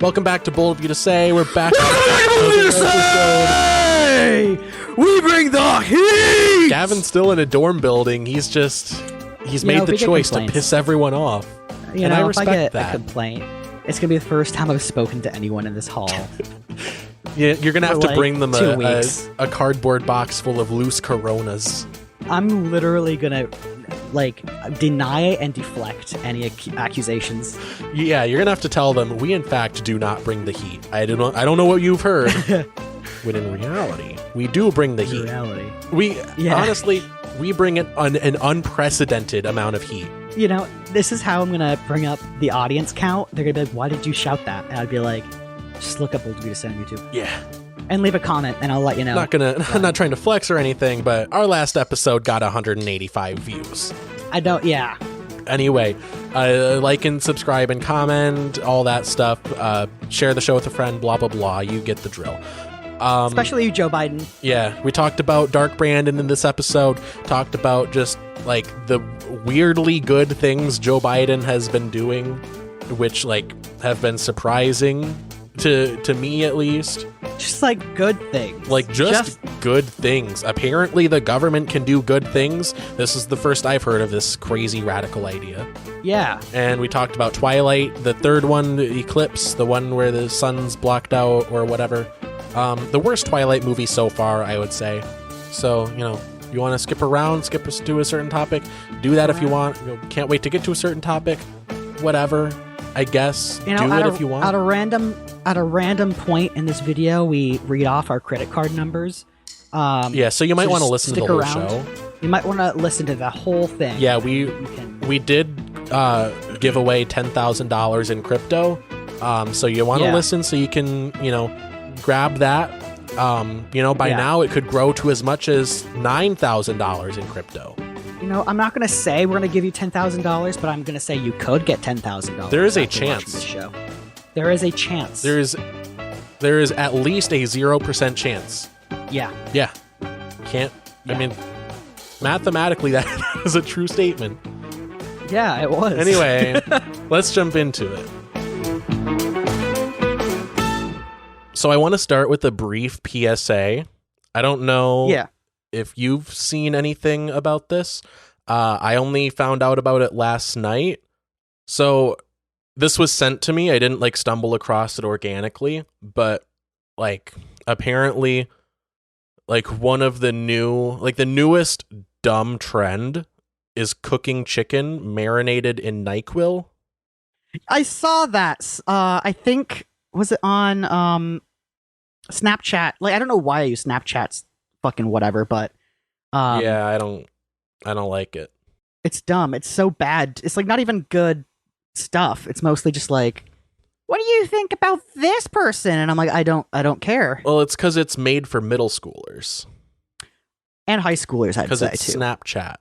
Welcome back to Bold of You to Say. We're back. We bring the heat. Gavin's still in a dorm building. He's made the choice to piss everyone off. And I if respect I get that. a complaint, it's gonna be the first time I've spoken to anyone in this hall. Yeah, you're gonna have to bring them 2 weeks. a cardboard box full of loose Coronas. I'm literally gonna deny and deflect any accusations. Yeah, you're gonna have to tell them we in fact do not bring the heat. I don't know what you've heard. When in reality, we do bring the heat. Honestly, we bring an unprecedented amount of heat. You know, this is how I'm gonna bring up the audience count. They're gonna be like, "Why did you shout that?" And I'd be like, "Just look up Bold of You to Say on YouTube." Yeah. And leave a comment, and I'll let you know. I'm not trying to flex or anything, but our last episode got 185 views. Yeah. Anyway, like and subscribe and comment, all that stuff. Share the show with a friend, blah, blah, blah. You get the drill. Especially you, Joe Biden. Yeah, we talked about Dark Brandon in this episode. Talked about just, like, the weirdly good things Joe Biden has been doing, which, like, have been surprising to me, at least. Just, like, good things. Like, just good things. Apparently, the government can do good things. This is the first I've heard of this crazy radical idea. Yeah. And we talked about Twilight, the third one, the Eclipse, the one where the sun's blocked out or whatever. The worst Twilight movie so far, I would say. So, you want to skip around, skip us to a certain topic, do that if you want. Can't wait to get to a certain topic. Whatever, I guess. Do it if you want. At a random point in this video, we read off our credit card numbers. So you might want to listen to the whole show. You might want to listen to the whole thing. Yeah, we did give away $10,000 in crypto. So you want to listen so you can, grab that. By now it could grow to as much as $9,000 in crypto. I'm not going to say we're going to give you $10,000, but I'm going to say you could get $10,000. There is a chance. This show. There is a chance. There is at least a 0% chance. Yeah. Yeah. Can't. Yeah. I mean, mathematically, that is a true statement. Yeah, it was. Anyway, let's jump into it. So I want to start with a brief PSA. I don't know if you've seen anything about this. I only found out about it last night. So this was sent to me. I didn't stumble across it organically, but apparently one of the the newest dumb trend is cooking chicken marinated in NyQuil. I saw that. I think, was it on Snapchat? I don't know why I use Snapchat's fucking whatever, but yeah, I don't like it. It's dumb. It's so bad. It's not even good stuff. It's mostly just what do you think about this person? And I'm like, I don't care. Well, it's because it's made for middle schoolers and high schoolers, I'd say, it's too. Snapchat.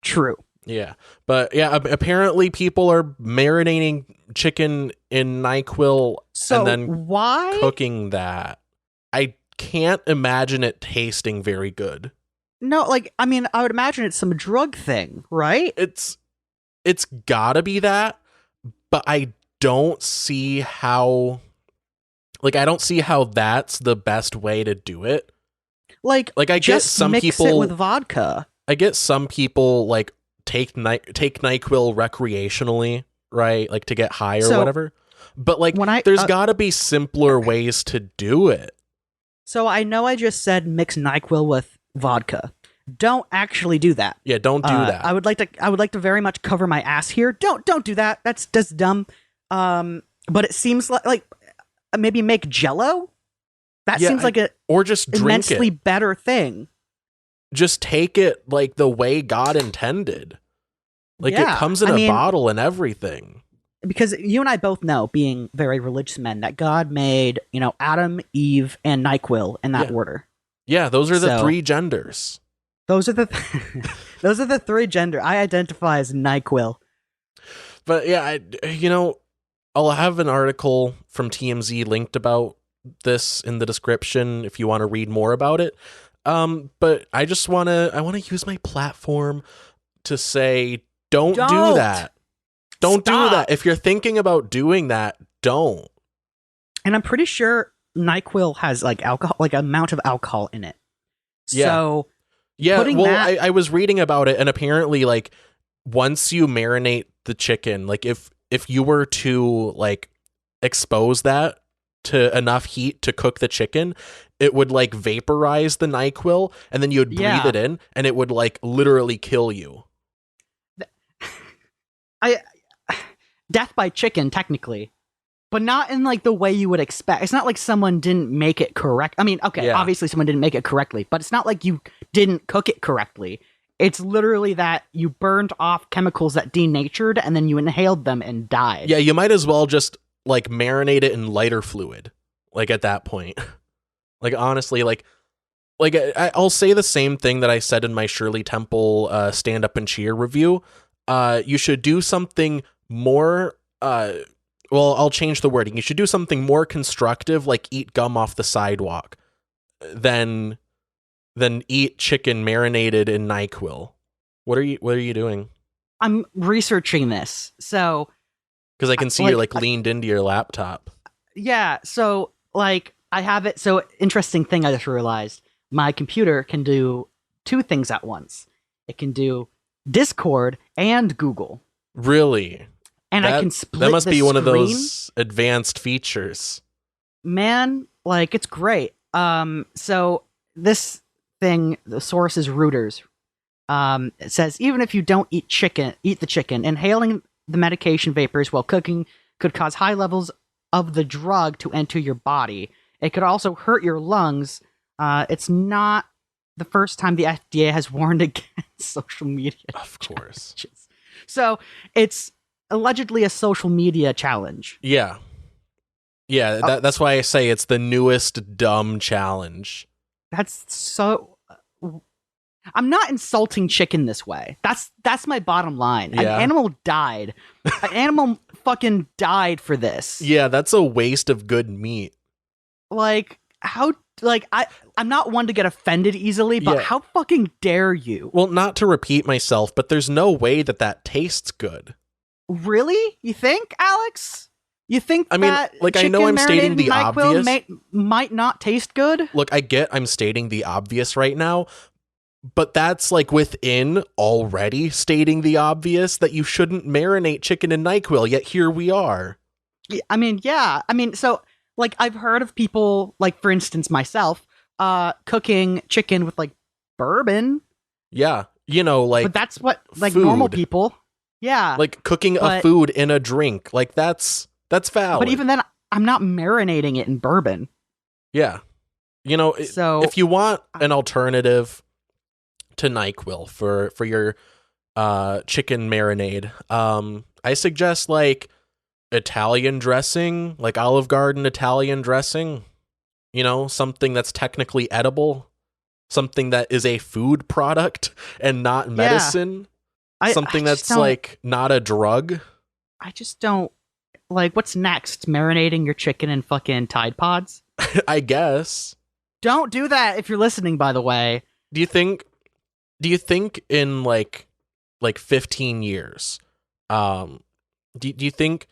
True. Yeah, but yeah, apparently people are marinating chicken in NyQuil and then cooking that. I can't imagine it tasting very good. No, I would imagine it's some drug thing, right? It's gotta be that, but I don't see how that's the best way to do it. I get some people mix it with vodka. I get some people take NyQuil recreationally, right? To get high or whatever. But there's gotta be simpler ways to do it. So I know I just said mix NyQuil with vodka. Don't actually do that. Yeah, don't do that. I would like to very much cover my ass here. Don't do that. That's dumb. But it seems like maybe make Jell-O. That seems like or just drink immensely it. Better thing. Just take it the way God intended. It comes in a bottle and everything. Because you and I both know, being very religious men, that God made, Adam, Eve, and NyQuil in that order. Yeah, those are the three genders. Those are the three gender. I identify as NyQuil. But yeah, I'll have an article from TMZ linked about this in the description if you want to read more about it. But I just want to use my platform to say, don't do that. Don't do that. If you're thinking about doing that, don't. And I'm pretty sure NyQuil has like alcohol, like amount of alcohol in it. Yeah. So yeah, well, I was reading about it, and apparently, like, once you marinate the chicken, like if you were to like expose that to enough heat to cook the chicken, it would like vaporize the NyQuil, and then you would breathe it in, and it would like literally kill you. Death by chicken, technically, but not in like the way you would expect. It's not like someone didn't make it correct. I mean, okay, obviously someone didn't make it correctly, but it's not like you didn't cook it correctly. It's literally that you burned off chemicals that denatured, and then you inhaled them and died. Yeah, you might as well just like marinate it in lighter fluid. Like at that point, like honestly, like I'll say the same thing that I said in my Shirley Temple stand up and cheer review. You should do something more. Well, I'll change the wording. You should do something more constructive, like eat gum off the sidewalk, than eat chicken marinated in NyQuil. What are you doing? I'm researching this, so because I can see you're like leaned into your laptop. Yeah, so like I have it. So interesting thing I just realized: my computer can do two things at once. It can do Discord and Google. Really? And I can split that must the be one of screen. those advanced features. Man, like it's great. So this thing, the source is Reuters. It says even if you don't eat the chicken, inhaling the medication vapors while cooking could cause high levels of the drug to enter your body. It could also hurt your lungs. It's not the first time the FDA has warned against social media. Of course. Challenges. So it's allegedly a social media challenge. Yeah. Yeah, that's why I say it's the newest dumb challenge. That's so... I'm not insulting chicken this way. That's my bottom line. Yeah. An animal died. An animal fucking died for this. Yeah, that's a waste of good meat. Like, how... Like, I'm not one to get offended easily, but how fucking dare you? Well, not to repeat myself, but there's no way that tastes good. Really? You think, Alex? You think that I know I'm stating the obvious. Might not taste good? Look, I get I'm stating the obvious right now, but that's like within already stating the obvious that you shouldn't marinate chicken in NyQuil, yet here we are. I mean, yeah. I mean, so, like, I've heard of people, like, for instance, myself, cooking chicken with, like, bourbon. Yeah. You know, like... But that's what, like, food. Normal people... Yeah. Like cooking a food in a drink. Like that's valid. But even then, I'm not marinating it in bourbon. Yeah. You know, so, if you want an alternative to NyQuil for your chicken marinade, I suggest like Italian dressing, like Olive Garden Italian dressing. You know, something that's technically edible, something that is a food product and not medicine. Something that's like not a drug. I just don't like what's next? Marinating your chicken in fucking Tide Pods? I guess. Don't do that if you're listening, by the way. Do you think in like 15 years, do you think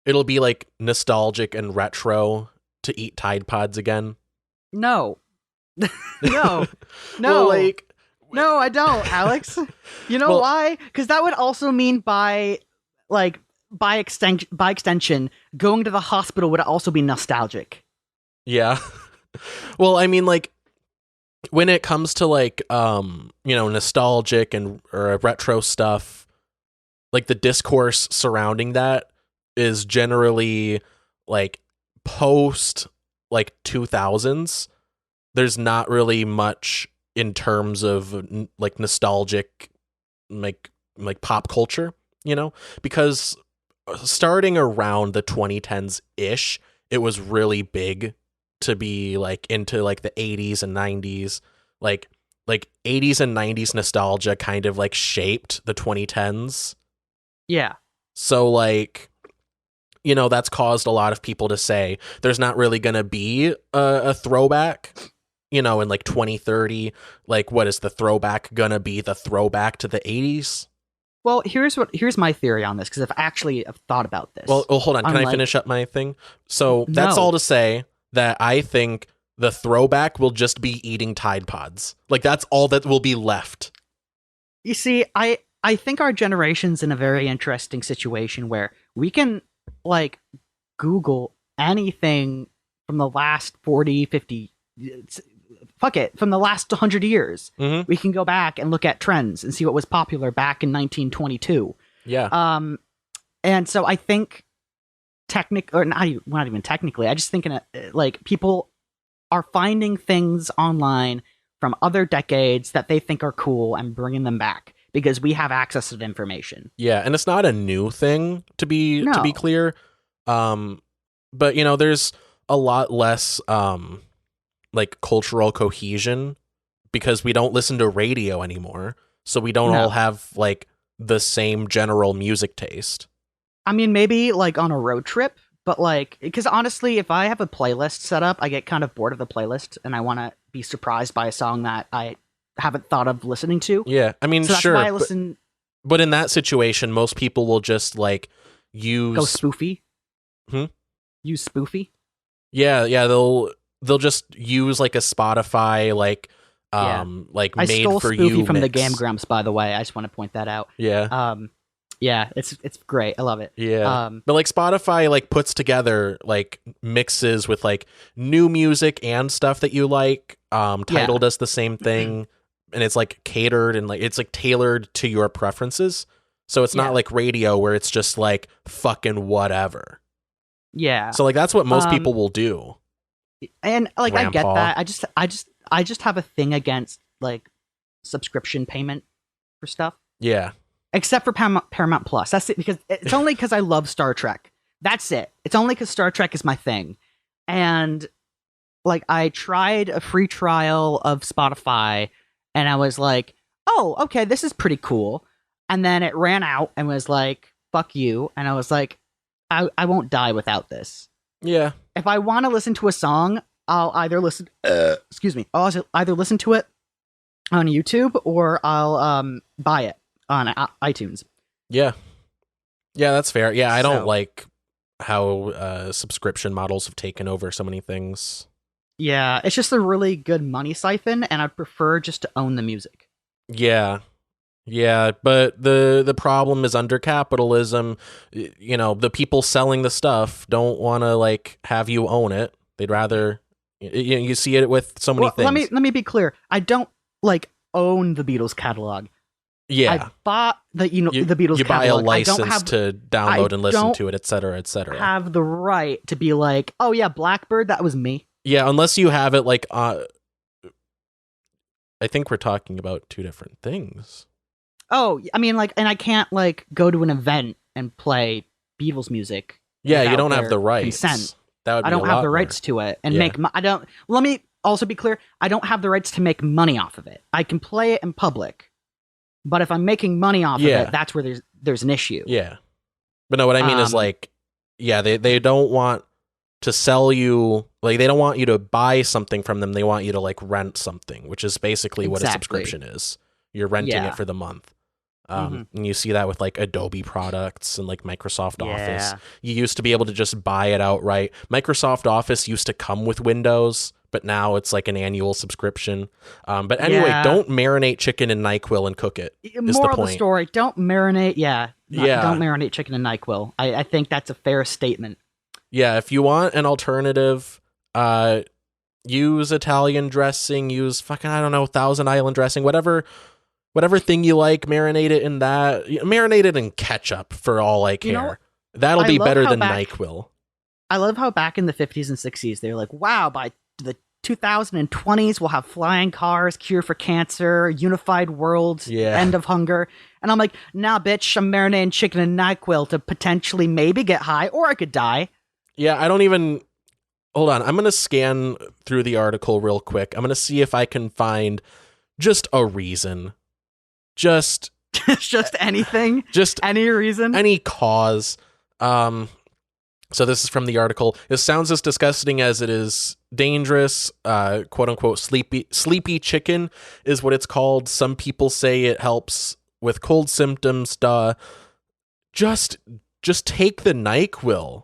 it'll be like nostalgic and retro to eat Tide Pods again? No. No. Well, like no, I don't, Alex. You know why? Because that would also mean by extension, going to the hospital would also be nostalgic. Yeah. Well, I mean, like, when it comes to like, nostalgic or retro stuff, like the discourse surrounding that is generally like post like 2000s. There's not really much in terms of like nostalgic, like pop culture, you know, because starting around the 2010s ish, it was really big to be like into like the 80s and 90s, like 80s and 90s nostalgia kind of like shaped the 2010s. Yeah. So like, you know, that's caused a lot of people to say there's not really going to be a throwback. You know, in like 2030, like what is the throwback gonna be? The throwback to the 80s? Well, here's my theory on this, because I've actually thought about this. Well, hold on. Can I finish up my thing? So that's all to say that I think the throwback will just be eating Tide Pods. Like, that's all that will be left. You see, I think our generation's in a very interesting situation where we can, like, Google anything from the last 40, 50, fuck it, from the last 100 years. Mm-hmm. We can go back and look at trends and see what was popular back in 1922. Yeah. And so I think not even technically, I just think like, people are finding things online from other decades that they think are cool and bringing them back because we have access to the information. Yeah, and it's not a new thing, to be clear. But there's a lot less like cultural cohesion because we don't listen to radio anymore, so we don't all have like the same general music taste. I mean, maybe like on a road trip, but like, because honestly, if I have a playlist set up, I get kind of bored of the playlist and I want to be surprised by a song that I haven't thought of listening to. Yeah, I mean, so that's sure, why I listen. But in that situation, most people will just like use go spoofy. Use spoofy. Yeah, they'll just use like a Spotify like like I made stole for spoofy you from mix. the Game Grumps, by the way. I just want to point that out. Yeah. Yeah, it's great. I love it. Yeah. But like Spotify like puts together like mixes with like new music and stuff that you like. Tidal does the same thing, and it's like catered and like it's like tailored to your preferences. So it's not like radio where it's just like fucking whatever. Yeah. So like that's what most people will do. And like Grandpa. I get that. I just have a thing against like subscription payment for stuff. Yeah. Except for Paramount Plus. That's it, because it's only because I love Star Trek. That's it. It's only because Star Trek is my thing. And like I tried a free trial of Spotify and I was like, oh, okay, this is pretty cool. And then it ran out and was like, fuck you. And I was like, I won't die without this. Yeah. If I want to listen to a song, I'll either listen I'll either listen to it on YouTube or I'll buy it on iTunes. Yeah, that's fair. Yeah, I don't like how subscription models have taken over so many things. Yeah, it's just a really good money siphon, and I'd prefer just to own the music. Yeah, but the problem is under capitalism, the people selling the stuff don't want to like have you own it. They'd rather you see it with so many things. Let me be clear. I don't like own the Beatles catalog. Yeah, I bought the the Beatles. You buy catalog. a license to download and listen to it, etc., etc. Have the right to be like, oh yeah, Blackbird, that was me. Yeah, unless you have it like. I think we're talking about two different things. Oh, I mean, like, and I can't like go to an event and play Beatles music. Yeah, you don't have the rights. Consent. That would be I don't have the more. rights to it and make. I don't. Let me also be clear. I don't have the rights to make money off of it. I can play it in public. But if I'm making money off of it, that's where there's an issue. Yeah. But no, what I mean is like, they don't want to sell you, like they don't want you to buy something from them. They want you to like rent something, which is basically what a subscription is. You're renting it for the month. And you see that with like Adobe products and like Microsoft Office. You used to be able to just buy it outright. Microsoft Office used to come with Windows, but now it's like an annual subscription. But anyway, don't marinate chicken in NyQuil and cook it. Moral of the story, don't marinate. Don't marinate chicken in NyQuil. I think that's a fair statement. Yeah, if you want an alternative, use Italian dressing, use fucking, I don't know, Thousand Island dressing, whatever thing you like, marinate it in that. Marinate it in ketchup for all I care. That'll be better than NyQuil. I love how back in the 50s and 60s, they were like, wow, by the 2020s, we'll have flying cars, cure for cancer, unified world, end of hunger. And I'm like, nah, bitch, I'm marinating chicken in NyQuil to potentially maybe get high, or I could die. Yeah, I don't even... Hold on, I'm going to scan through the article real quick. I'm going to see if I can find just a reason. Just anything? Just any reason? Any cause. So this is from the article. It sounds as disgusting as it is dangerous. Quote unquote sleepy chicken is what it's called. Some people say it helps with cold symptoms, just take the NyQuil.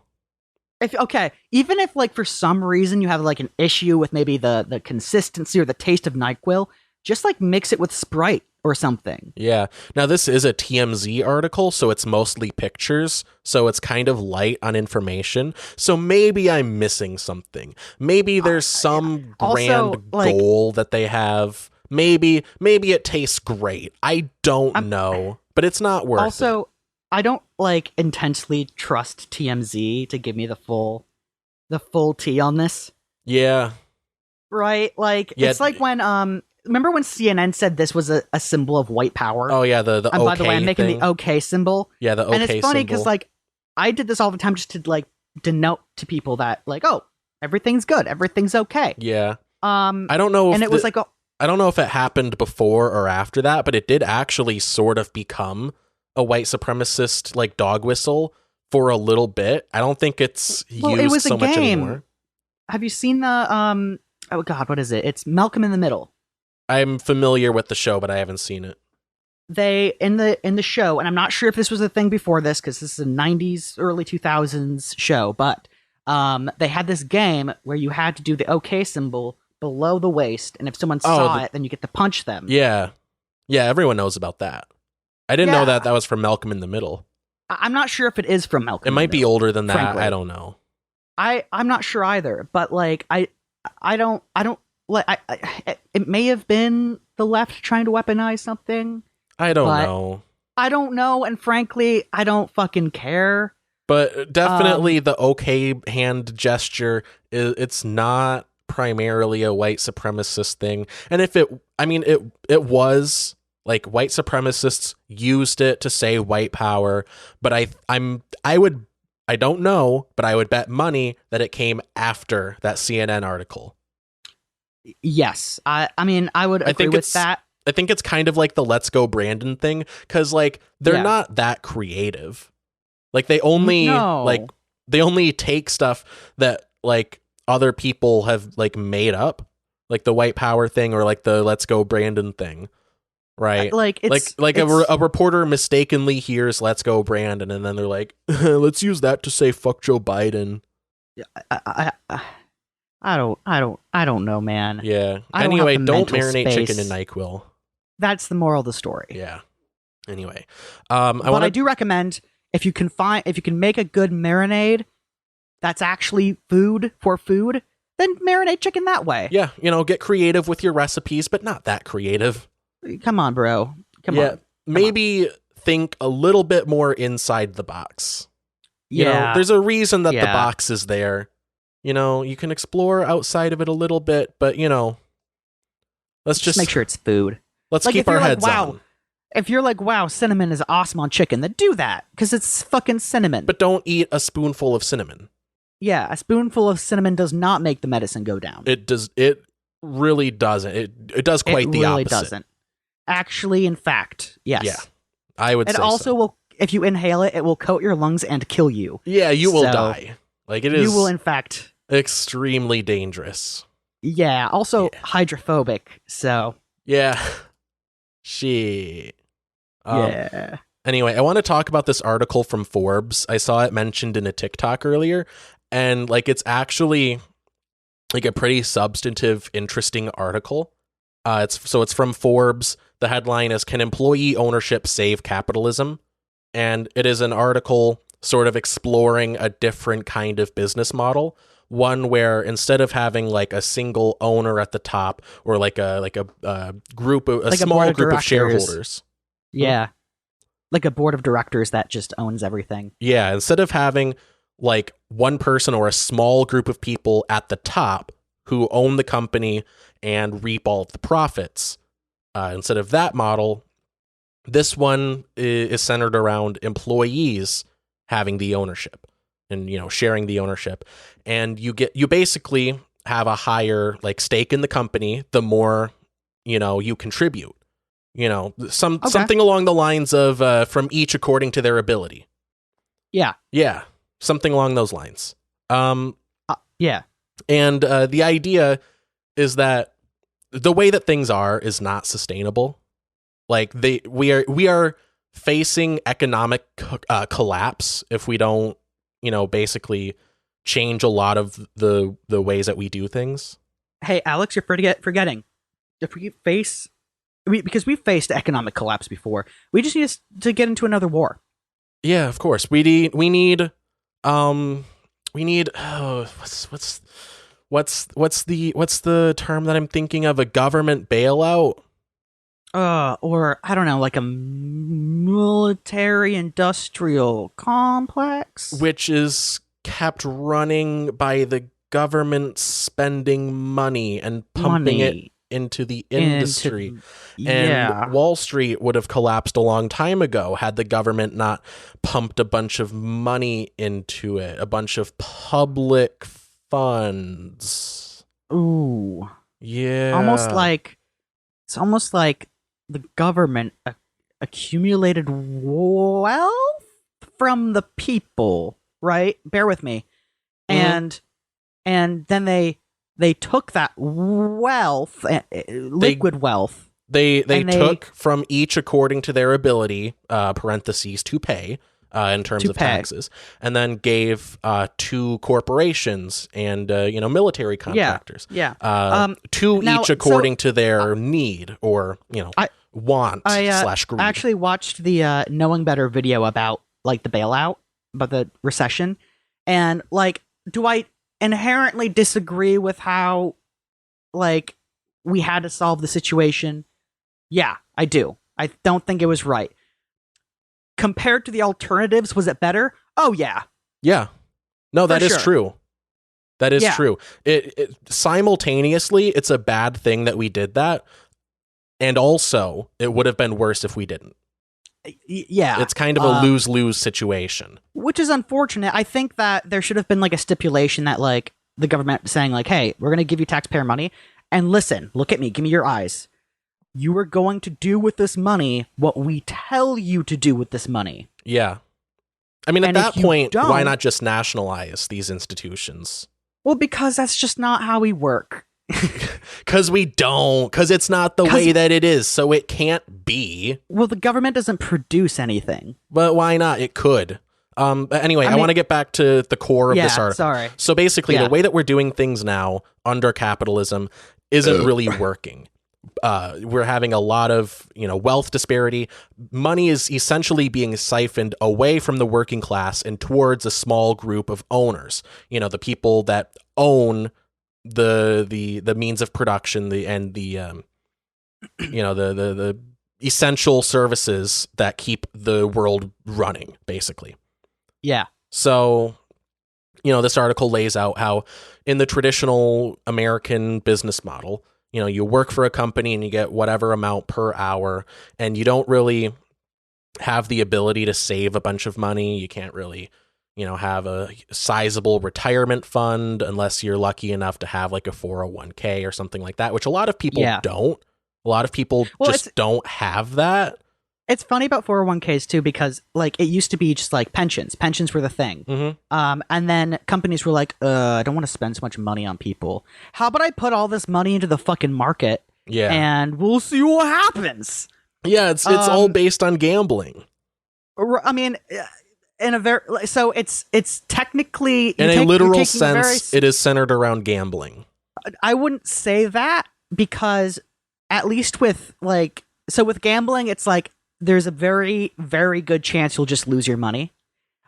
Even if like for some reason you have like an issue with maybe the consistency or the taste of NyQuil, just like mix it with Sprite or something. Yeah. Now this is a TMZ article, so it's mostly pictures, so it's kind of light on information. So maybe I'm missing something. Maybe there's some grand goal that they have. Maybe it tastes great. I don't know, but it's not worth it. I don't like intensely trust TMZ to give me the full tea on this. Yeah. Right? Like it's like when remember when CNN said this was a symbol of white power? Oh yeah, the and by the way, I'm making the OK symbol. Yeah, the OK symbol. And it's funny because like I did this all the time just to like denote to people that like, oh, everything's good, everything's okay. Yeah. I don't know if it was like I don't know if it happened before or after that, but it did actually sort of become a white supremacist like dog whistle for a little bit. I don't think it's used so much anymore. Have you seen the oh god, what is it? It's Malcolm in the Middle. I'm familiar with the show, but I haven't seen it. They in the show, and I'm not sure if this was a thing before this because this is a 90s, early 2000s show, but they had this game where you had to do the OK symbol below the waist, and if someone saw it, then you get to punch them. Yeah, everyone knows about that. I didn't know that was from Malcolm in the Middle. I'm not sure if it is from Malcolm. It might be older than that. Frankly. I don't know. I'm not sure either. But like I don't like it may have been the left trying to weaponize something. I don't know. I don't know, and frankly, I don't fucking care. But definitely the OK hand gesture it's not primarily a white supremacist thing. And if it was like white supremacists used it to say white power, but I don't know, but I would bet money that it came after that CNN article. Yes. I mean, I would agree with that. I think it's kind of like the Let's Go Brandon thing, because like they're not that creative. Like they only take stuff that like other people have like made up, like the white power thing or like the Let's Go Brandon thing. Right. A reporter mistakenly hears "Let's Go Brandon," and then they're like, "Let's use that to say fuck Joe Biden." I don't know, man. Yeah. Anyway, don't marinate chicken in NyQuil. That's the moral of the story. Yeah. Anyway, I do recommend if you can make a good marinade that's actually food, then marinate chicken that way. Yeah, get creative with your recipes, but not that creative. Come on, bro. Come on. Maybe think a little bit more inside the box. You know, there's a reason that the box is there. You can explore outside of it a little bit, but let's just make sure it's food. Let's keep our heads on. If you're like, wow, cinnamon is awesome on chicken, then do that because it's fucking cinnamon. But don't eat a spoonful of cinnamon. Yeah, a spoonful of cinnamon does not make the medicine go down. It does. It really doesn't. It does quite the opposite. It really doesn't. Actually, in fact, yes. Yeah, I would say so. It also will, if you inhale it, it will coat your lungs and kill you. Yeah, you will die. Like it is. You will, in fact, extremely dangerous. Yeah. Also hydrophobic. So. Yeah. Shit. Yeah. Anyway, I want to talk about this article from Forbes. I saw it mentioned in a TikTok earlier, and like it's actually like a pretty substantive, interesting article. It's from Forbes. The headline is "Can Employee Ownership Save Capitalism?" And it is an article sort of exploring a different kind of business model, one where instead of having like a single owner at the top or like a group of a small group of shareholders. Yeah. Like a board of directors that just owns everything. Yeah, instead of having like one person or a small group of people at the top who own the company and reap all of the profits, instead of that model, this one is centered around employees having the ownership and sharing the ownership, and you basically have a higher like stake in the company the more you contribute. Something along the lines of from each according to their ability. Yeah, something along those lines. Yeah, and the idea is that the way that things are is not sustainable. Like we are facing economic collapse if we don't, basically change a lot of the ways that we do things. Hey, Alex, you're forgetting. If because we've faced economic collapse before, we just need to get into another war. Yeah, of course. We need what's the term that I'm thinking of? A government bailout? Or I don't know, like a military industrial complex, which is kept running by the government spending money and pumping it into the industry. And Wall Street would have collapsed a long time ago had the government not pumped a bunch of money into it, a bunch of public funds. Ooh. Yeah. It's almost like the government accumulated wealth from the people, right? Bear with me. Mm-hmm. And then they took that wealth, liquid wealth. They took from each according to their ability, parentheses, to pay, in terms of taxes, and then gave to corporations and military contractors. To each according to their need or want / greed. I actually watched the Knowing Better video about like the bailout, about the recession, and like, do I inherently disagree with how like we had to solve the situation? Yeah, I do. I don't think it was right. Compared to the alternatives, was it better? Oh yeah. Yeah. No, that is true. That is true. It simultaneously, it's a bad thing that we did that, and also it would have been worse if we didn't. Yeah. It's kind of a lose-lose situation. Which is unfortunate. I think that there should have been like a stipulation that like the government saying like, hey, we're going to give you taxpayer money, and listen, look at me, give me your eyes. You are going to do with this money what we tell you to do with this money. Yeah. I mean, at that point, why not just nationalize these institutions? Well, because that's just not how we work. Because we don't. Because it's not the way that it is, so it can't be. Well, the government doesn't produce anything. But why not? It could. But anyway, I want to get back to the core of this article. Sorry. So basically, the way that we're doing things now under capitalism isn't really working. We're having a lot of, wealth disparity. Money is essentially being siphoned away from the working class and towards a small group of owners. The people that own the means of production, the essential services that keep the world running, basically. Yeah. So, this article lays out how in the traditional American business model, you work for a company and you get whatever amount per hour, and you don't really have the ability to save a bunch of money. You can't really, have a sizable retirement fund unless you're lucky enough to have like a 401k or something like that, which a lot of people don't. A lot of people just don't have that. It's funny about 401ks too, because like it used to be just like pensions. Pensions were the thing. Mm-hmm. And then companies were like, I don't want to spend so much money on people. How about I put all this money into the fucking market? Yeah. And we'll see what happens. Yeah, it's all based on gambling. I mean, in a very it's technically in a literal sense, it is centered around gambling. I wouldn't say that, because at least with with gambling, it's like there's a very, very good chance you'll just lose your money.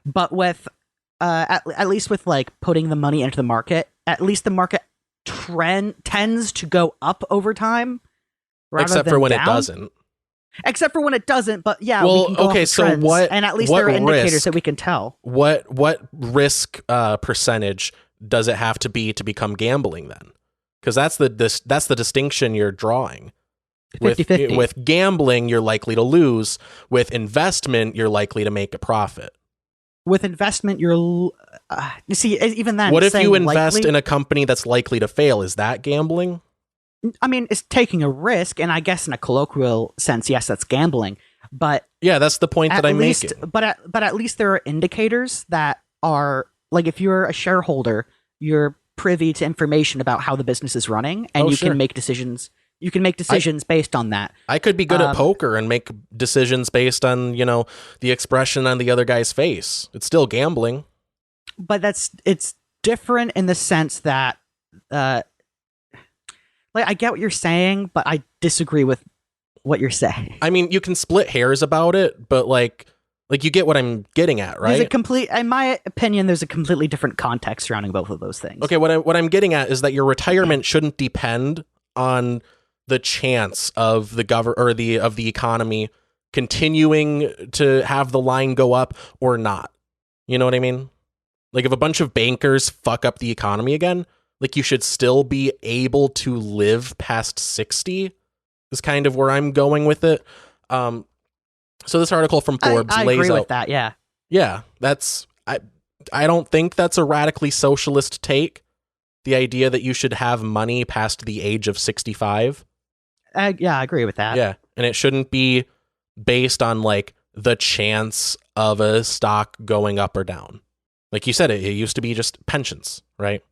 But with, at least with like putting the money into the market, at least the market tends to go up over time. Except for when it doesn't. Except for when it doesn't, but yeah. Well, okay, so what? And at least there are indicators that we can tell. What risk percentage does it have to be to become gambling then? Because that's the distinction you're drawing. 50-50. With gambling, you're likely to lose. With investment, you're likely to make a profit. With investment, you see, even then. What if you invest in a company that's likely to fail? Is that gambling? I mean, it's taking a risk, and I guess in a colloquial sense, yes, that's gambling. But yeah, that's the point that I'm making. But at least there are indicators that are like, if you're a shareholder, you're privy to information about how the business is running, and you can make decisions You can make decisions based on that. I could be good at poker and make decisions based on, the expression on the other guy's face. It's still gambling. But it's different in the sense that, I get what you're saying, but I disagree with what you're saying. I mean, you can split hairs about it, but like you get what I'm getting at, right? In my opinion, there's a completely different context surrounding both of those things. Okay, what I'm getting at is that your retirement shouldn't depend on the chance of the economy continuing to have the line go up or not. You know what I mean? Like if a bunch of bankers fuck up the economy again, like you should still be able to live past 60 is kind of where I'm going with it. So this article from Forbes I lays agree out, with that, yeah. Yeah, I don't think that's a radically socialist take. The idea that you should have money past the age of 65. Yeah, I agree with that. Yeah, and it shouldn't be based on like the chance of a stock going up or down. Like you said, it used to be just pensions, right?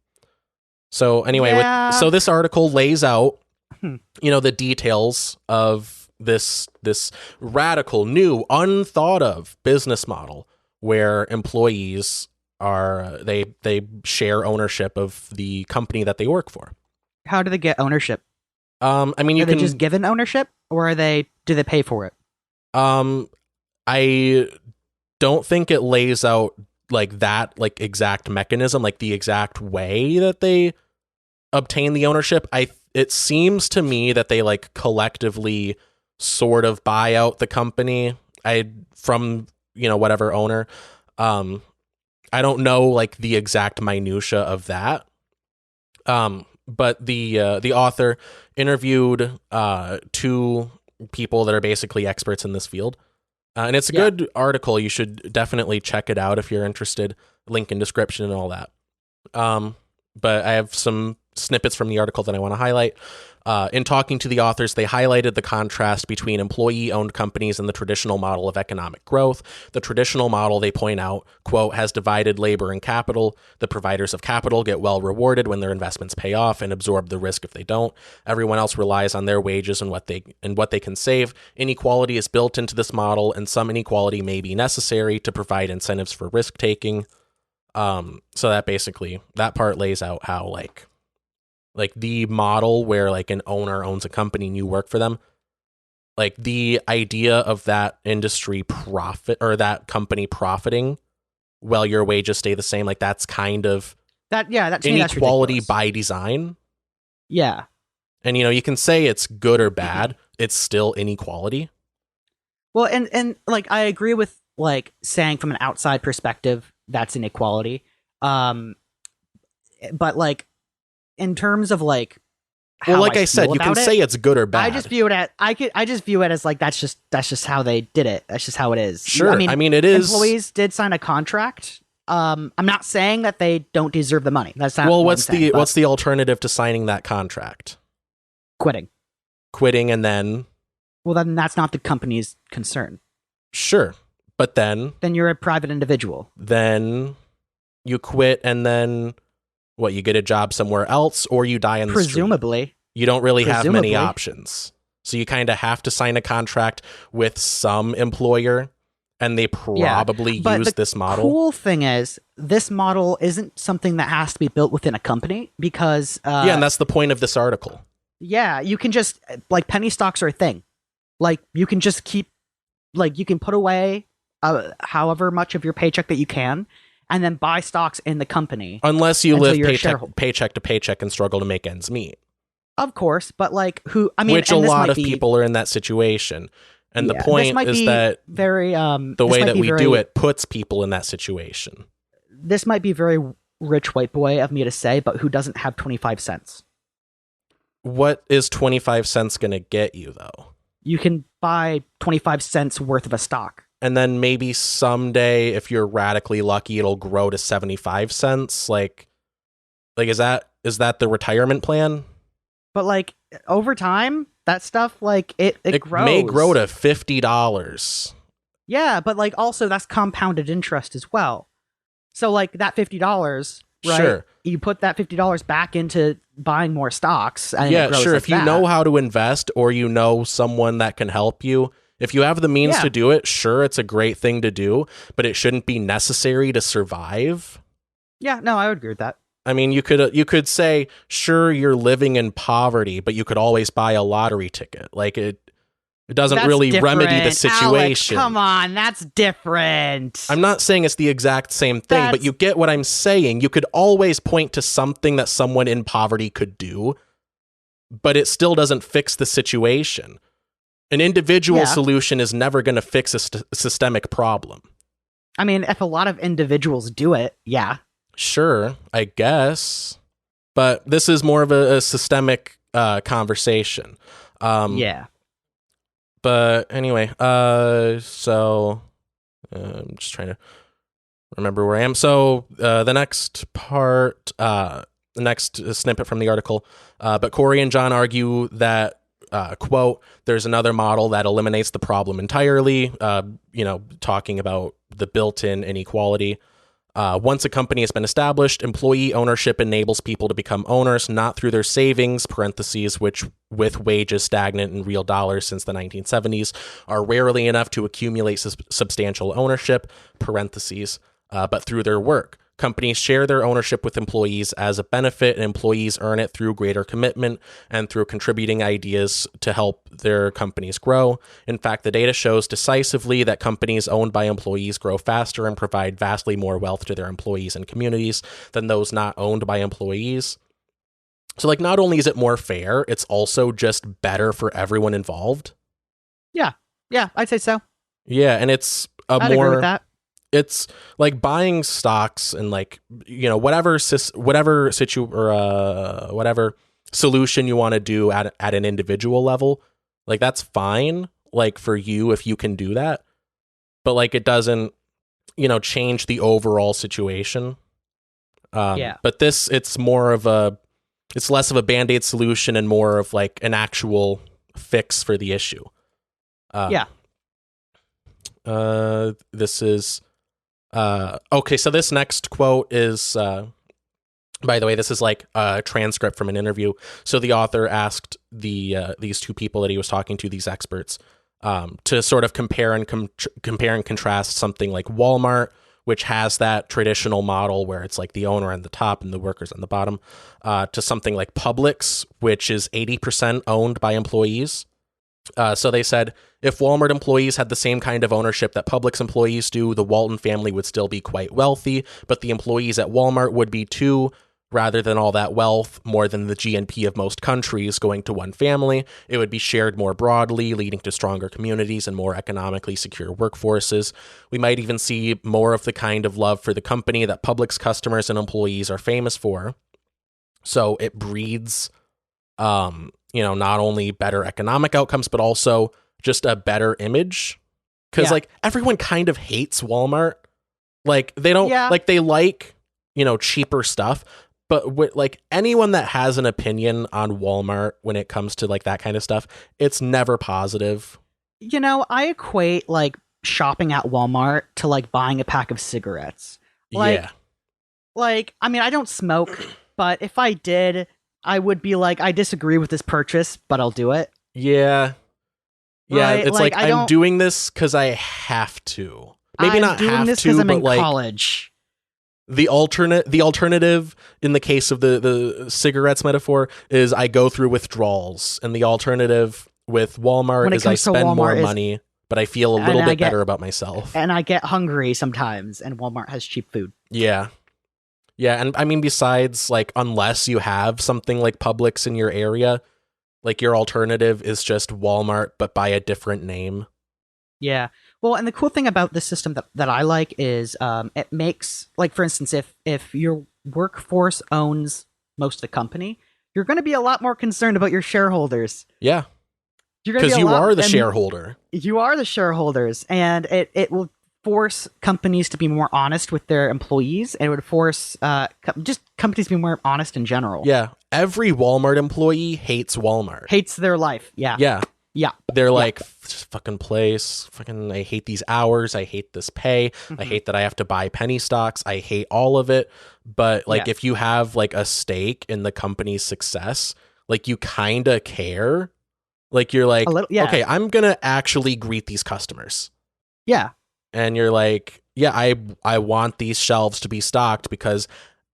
So anyway, so this article lays out, the details of this radical, new, unthought of business model where employees they share ownership of the company that they work for. How do they get ownership? I mean, are they just given ownership, or do they pay for it? I don't think it lays out like that, like exact mechanism, like the exact way that they obtain the ownership. It seems to me that they like collectively sort of buy out the company from whatever owner. I don't know like the exact minutia of that. But the author interviewed 2 people that are basically experts in this field. And it's a good article. You should definitely check it out if you're interested. Link in description and all that. But I have some snippets from the article that I want to highlight. In talking to the authors, they highlighted the contrast between employee-owned companies and the traditional model of economic growth. The traditional model, they point out, quote, has divided labor and capital. The providers of capital get well rewarded when their investments pay off and absorb the risk if they don't. Everyone else relies on their wages and what they can save. Inequality is built into this model, and some inequality may be necessary to provide incentives for risk-taking. So that part lays out how like the model where like an owner owns a company and you work for them, like the idea of that industry profit or that company profiting while your wages stay the same, like that's kind of that inequality by design. Yeah. And you can say it's good or bad, it's still inequality. Well, and like I agree with like saying from an outside perspective that's inequality. But like in terms of like well, like I said, you can say it's good or bad. I just view it as like that's just how they did it. That's just how it is. Sure. I mean it is. Employees did sign a contract. I'm not saying that they don't deserve the money. That's not. Well, what's the alternative to signing that contract? Quitting and then. Well, then that's not the company's concern. Sure, but then you're a private individual. Then you quit and then. What, you get a job somewhere else or you die in the Presumably. street? You don't really have many options. So you kind of have to sign a contract with some employer and they probably use this model. The cool thing is this model isn't something that has to be built within a company because... and that's the point of this article. Yeah, you can just... Like penny stocks are a thing. Like you can just keep... Like you can put away however much of your paycheck that you can and then buy stocks in the company. Unless you live paycheck to paycheck and struggle to make ends meet. Of course, but like which a lot of people are in that situation. And the point is that the way that we do it puts people in that situation. This might be very rich white boy of me to say, but who doesn't have 25 cents? What is 25 cents going to get you, though? You can buy 25 cents worth of a stock. And then maybe someday, if you're radically lucky, it'll grow to 75 cents. Like is that the retirement plan? But like over time, that stuff like it grows. May grow to $50. Yeah, but like also that's compounded interest as well. So like that $50 right? Sure. You put that $50 back into buying more stocks. And yeah, sure. If you know how to invest, or you know someone that can help you, if you have the means to do it, sure, it's a great thing to do, but it shouldn't be necessary to survive. Yeah, no, I would agree with that. I mean, you could say, sure, you're living in poverty, but you could always buy a lottery ticket. Like it doesn't really remedy the situation. Alex, come on, that's different. I'm not saying it's the exact same thing, but you get what I'm saying. You could always point to something that someone in poverty could do, but it still doesn't fix the situation. An individual solution is never going to fix a systemic problem. I mean, if a lot of individuals do it, yeah. Sure, I guess. But this is more of a systemic conversation. Yeah. But anyway, so I'm just trying to remember where I am. So the next part, the next snippet from the article, but Corey and John argue that, quote, there's another model that eliminates the problem entirely, talking about the built-in inequality. Once a company has been established, employee ownership enables people to become owners, not through their savings, parentheses, which with wages stagnant in real dollars since the 1970s, are rarely enough to accumulate substantial ownership, parentheses, but through their work. Companies share their ownership with employees as a benefit, and employees earn it through greater commitment and through contributing ideas to help their companies grow. In fact, the data shows decisively that companies owned by employees grow faster and provide vastly more wealth to their employees and communities than those not owned by employees. So, like, not only is it more fair, it's also just better for everyone involved. Yeah, I'd say so. Yeah, and it's I'd agree with that. It's like buying stocks and whatever solution you want to do at an individual level, like that's fine, like for you if you can do that, but like it doesn't change the overall situation. But it's less of a band-aid solution and more of like an actual fix for the issue. This is okay, so this next quote is, by the way, this is like a transcript from an interview. So the author asked these two people that he was talking to, these experts, to sort of compare and contrast something like Walmart, which has that traditional model where it's like the owner on the top and the workers on the bottom, to something like Publix, which is 80% owned by employees. So they said, if Walmart employees had the same kind of ownership that Publix employees do, the Walton family would still be quite wealthy, but the employees at Walmart would be too. Rather than all that wealth, more than the GNP of most countries, going to one family, it would be shared more broadly, leading to stronger communities and more economically secure workforces. We might even see more of the kind of love for the company that Publix customers and employees are famous for. So it breeds not only better economic outcomes, but also just a better image. Because like everyone kind of hates Walmart. Like they don't they like cheaper stuff. But like anyone that has an opinion on Walmart when it comes to like that kind of stuff, it's never positive. I equate like shopping at Walmart to like buying a pack of cigarettes. Like, I mean, I don't smoke, but if I did, I would be like, I disagree with this purchase, but I'll do it. Yeah. Yeah. Right? It's like I'm doing this because I have to. Maybe not have to, because I'm but in like college. The alternative in the case of the cigarettes metaphor is I go through withdrawals, and the alternative with Walmart is I spend more money, but I feel a little bit better about myself. And I get hungry sometimes, and Walmart has cheap food. Yeah. Yeah, and I mean, besides, like, unless you have something like Publix in your area, like, your alternative is just Walmart, but by a different name. Yeah. Well, and the cool thing about this system that I like is it makes, like, for instance, if your workforce owns most of the company, you're going to be a lot more concerned about your shareholders. Yeah. Because you are the shareholder. You are the shareholders, and it will force companies to be more honest with their employees, and it would force just companies to be more honest in general. Yeah. Every Walmart employee hates Walmart. Hates their life. Yeah. Yeah. Yeah. They're like, fucking place, fucking, I hate these hours. I hate this pay. I hate that I have to buy penny stocks. I hate all of it. But like, if you have like a stake in the company's success, like you kind of care. Like you're like, okay, I'm going to actually greet these customers. Yeah. And you're like, I want these shelves to be stocked because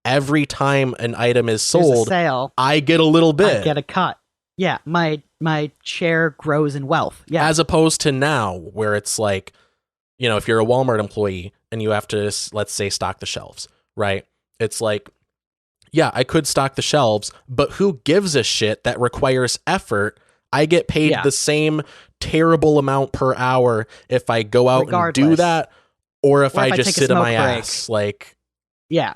every time an item is sold, sale, I get a little bit. I get a cut. Yeah, my share grows in wealth. Yeah. As opposed to now where it's like, you know, if you're a Walmart employee and you have to, let's say, stock the shelves, right? It's like, yeah, I could stock the shelves, but who gives a shit? That requires effort. I get paid the same terrible amount per hour if I go out and do that, or if I just sit in my ass. Like, yeah.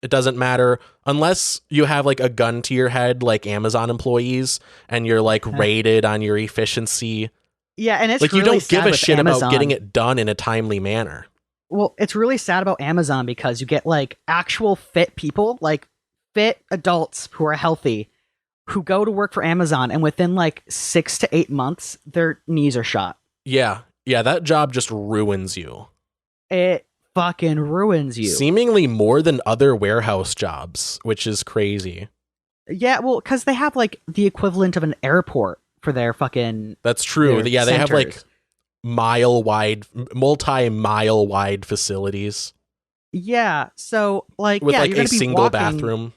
It doesn't matter unless you have like a gun to your head, like Amazon employees, and you're like rated on your efficiency. Yeah, and it's like really you don't give a shit Amazon. about getting it done in a timely manner. Well, it's really sad about Amazon because you get like actual fit people, like fit adults who are healthy, who go to work for Amazon, and within like 6 to 8 months, their knees are shot. Yeah, that job just ruins you. It fucking ruins you. Seemingly more than other warehouse jobs, which is crazy. Yeah, well, because they have like the equivalent of an airport for their fucking. That's true. Yeah, they have like multi-mile wide facilities. Yeah, so like with like you're a single bathroom,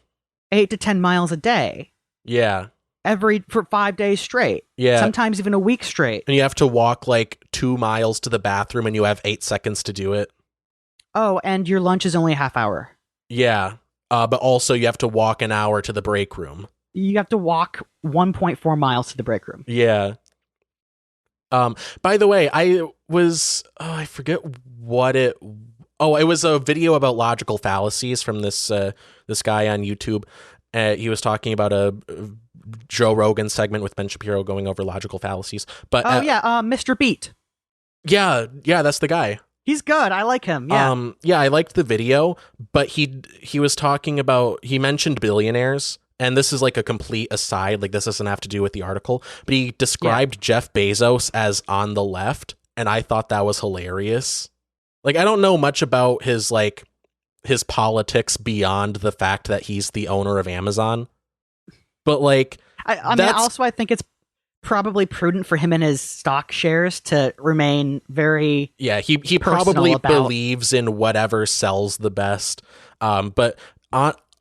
8 to 10 miles a day. Yeah. For 5 days straight. Yeah. Sometimes even a week straight. And you have to walk like 2 miles to the bathroom and you have 8 seconds to do it. Oh, and your lunch is only a half hour. Yeah. But also you have to walk an hour to the break room. You have to walk 1.4 miles to the break room. Yeah. By the way, I forget what it was a video about logical fallacies from this guy on YouTube. He was talking about a Joe Rogan segment with Ben Shapiro going over logical fallacies. But Mr. Beat. Yeah, that's the guy. He's good. I like him. Yeah. I liked the video, but he was talking about, he mentioned billionaires, and this is like a complete aside, like this doesn't have to do with the article, but he described Jeff Bezos as on the left, and I thought that was hilarious. Like, I don't know much about his politics beyond the fact that he's the owner of Amazon. But like, I mean, also I think it's probably prudent for him and his stock shares to remain very he probably believes in whatever sells the best. But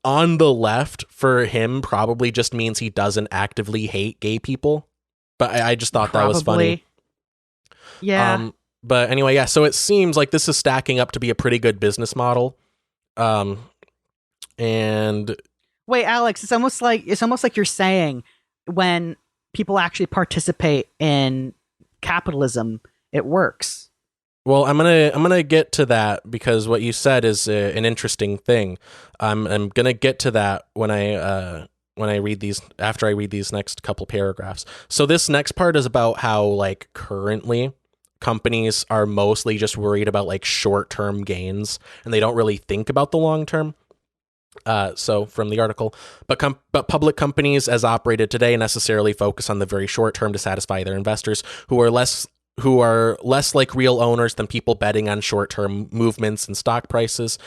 on the left for him probably just means he doesn't actively hate gay people. But I just thought that was funny. Yeah. But anyway, so it seems like this is stacking up to be a pretty good business model. And wait, Alex, it's almost like you're saying when people actually participate in capitalism, it works. Well, I'm gonna get to that because what you said is an interesting thing. I'm gonna get to that when I read these, after I read these next couple paragraphs. So this next part is about how like currently companies are mostly just worried about like short-term gains and they don't really think about the long term. So from the article, but public companies as operated today necessarily focus on the very short term to satisfy their investors who are less like real owners than people betting on short term movements in stock prices.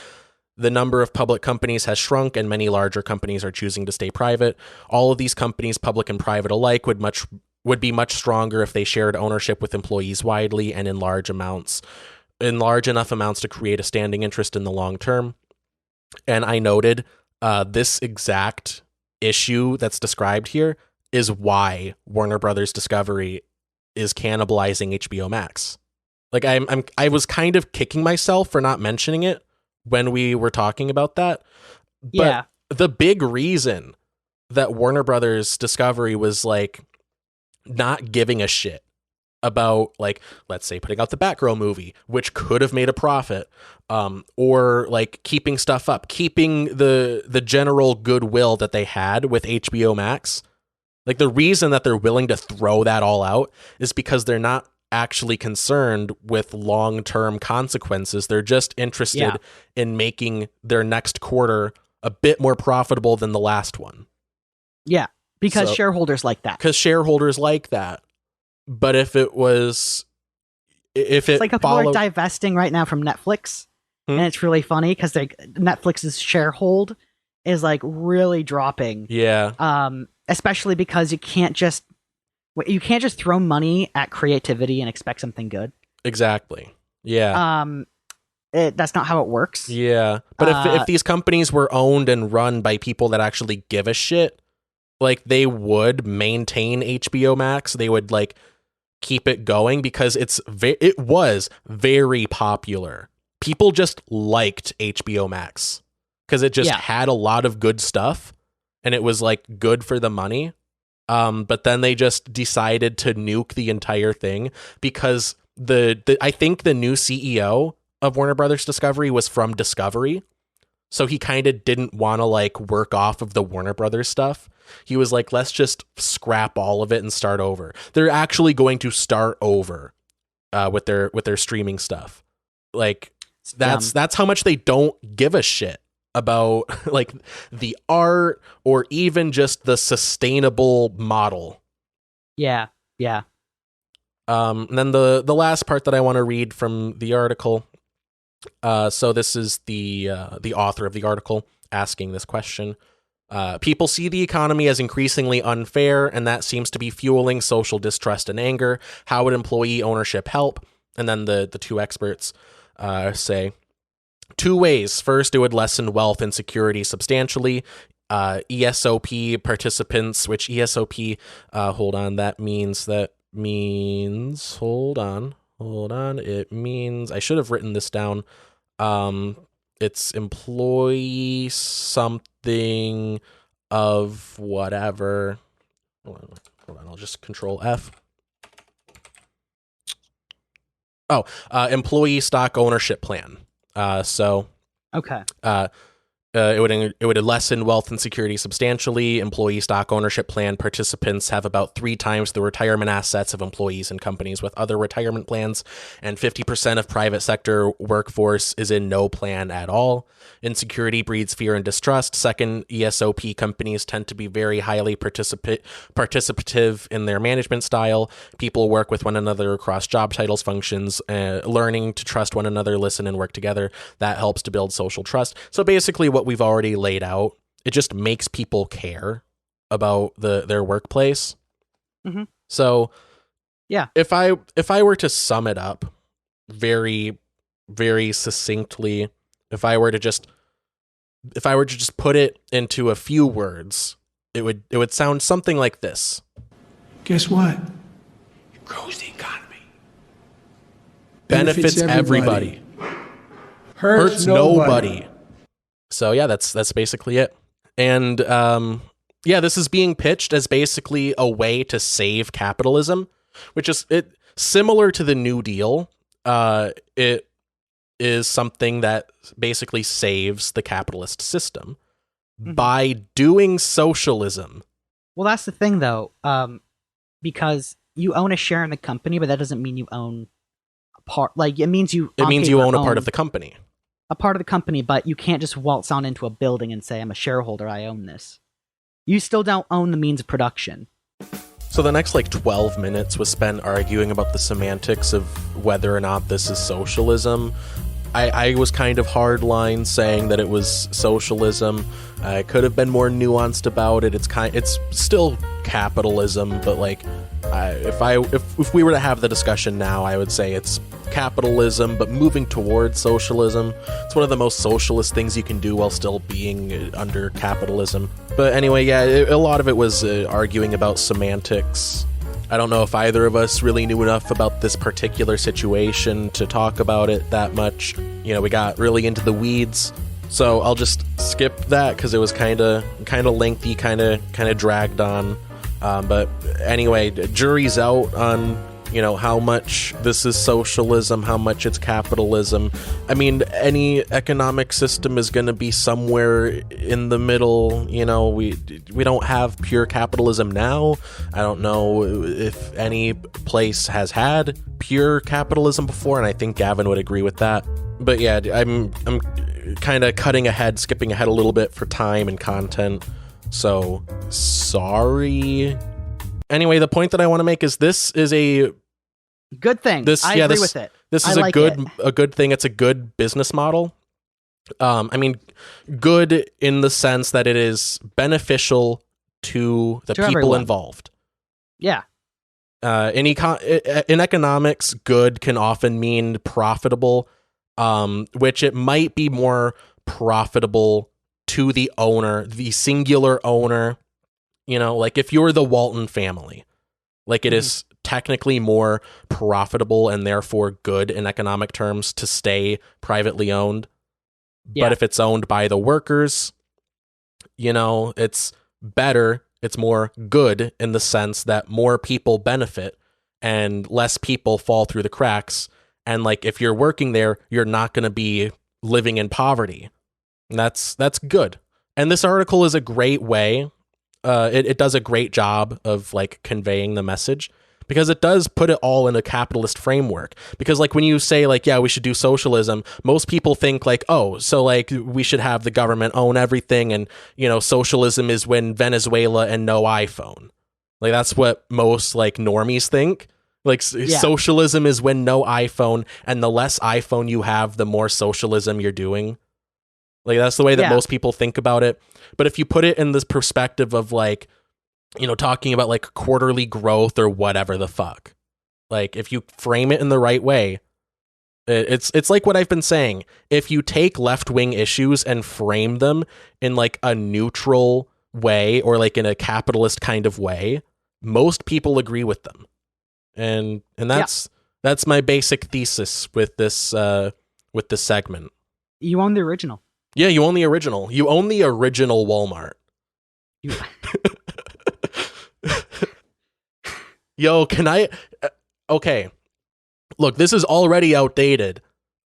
The number of public companies has shrunk and many larger companies are choosing to stay private. All of these companies, public and private alike, would be much stronger if they shared ownership with employees widely and in large enough amounts to create a standing interest in the long term. And I noted this exact issue that's described here is why Warner Brothers Discovery is cannibalizing HBO Max. Like I was kind of kicking myself for not mentioning it when we were talking about that. But the big reason that Warner Brothers Discovery was like not giving a shit about, like, let's say putting out the Batgirl movie, which could have made a profit, or like keeping stuff up, keeping the general goodwill that they had with HBO Max. Like the reason that they're willing to throw that all out is because they're not actually concerned with long-term consequences. They're just interested in making their next quarter a bit more profitable than the last one. Yeah, because shareholders like that. Because shareholders like that. But if it it's like people are divesting right now from Netflix, and it's really funny because Netflix's sharehold is like really dropping. Yeah. Especially because you can't just throw money at creativity and expect something good. Exactly. Yeah. That's not how it works. Yeah. But if these companies were owned and run by people that actually give a shit, like they would maintain HBO Max, they would like keep it going because it was very popular. People just liked HBO Max because it just had a lot of good stuff and it was like good for the money. But then they just decided to nuke the entire thing because I think the new CEO of Warner Brothers Discovery was from Discovery. So he kind of didn't want to like work off of the Warner Brothers stuff. He was like, let's just scrap all of it and start over. They're actually going to start over with their streaming stuff. Like that's how much they don't give a shit about like the art or even just the sustainable model. Yeah. And then the last part that I want to read from the article. So this is the author of the article asking this question. People see the economy as increasingly unfair, and that seems to be fueling social distrust and anger. How would employee ownership help? And then the two experts say 2 ways. First, it would lessen wealth insecurity substantially. ESOP participants, which ESOP, hold on, it means, I should have written this down. It's employee something of whatever. Hold on, I'll just Control F. Employee stock ownership plan. Okay. It would lessen wealth insecurity substantially. Employee stock ownership plan participants have about 3 times the retirement assets of employees in companies with other retirement plans, and 50% of private sector workforce is in no plan at all. Insecurity breeds fear and distrust. Second, ESOP companies tend to be very highly participative in their management style. People work with one another across job titles, functions, learning to trust one another, listen, and work together. That helps to build social trust. So basically what we've already laid out, it just makes people care about their workplace. Mm-hmm. So yeah, if I were to sum it up very, very succinctly, if I were to just put it into a few words, it would sound something like this. Guess what? It grows the economy. Benefits everybody. Hurts nobody. So yeah, that's basically it. And this is being pitched as basically a way to save capitalism, which is similar to the New Deal. It is something that basically saves the capitalist system by doing socialism. Well, that's the thing, though, because you own a share in the company, but that doesn't mean you own a part. Like it means you own a part of the company. A part of the company, but you can't just waltz on into a building and say, I'm a shareholder, I own this. You still don't own the means of production. So the next 12 minutes was spent arguing about the semantics of whether or not this is socialism. I was kind of hardline saying that it was socialism. I could have been more nuanced about it. It's still capitalism, but if we were to have the discussion now, I would say it's capitalism, but moving towards socialism. It's one of the most socialist things you can do while still being under capitalism. But anyway, a lot of it was arguing about semantics. I don't know if either of us really knew enough about this particular situation to talk about it that much. We got really into the weeds. So I'll just skip that because it was kind of lengthy, kind of dragged on. But anyway, jury's out on how much this is socialism, how much it's capitalism. I mean, any economic system is going to be somewhere in the middle. We don't have pure capitalism now. I don't know if any place has had pure capitalism before, and I think Gavin would agree with that. But yeah, I'm kind of skipping ahead a little bit for time and content. So sorry. Anyway, the point that I want to make is this is a good thing. I agree with it. This is a good thing. It's a good business model. I mean, good in the sense that it is beneficial to the people everyone involved. Yeah. In economics, good can often mean profitable, which it might be more profitable to the owner, the singular owner. You know, like if you're the Walton family, like it is technically more profitable and therefore good in economic terms to stay privately owned. Yeah. But if it's owned by the workers, you know, it's better. It's more good in the sense that more people benefit and less people fall through the cracks. And like, if you're working there, you're not going to be living in poverty. And that's good. And this article is a great way. It does a great job of like conveying the message, because it does put it all in a capitalist framework. Because like when you say like, yeah, we should do socialism, most people think like, oh, so like we should have the government own everything. And, you know, socialism is when Venezuela and no iPhone. Like that's what most like normies think. Like socialism is when no iPhone, and the less iPhone you have, the more socialism you're doing. Like that's the way that most people think about it. But if you put it in this perspective of like, you know, talking about like quarterly growth or whatever the fuck, like if you frame it in the right way, it's like what I've been saying. If you take left-wing issues and frame them in like a neutral way or like in a capitalist kind of way, most people agree with them. And that's my basic thesis with this segment. You own the original. Yeah, you own the original. You own the original Walmart. Yo, can I... Okay. Look, this is already outdated.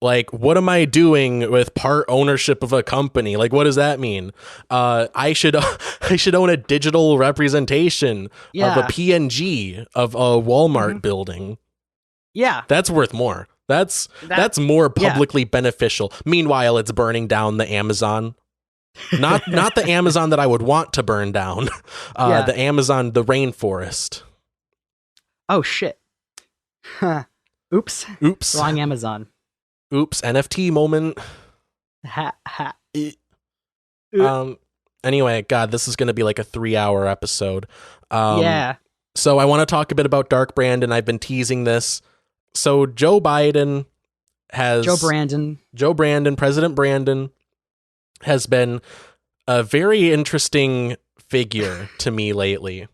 Like, what am I doing with part ownership of a company? Like, what does that mean? I should own a digital representation of a PNG of a Walmart building. Yeah. That's worth more. That's more publicly beneficial. Meanwhile, it's burning down the Amazon. Not the Amazon that I would want to burn down. The Amazon, the rainforest. Oh shit. Oops. Wrong Amazon. Oops, NFT moment. Anyway, God, this is going to be like a 3-hour episode. So I want to talk a bit about Dark Brandon. I've been teasing this. So Joe Brandon, President Brandon, has been a very interesting figure to me lately.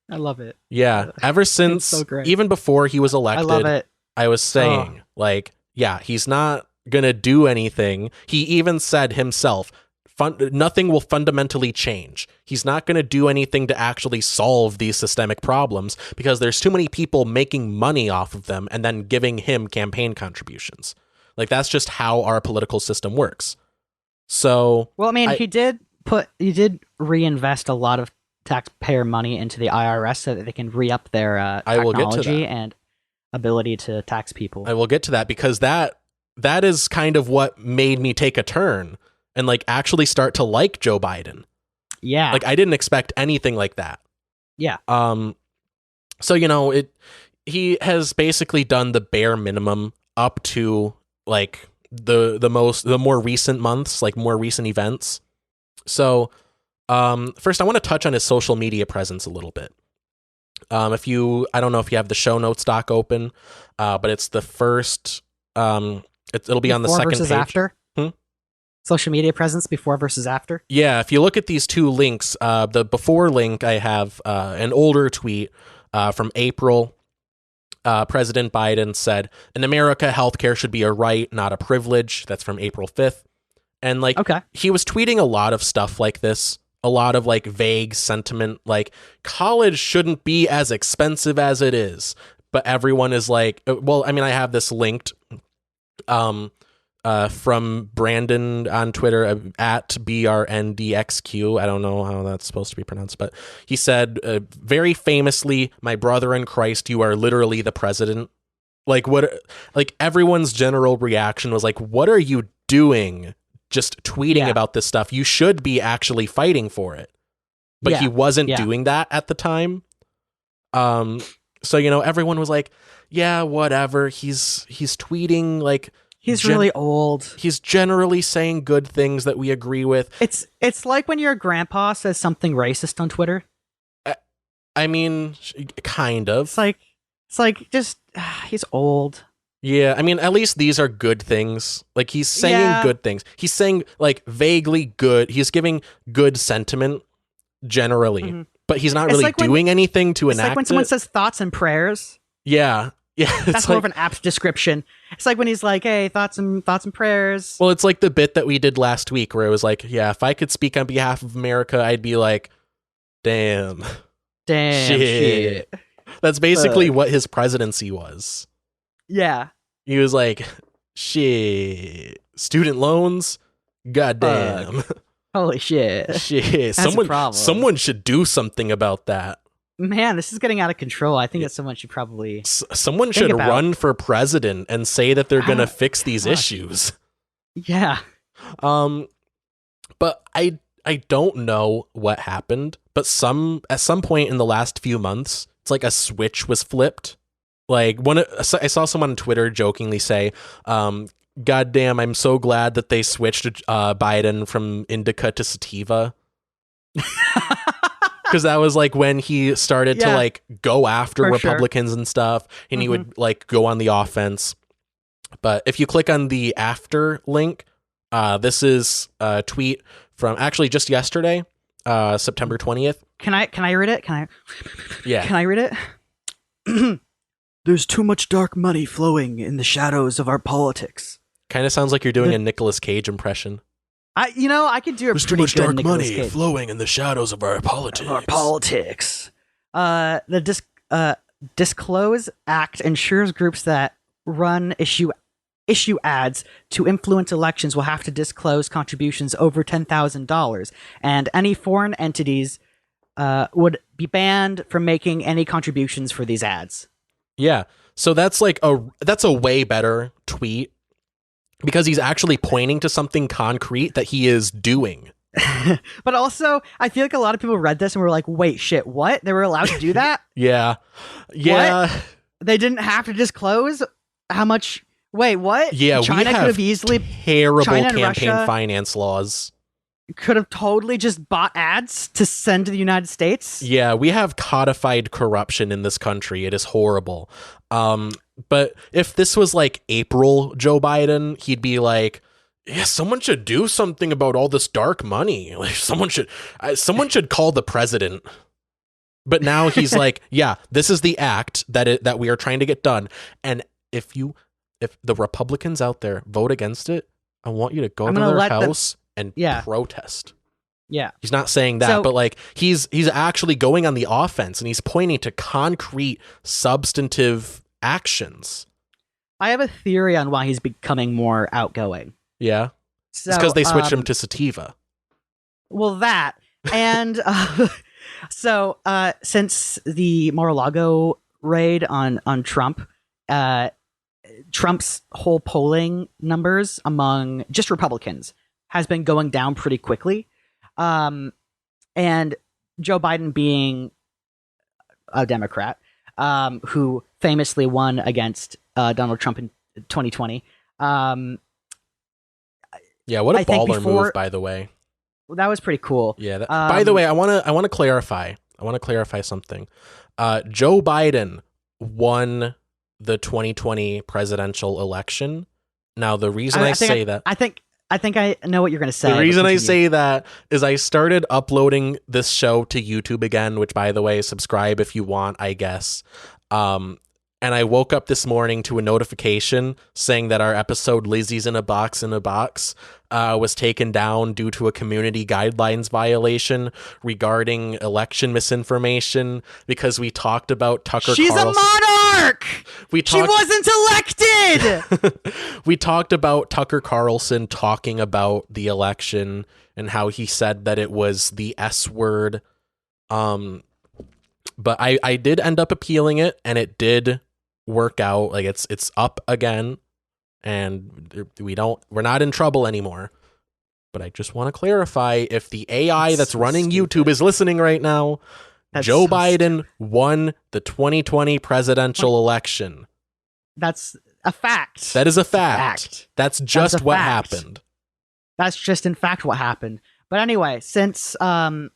I love it. Yeah, ever since, so great. Even before he was elected, I love it. I was saying, like, yeah, he's not going to do anything. He even said himself, nothing will fundamentally change. He's not going to do anything to actually solve these systemic problems because there's too many people making money off of them and then giving him campaign contributions. Like, that's just how our political system works. So, well, I mean, he did reinvest a lot of taxpayer money into the IRS so that they can re-up their technology and ability to tax people. I will get to that because that is kind of what made me take a turn and like actually start to like Joe Biden. Yeah. Like I didn't expect anything like that. Yeah. So, you know, he has basically done the bare minimum up to like the more recent months, like more recent events. So, first I want to touch on his social media presence a little bit. I don't know if you have the show notes doc open, but it's the first, it'll be on the second page. After? Social media presence before versus after? Yeah, if you look at these two links, the before link, I have an older tweet from April. President Biden said, in America, healthcare should be a right, not a privilege. That's from April 5th. And like, he was tweeting a lot of stuff like this, a lot of like vague sentiment, like college shouldn't be as expensive as it is. But everyone is like, well, I mean, I have this linked from Brandon on Twitter at BRNDXQ. I don't know how that's supposed to be pronounced, but he said very famously, my brother in Christ, you are literally the president. Like everyone's general reaction was like, what are you doing? Just tweeting about this stuff. You should be actually fighting for it. But he wasn't doing that at the time. So, everyone was like, yeah, whatever. He's tweeting like he's really old. He's generally saying good things that we agree with. It's like when your grandpa says something racist on Twitter. I mean, kind of. It's like just he's old. Yeah, I mean, at least these are good things. Like, he's saying good things. He's saying, like, vaguely good. He's giving good sentiment, generally. But he's not really doing anything to enact it. It's like when someone says thoughts and prayers. Yeah. Yeah. That's more of an apt description. It's like when he's like, hey, thoughts and prayers. Well, it's like the bit that we did last week where it was like, yeah, if I could speak on behalf of America, I'd be like, damn. Shit. That's basically what his presidency was. Yeah. He was like, shit. Student loans? Goddamn. Holy shit. Shit. Someone should do something about that. Man, this is getting out of control. I think that someone should probably someone should run for president and say that they're going to fix these issues. Yeah. But I don't know what happened, but at some point in the last few months, it's like a switch was flipped. Like I saw someone on Twitter jokingly say, God damn, I'm so glad that they switched Biden from indica to sativa. Because that was like when he started to like go after Republicans and stuff, and he would like go on the offense. But if you click on the after link, this is a tweet from actually just yesterday, September 20th. Can I read it? Yeah. Can I read it? There's too much dark money flowing in the shadows of our politics. Kind of sounds like you're doing a Nicolas Cage impression. I could do a There's pretty too much good dark Nicolas money Cage. flowing in the shadows of our politics. The Disclose Act ensures groups that run issue ads to influence elections will have to disclose contributions over $10,000, and any foreign entities would be banned from making any contributions for these ads. Yeah, so that's a way better tweet because he's actually pointing to something concrete that he is doing. But also, I feel like a lot of people read this and were like, "Wait, shit, what? They were allowed to do that?" Yeah. What? They didn't have to disclose how much. Wait, what? Yeah, China could have easily terrible China and campaign Russia finance laws. Could have totally just bought ads to send to the United States. Yeah, we have codified corruption in this country. It is horrible. But if this was like April Joe Biden, he'd be like, yeah, someone should do something about all this dark money. Like someone should call the president. But now he's like, yeah, this is the act that we are trying to get done. And if the Republicans out there vote against it, I want you to go to their house and protest. Yeah. He's not saying that, but like he's actually going on the offense and he's pointing to concrete substantive actions. I have a theory on why he's becoming more outgoing. Yeah. It's because they switched him to sativa. Well, that. And so since the Mar-a-Lago raid on Trump, Trump's whole polling numbers among just Republicans has been going down pretty quickly. And Joe Biden being a Democrat, who famously won against Donald Trump in 2020. Yeah, what a baller move, by the way. That was pretty cool. Yeah. By the way, I want to clarify. I want to clarify something. Joe Biden won the 2020 presidential election. Now, the reason I say that, I think I know what you're going to say. The reason I say that is I started uploading this show to YouTube again, which, by the way, subscribe if you want, I guess. And I woke up this morning to a notification saying that our episode Lizzie's in a Box was taken down due to a community guidelines violation regarding election misinformation because we talked about Tucker Carlson. She's a monarch! She wasn't elected! We talked about Tucker Carlson talking about the election and how he said that it was the S word. But I did end up appealing it, and it did work out. Like it's up again, and we're not in trouble anymore. But I just want to clarify, if the AI that's running YouTube is listening right now, Joe Biden won the 2020 presidential election. That's a fact. That is a fact. That's just what happened. That's just in fact what happened. But anyway, since I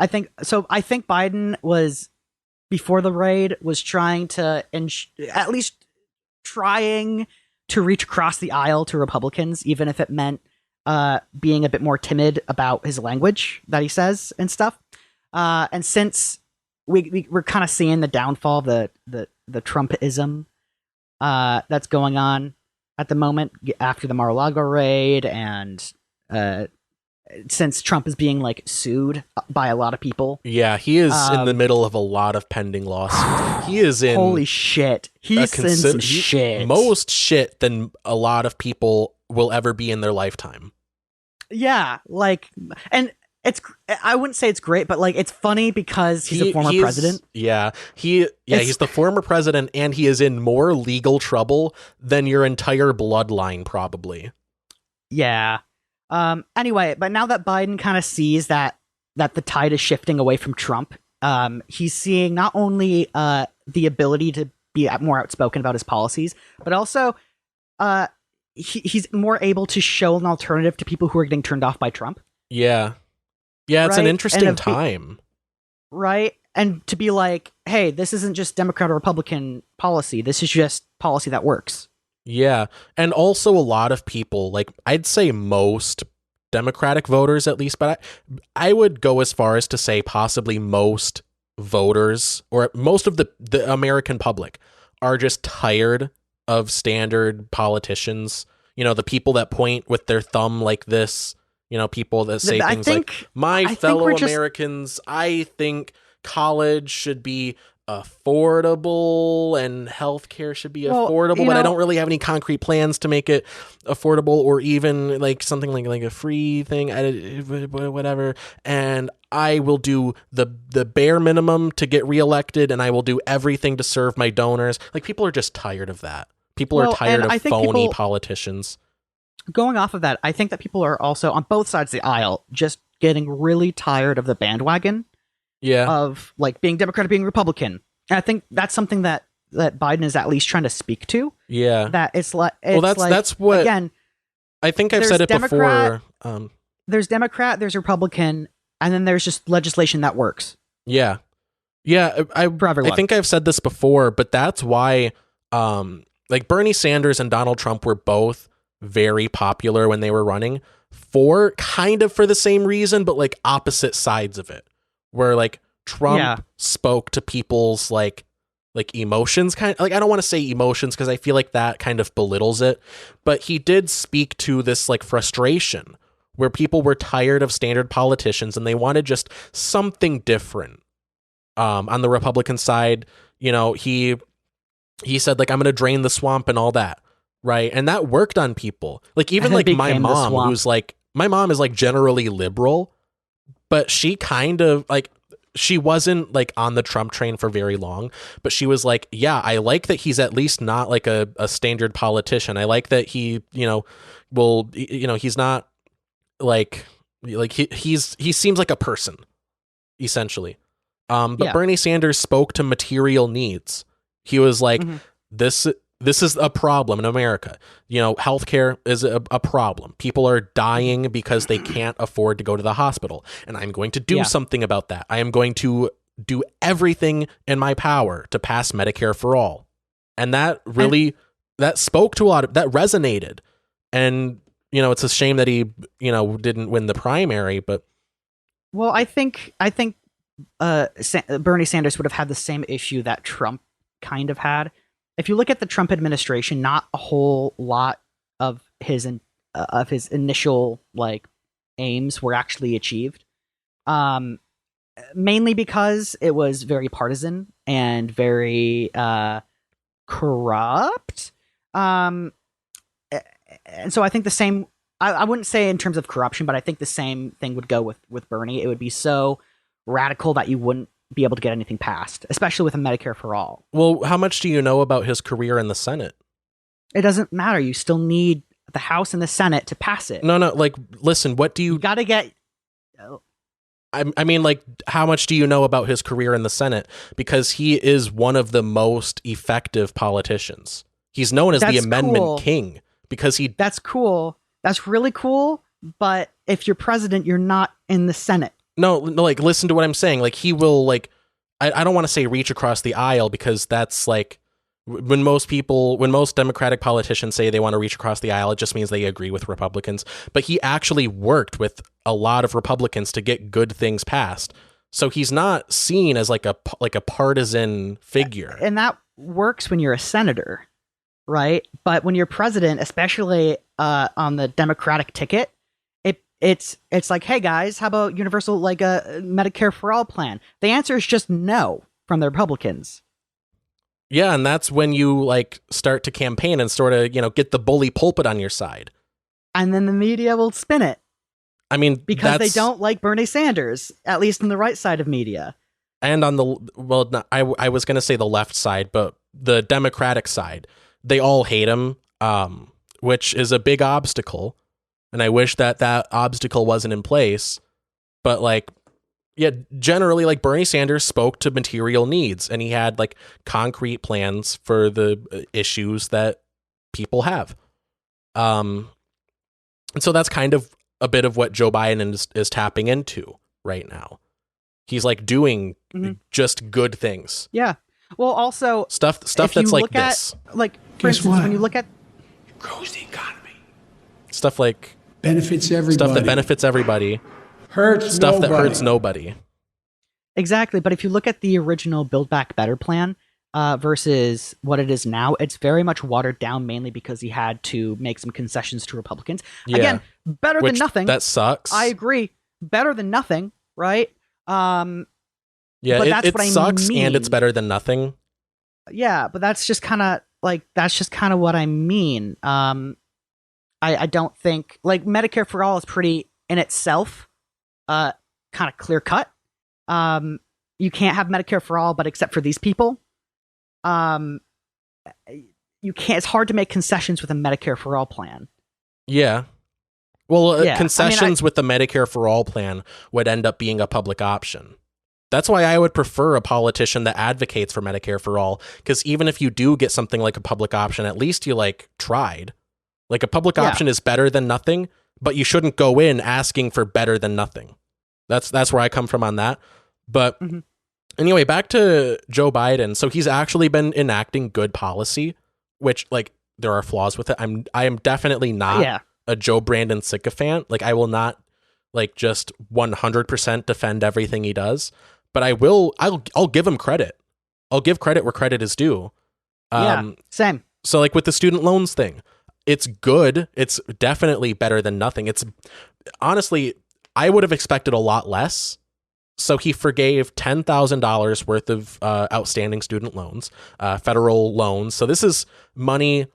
think Biden was, before the raid, was trying to at least trying to reach across the aisle to Republicans, even if it meant being a bit more timid about his language that he says and stuff. And since we're kind of seeing the downfall of the Trumpism that's going on at the moment after the Mar-a-Lago raid, and since Trump is being like sued by a lot of people. Yeah, he is in the middle of a lot of pending lawsuits. He is in holy shit. He's in some shit. Most shit than a lot of people will ever be in their lifetime. Yeah, like, and I wouldn't say it's great, but like it's funny because he's a former president. He's the former president, and he is in more legal trouble than your entire bloodline, probably. Yeah. Anyway, but now that Biden kind of sees that the tide is shifting away from Trump, he's seeing not only the ability to be more outspoken about his policies, but also he's more able to show an alternative to people who are getting turned off by Trump. Yeah. Yeah, it's an interesting time. Right? And to be like, hey, this isn't just Democrat or Republican policy. This is just policy that works. Yeah. And also a lot of people, like I'd say most Democratic voters at least, but I would go as far as to say possibly most voters or most of the American public are just tired of standard politicians. You know, the people that point with their thumb like this. You know, people that say things like, my fellow Americans, I think college should be affordable and healthcare should be affordable, but I don't really have any concrete plans to make it affordable or even like something like a free thing, whatever. And I will do the bare minimum to get reelected, and I will do everything to serve my donors. Like, people are just tired of that. People are tired of phony politicians. Going off of that, I think that people are also on both sides of the aisle just getting really tired of the bandwagon of like being Democrat or being Republican. And I think that's something that Biden is at least trying to speak to. Yeah. That it's like, that's what, again, I think I've said it before. There's Democrat, there's Republican, and then there's just legislation that works. Yeah. Yeah. I think I've said this before, but that's why like Bernie Sanders and Donald Trump were both very popular when they were running for the same reason, but like opposite sides of it, where like Trump spoke to people's like emotions, kind of like, I don't want to say emotions because I feel like that kind of belittles it, but he did speak to this like frustration where people were tired of standard politicians and they wanted just something different. On the Republican side, you know, he said like, I'm going to drain the swamp and all that. Right. And that worked on people. Like, even like my mom, who's like, my mom is like generally liberal, but she kind of like, she wasn't like on the Trump train for very long, but she was like, yeah, I like that he's at least not like a standard politician. I like that he, you know, will, you know, he's not like he seems like a person, essentially. But Bernie Sanders spoke to material needs. He was like, This is a problem in America. You know, healthcare is a problem. People are dying because they can't afford to go to the hospital. And I'm going to do something about that. I am going to do everything in my power to pass Medicare for all. And that really, that spoke to a lot of, that resonated. And, you know, it's a shame that he, you know, didn't win the primary, but. Well, I think Bernie Sanders would have had the same issue that Trump kind of had. If you look at the Trump administration, not a whole lot of his initial like aims were actually achieved. Mainly because it was very partisan and very corrupt. And so I think the same. I wouldn't say in terms of corruption, but I think the same thing would go with Bernie. It would be so radical that you wouldn't be able to get anything passed, especially with a Medicare for all. Well, how much do you know about his career in the Senate? It doesn't matter. You still need the House and the Senate to pass it. No, like, listen, what do you... You gotta get... I mean, like, how much do you know about his career in the Senate? Because he is one of the most effective politicians. He's known as the Amendment King because he... That's cool. That's really cool. But if you're president, you're not in the Senate. No, like, listen to what I'm saying. Like, he will, like, I don't want to say reach across the aisle, because that's like, when most Democratic politicians say they want to reach across the aisle, it just means they agree with Republicans. But he actually worked with a lot of Republicans to get good things passed. So he's not seen as like a partisan figure. And that works when you're a senator, right? But when you're president, especially on the Democratic ticket, it's like, hey guys, how about universal, like a Medicare for all plan? The answer is just no from the Republicans. Yeah, and that's when you like start to campaign and sort of, get the bully pulpit on your side. And then the media will spin it. I mean, because they don't like Bernie Sanders, at least on the right side of media. And on the, well, I was going to say the left side, but the Democratic side, they all hate him, which is a big obstacle. And I wish that obstacle wasn't in place. But like, yeah, generally, like, Bernie Sanders spoke to material needs, and he had like concrete plans for the issues that people have. And so that's kind of a bit of what Joe Biden is tapping into right now. He's like doing just good things. Yeah. Well, also stuff that's like this. Like, for instance, when you look at grows the economy. Stuff like benefits everybody. Stuff that benefits everybody. Hurts stuff nobody. That hurts nobody. Exactly. But if you look at the original Build Back Better plan versus what it is now, it's very much watered down, mainly because he had to make some concessions to Republicans. Yeah. Again, better than nothing. That sucks. I agree. Better than nothing, right? Yeah, but that's what sucks, and it's better than nothing. Yeah, but that's just kind of what I mean. I don't think, like, Medicare for all is pretty in itself kind of clear cut. You can't have Medicare for all, but except for these people. You can't. It's hard to make concessions with a Medicare for all plan. Yeah. Well, concessions with the Medicare for all plan would end up being a public option. That's why I would prefer a politician that advocates for Medicare for all, because even if you do get something like a public option, at least you like tried. Like, a public option is better than nothing, but you shouldn't go in asking for better than nothing. That's where I come from on that. But anyway, back to Joe Biden. So he's actually been enacting good policy, which, like, there are flaws with it. I am definitely not a Joe Brandon sycophant. Like, I will not like just 100% defend everything he does, but I'll give him credit. I'll give credit where credit is due. Same. So like with the student loans thing, it's good. It's definitely better than nothing. It's honestly, I would have expected a lot less. So he forgave $10,000 worth of outstanding student loans, federal loans. So this is money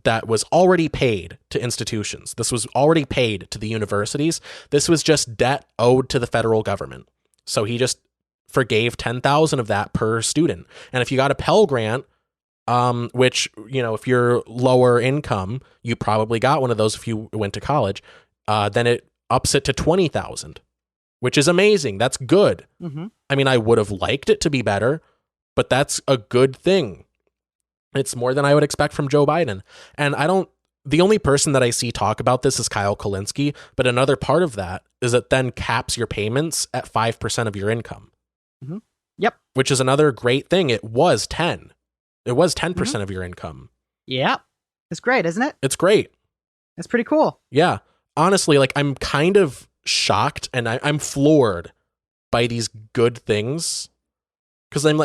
that was already paid to institutions. This was already paid to the universities. This was just debt owed to the federal government. So he just forgave 10,000 of that per student. And if you got a Pell Grant, which, if you're lower income, you probably got one of those if you went to college, then it ups it to 20,000, which is amazing. That's good. I mean, I would have liked it to be better, but that's a good thing. It's more than I would expect from Joe Biden. And the only person that I see talk about this is Kyle Kulinski, but another part of that is it then caps your payments at 5% of your income. Yep. Which is another great thing. It was 10. It was 10% of your income. Yeah. It's great, isn't it? It's great. It's pretty cool. Yeah. Honestly, like, I'm kind of shocked and I'm floored by these good things. Because I'm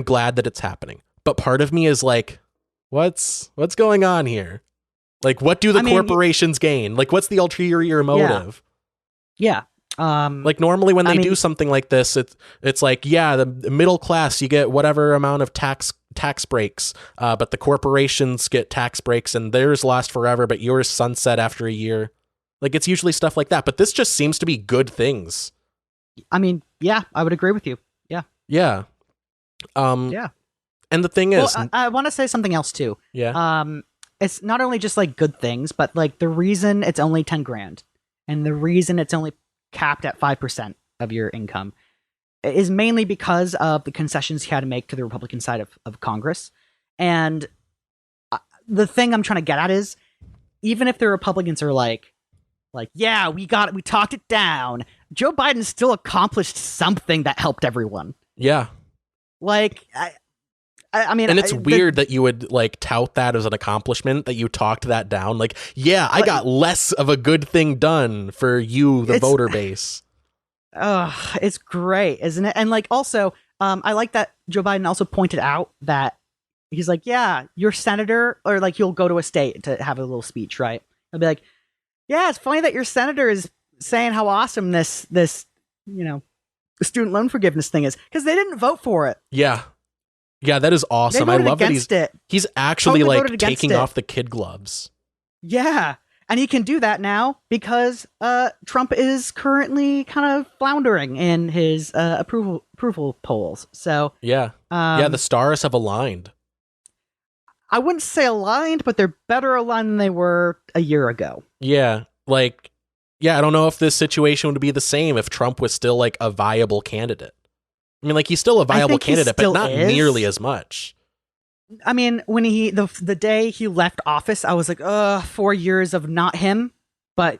glad that it's happening. But part of me is like, what's going on here? Like, what do the corporations gain? Like, what's the ulterior motive? Yeah. Like, normally when they do something like this, it's like, the middle class, you get whatever amount of tax breaks, but the corporations get tax breaks and theirs last forever, but yours sunset after a year. Like, it's usually stuff like that, but this just seems to be good things. I mean, yeah, I would agree with you. Yeah. Yeah. Yeah. And the thing is, I want to say something else too. Yeah. It's not only just like good things, but like the reason it's only 10 grand And the reason it's only capped at 5% of your income is mainly because of the concessions he had to make to the Republican side of Congress. And the thing I'm trying to get at is, even if the Republicans are like, yeah, we talked it down, Joe Biden still accomplished something that helped everyone. Yeah. Like, I mean, and it's weird that you would like tout that as an accomplishment, that you talked that down. Like, yeah, I got less of a good thing done for you, the voter base. It's great, isn't it? And like, also, I like that Joe Biden also pointed out that he's like, yeah, your senator, or like you'll go to a state to have a little speech, right? I'll be like, yeah, it's funny that your senator is saying how awesome this student loan forgiveness thing is, because they didn't vote for it. Yeah, that is awesome. I love that he's actually like taking off the kid gloves. Yeah, and he can do that now because Trump is currently kind of floundering in his approval polls. So the stars have aligned. I wouldn't say aligned, but they're better aligned than they were a year ago. Yeah, like, I don't know if this situation would be the same if Trump was still like a viable candidate. I mean, like, he's still a viable candidate, but not nearly as much. I mean, when the day he left office, I was like, 4 years of not him. But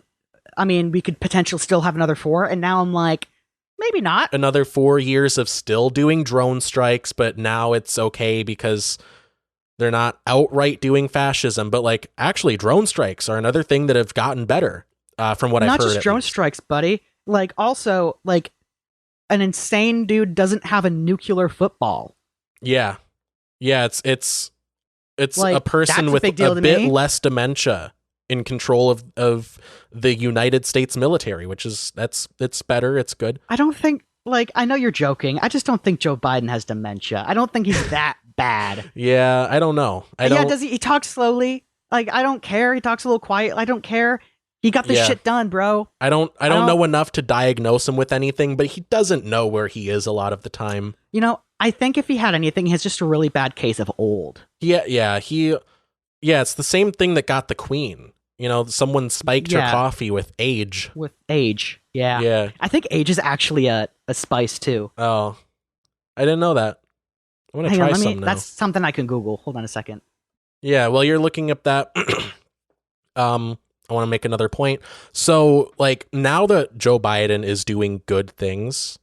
I mean, we could potentially still have another 4. And now I'm like, maybe not. Another 4 years of still doing drone strikes, but now it's okay because they're not outright doing fascism. But like, actually, drone strikes are another thing that have gotten better from what I've heard. Not just drone strikes, buddy. Like, also, like, an insane dude doesn't have a nuclear football. Yeah. It's like, a person with a bit less dementia in control of the United States military, which is it's better. It's good. I don't think, like, I know you're joking. I just don't think Joe Biden has dementia. I don't think he's that bad. Yeah, I don't know. Does he talks slowly? Like, I don't care. He talks a little quiet. I don't care. He got this shit done, bro. I don't know enough to diagnose him with anything, but he doesn't know where he is a lot of the time. You know, I think if he had anything, he has just a really bad case of old. Yeah, it's the same thing that got the Queen. You know, someone spiked her coffee with age. Yeah. I think age is actually a spice too. Oh, I didn't know that. I want to try some now. That's something I can Google. Hold on a second. Yeah, while you're looking up that, I want to make another point. So, like, now that Joe Biden is doing good things,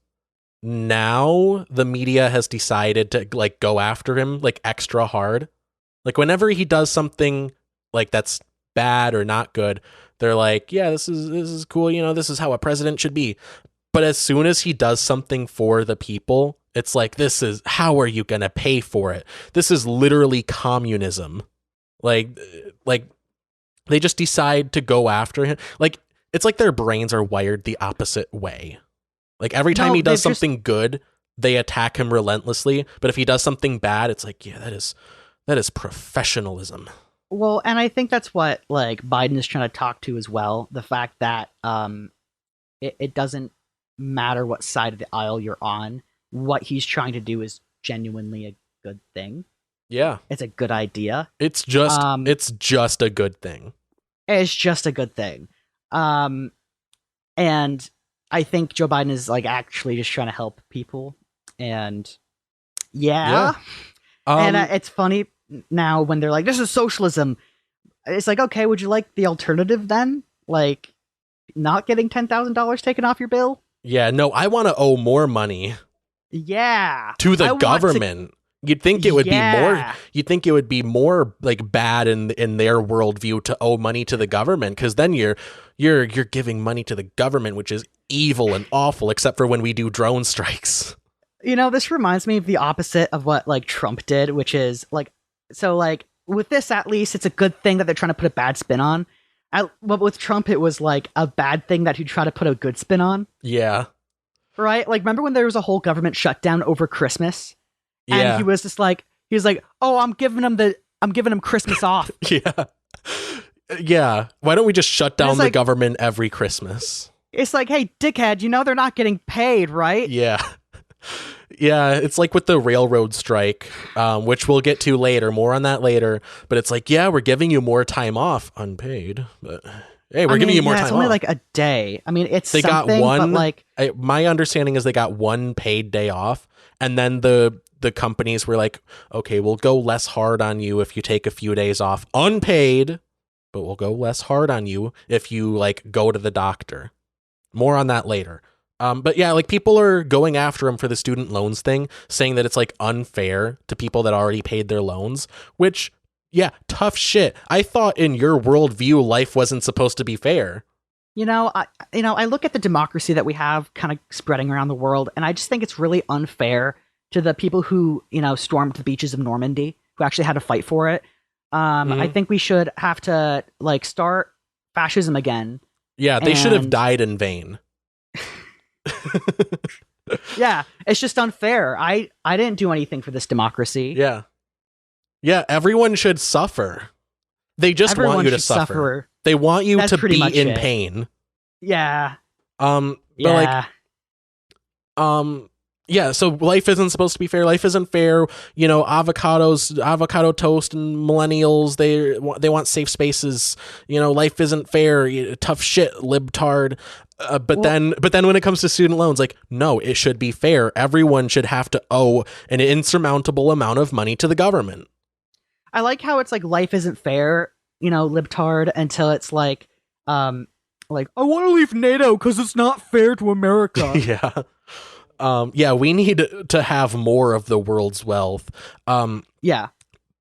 now the media has decided to, like, go after him, like, extra hard. Like, whenever he does something, like, that's bad or not good, they're like, yeah, this is cool, you know, this is how a president should be. But as soon as he does something for the people, it's like, how are you gonna pay for it? This is literally communism. Like they just decide to go after him. Like, it's like their brains are wired the opposite way. Like, every time he does something good, they attack him relentlessly. But if he does something bad, it's like, yeah, that is professionalism. Well, and I think that's what, like, Biden is trying to talk to as well. The fact that it doesn't matter what side of the aisle you're on. What he's trying to do is genuinely a good thing. Yeah. It's a good idea. It's just a good thing. It's just a good thing. And I think Joe Biden is, like, actually just trying to help people. And and it's funny now when they're like, this is socialism. It's like, okay, would you like the alternative then? Like, not getting $10,000 taken off your bill? Yeah, no, I want to owe more money. Yeah. To the government. You'd think it would be more. You'd think it would be more, like, bad in their worldview to owe money to the government, because then you're giving money to the government, which is evil and awful. Except for when we do drone strikes. You know, this reminds me of the opposite of what, like, Trump did, which is like, so, like, with this, at least it's a good thing that they're trying to put a bad spin on. But with Trump, it was like a bad thing that he'd try to put a good spin on. Yeah. Right? Like, remember when there was a whole government shutdown over Christmas? And he was just like, oh, I'm giving him Christmas off. Yeah. Why don't we just shut down the government every Christmas? It's like, hey, dickhead, you know they're not getting paid, right? Yeah. Yeah, it's like with the railroad strike, which we'll get to later. More on that later. But it's like, yeah, we're giving you more time off, unpaid. But hey, we're giving you more time it's only off. like a day. I mean, it's they something, got one. but like, my understanding is they got one paid day off, and then the companies were like, okay, we'll go less hard on you if you take a few days off unpaid, but we'll go less hard on you if you like go to the doctor. More on that later. But yeah, like people are going after him for the student loans thing, saying that it's like unfair to people that already paid their loans, which, yeah, tough shit. I thought in your worldview, life wasn't supposed to be fair. I look at the democracy that we have kind of spreading around the world, and I just think it's really unfair to the people who, stormed the beaches of Normandy, who actually had to fight for it. I think we should have to like start fascism again. Yeah, they should have died in vain. Yeah, it's just unfair. I didn't do anything for this democracy. Yeah, everyone should suffer. They just want you to suffer. They want you to be in pain. Yeah. Yeah, so life isn't supposed to be fair. Life isn't fair. Avocado toast and millennials, they want safe spaces. Life isn't fair. Tough shit, libtard. But then when it comes to student loans, like, no, it should be fair. Everyone should have to owe an insurmountable amount of money to the government. I like how it's like life isn't fair, libtard, until it's like I want to leave NATO because it's not fair to America. Yeah. We need to have more of the world's wealth. Yeah.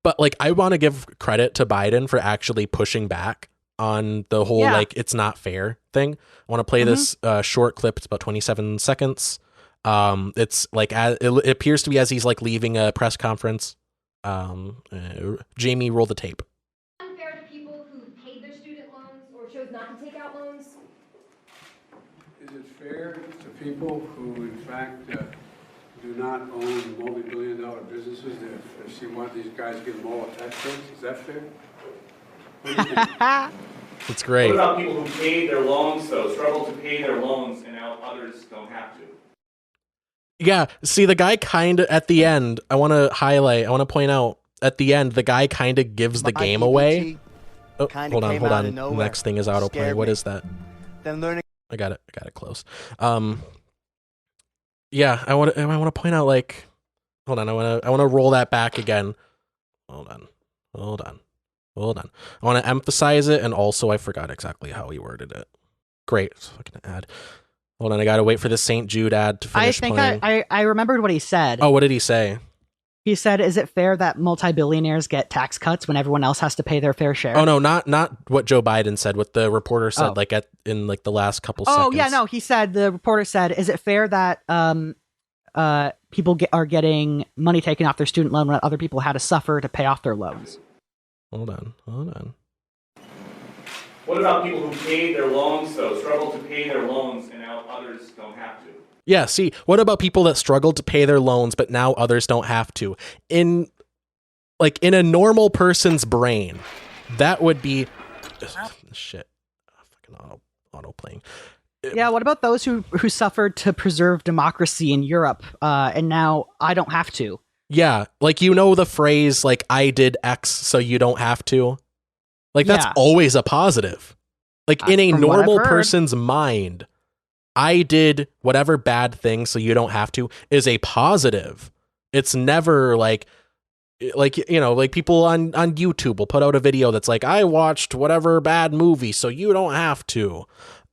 But like, I want to give credit to Biden for actually pushing back on the whole, like, it's not fair thing. I want to play this short clip. It's about 27 seconds. It's like, it appears to be as he's like leaving a press conference. Jamie, roll the tape. Unfair to people who paid their student loans or chose not to take out loans? Is it fair to people who, in fact, do not own multi-billion-dollar businesses if you want these guys to give them all a tax break? Is that fair? What do you think? It's great. What about people who paid their loans, though, struggle to pay their loans, and now others don't have to? Yeah, see, the guy kind of, at the end, I want to point out, at the end, the guy kind of gives the game away. Oh, hold on. The next thing is autoplay. What is that? Then learning. I got it close. Yeah, I want to point out, like, hold on, I want to roll that back again. Hold on. I want to emphasize it, and also I forgot exactly how he worded it. Great, fucking ad. Hold on, I gotta wait for the St. Jude ad to finish playing. I remembered what he said. Oh, what did he say? He said, "Is it fair that multi-billionaires get tax cuts when everyone else has to pay their fair share?" Oh no, not what Joe Biden said. What the reporter said, in the last couple seconds. Oh yeah, no, the reporter said, "Is it fair that people are getting money taken off their student loan when other people had to suffer to pay off their loans?" Hold on. What about people who paid their loans, though, struggle to pay their loans, and now others don't have to? Yeah, see, what about people that struggled to pay their loans, but now others don't have to? In a normal person's brain, that would be... Shit. Fucking auto-playing. Yeah, what about those who suffered to preserve democracy in Europe, and now I don't have to? Yeah, like, the phrase, like, I did X so you don't have to? Like, that's always a positive. Like, in a normal person's mind, I did whatever bad thing so you don't have to is a positive. It's never like people on YouTube will put out a video that's like, I watched whatever bad movie so you don't have to.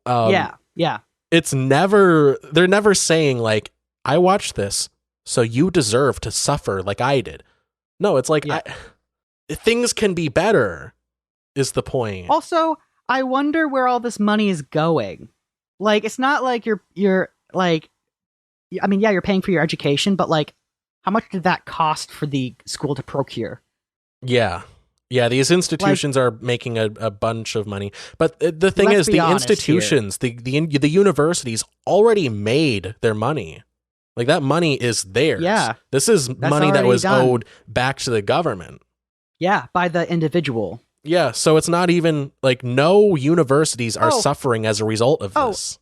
Yeah. It's never, they're never saying like, I watched this so you deserve to suffer like I did. No, it's like, things can be better is the point. Also, I wonder where all this money is going. Like, it's not like you're like, I mean, yeah, you're paying for your education, but like, how much did that cost for the school to procure? Yeah, these institutions are making a bunch of money. But the thing is, the institutions, the universities already made their money. Like, that money is theirs. Yeah. This is money that was owed back to the government. Yeah, by the individual. Yeah, so it's not even, like, no universities are suffering as a result of this.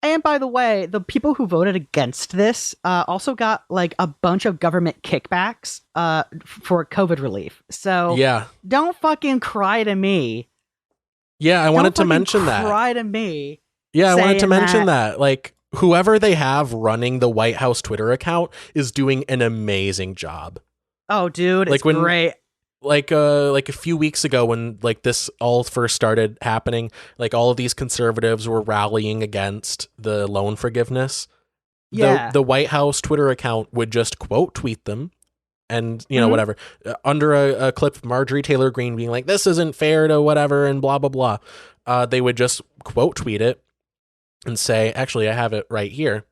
And by the way, the people who voted against this also got, like, a bunch of government kickbacks for COVID relief. So don't fucking cry to me Yeah, I wanted to mention that. Cry to me. Yeah, I wanted to mention that. Like, whoever they have running the White House Twitter account is doing an amazing job. Oh, dude, it's great. Like a few weeks ago when like this all first started happening, like all of these conservatives were rallying against the loan forgiveness. Yeah. The White House Twitter account would just quote tweet them. And, you know, whatever, under a clip of Marjorie Taylor Greene being like, this isn't fair to whatever and blah, blah, blah. They would just quote tweet it and say, actually, I have it right here.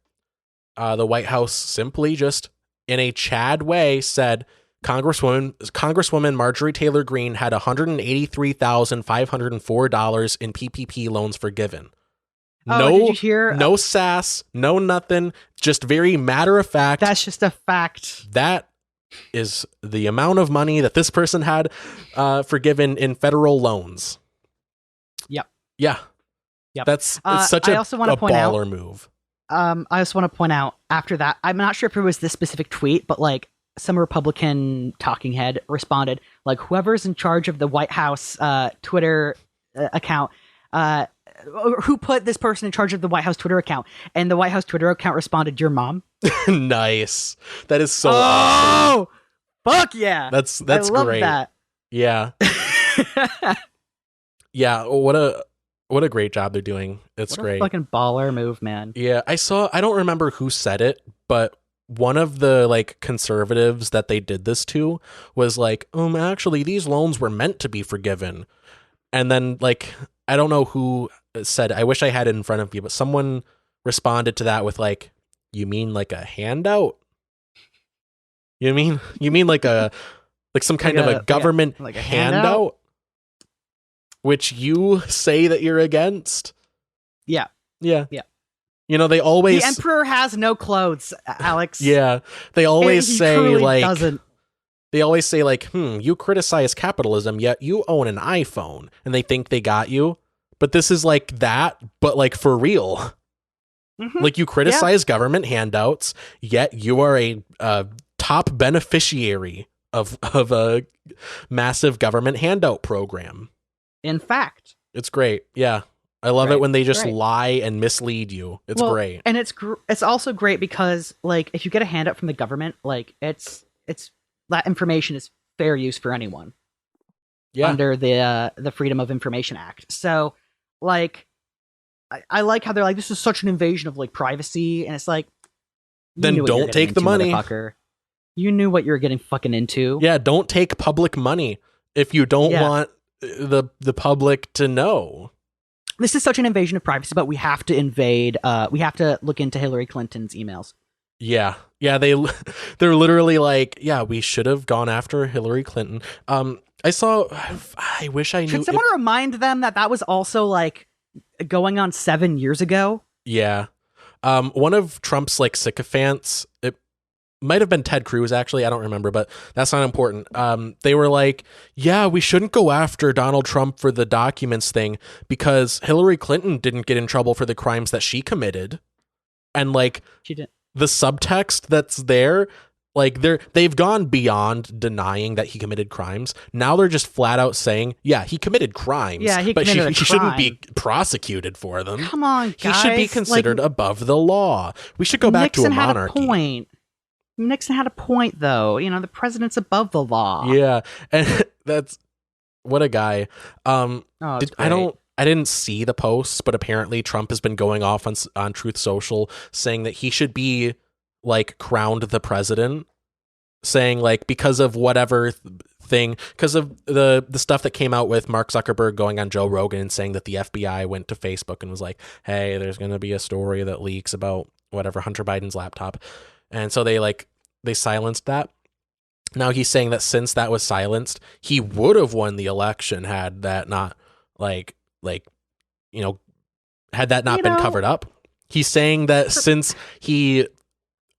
The White House simply just in a Chad way said, Congresswoman Marjorie Taylor Greene had $183,504 in PPP loans forgiven. Did you hear? No sass, no nothing, just very matter of fact. That's just a fact. That is the amount of money that this person had forgiven in federal loans. Yep. Yeah. Yep. It's such a baller move. I also want to point out after that, I'm not sure if it was this specific tweet, but like some Republican talking head responded, like whoever's in charge of the White House Twitter account, who put this person in charge of the White House Twitter account? And the White House Twitter account responded, your mom. Nice. That is so awesome. Fuck yeah. That's I love great. That. Yeah. Yeah. What a great job they're doing. It's great. Fucking baller move, man. Yeah. I don't remember who said it, but one of the like conservatives that they did this to was like, actually these loans were meant to be forgiven. And then like, I don't know who said, I wish I had it in front of me, but someone responded to that with like, you mean like a handout? You mean like some kind of a government like a handout? Which you say that you're against? Yeah. Yeah. Yeah. You know, they always... The emperor has no clothes, Alex. Yeah. They always say like... Doesn't. They always say like, you criticize capitalism, yet you own an iPhone. And they think they got you. But this is like that, but like for real. Mm-hmm. Like you criticize government handouts, yet you are a top beneficiary of a massive government handout program. In fact. It's great. Yeah. I love it when they just lie and mislead you. It's great. And it's also great because like if you get a handout from the government, like it's that information is fair use for anyone. Yeah. Under the Freedom of Information Act. So like I like how they're like, this is such an invasion of like privacy, and it's like, then don't take the money. You knew what you were getting fucking into. Yeah, don't take public money if you don't want the public to know. This is such an invasion of privacy, but we have to invade. We have to look into Hillary Clinton's emails. Yeah, they're literally like, yeah, we should have gone after Hillary Clinton. I wish I knew. Should someone remind them that was also like going on 7 years ago? Yeah. One of Trump's like sycophants, it might have been Ted Cruz actually, I don't remember, but that's not important. They were like, yeah, we shouldn't go after Donald Trump for the documents thing because Hillary Clinton didn't get in trouble for the crimes that she committed. And like she didn't. The subtext that's there, like they've gone beyond denying that he committed crimes. Now they're just flat out saying, yeah, he committed crimes. Yeah, he shouldn't be prosecuted for them. Come on, guys. He should be considered above the law. We should go back to a monarchy. Had a point. Nixon had a point, though. You know, the president's above the law. Yeah, and that's what a guy. I didn't see the posts, but apparently Trump has been going off on Truth Social saying that he should be like crowned the president, saying like because of whatever thing, because of the stuff that came out with Mark Zuckerberg going on Joe Rogan and saying that the FBI went to Facebook and was like, hey, there's going to be a story that leaks about whatever Hunter Biden's laptop. And so they silenced that. Now he's saying that since that was silenced, he would have won the election had that not had that not been covered up. He's saying that since he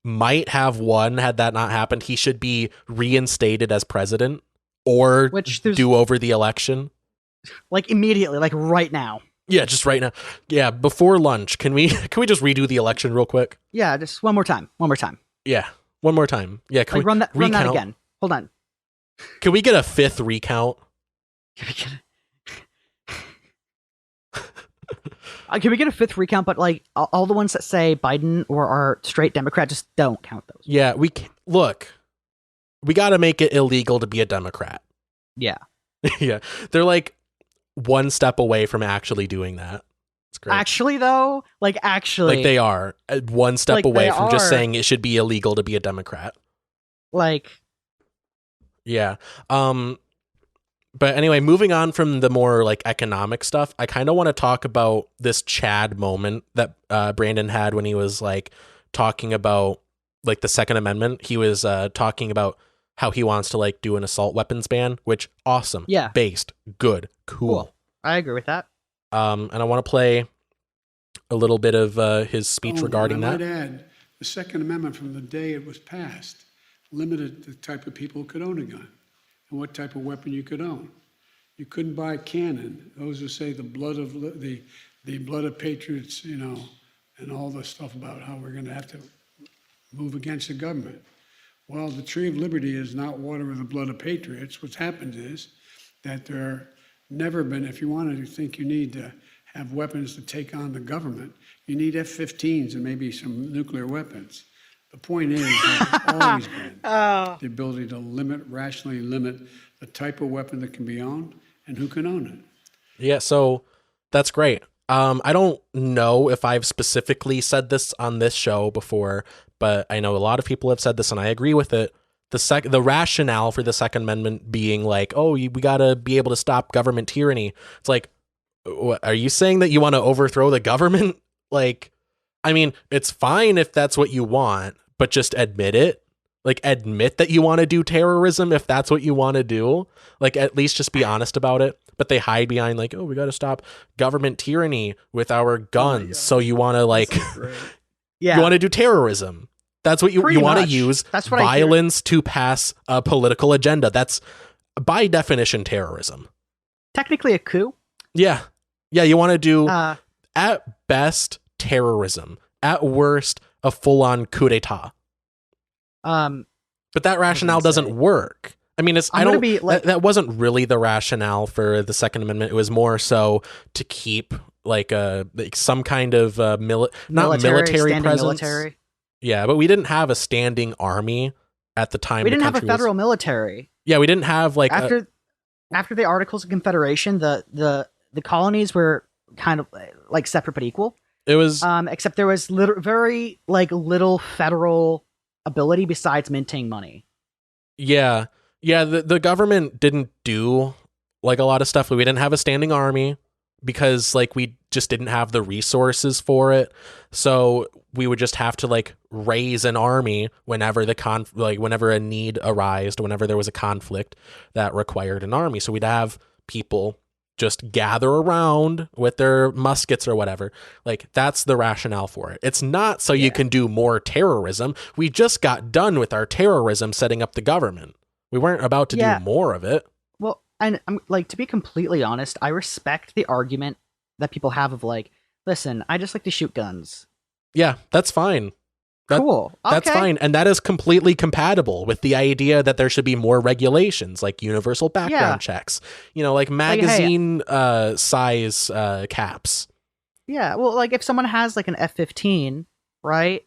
might have won had that not happened, he should be reinstated as president or do over the election. Like immediately, like right now. Yeah, just right now. Yeah, before lunch. Can we just redo the election real quick? Yeah, just one more time. Yeah, one more time. Yeah, can we run that again? Hold on. Can we get a fifth recount? Can we get a fifth recount? But like all the ones that say Biden or are straight Democrat, just don't count those. Yeah, we can, look. We got to make it illegal to be a Democrat. Yeah. Yeah, they're like one step away from actually doing that. It's great. Actually, though, like they are one step like, away from just saying it should be illegal to be a Democrat. Like, yeah. But anyway, moving on from the more like economic stuff, I kind of want to talk about this Chad moment that Brandon had when he was like talking about like the Second Amendment. He was talking about how he wants to like do an assault weapons ban, which awesome. Yeah. Based. Good. Cool. I agree with that. And I want to play a little bit of his speech regarding that. I might add, the Second Amendment from the day it was passed limited the type of people who could own a gun and what type of weapon you could own. You couldn't buy a cannon. Those who say the blood of patriots, you know, and all the stuff about how we're going to have to move against the government. Well, the tree of liberty is not water with the blood of patriots. What's happened is that there never been, if you want to think you need to have weapons to take on the government, you need F-15s and maybe some nuclear weapons. The point is, there's always been the ability to rationally limit the type of weapon that can be owned and who can own it. Yeah, so that's great. I don't know if I've specifically said this on this show before, but I know a lot of people have said this, and I agree with it. The rationale for the Second Amendment being like, oh, we got to be able to stop government tyranny. It's like, what, are you saying that you want to overthrow the government? Like, I mean, it's fine if that's what you want, but just admit it. Like, admit that you want to do terrorism if that's what you want to do. Like, at least just be honest about it. But they hide behind like, oh, we got to stop government tyranny with our guns. So you want to like, you want to do terrorism. That's what you want to use violence to pass a political agenda. That's by definition terrorism. Technically a coup. Yeah. Yeah. You want to do at best terrorism, at worst a full on coup d'etat. But that rationale doesn't work. I mean, that wasn't really the rationale for the Second Amendment. It was more so to keep like some kind of military presence. Military. Yeah, but we didn't have a standing army at the time. We didn't have a federal military. Yeah, we didn't have like after the Articles of Confederation, the colonies were kind of like separate but equal. It was except there was very like little federal ability besides minting money. Yeah. Yeah, the government didn't do like a lot of stuff. We didn't have a standing army because like we just didn't have the resources for it. So we would just have to like raise an army whenever whenever a need arose, whenever there was a conflict that required an army. So we'd have people just gather around with their muskets or whatever. Like that's the rationale for it. It's not so you can do more terrorism. We just got done with our terrorism setting up the government. We weren't about to do more of it. Well, and I'm like, to be completely honest, I respect the argument that people have of like, listen, I just like to shoot guns. Yeah, that's fine. Cool. Okay. That's fine. And that is completely compatible with the idea that there should be more regulations, like universal background checks, like magazine size caps. Yeah. Well, like if someone has like an F-15, right?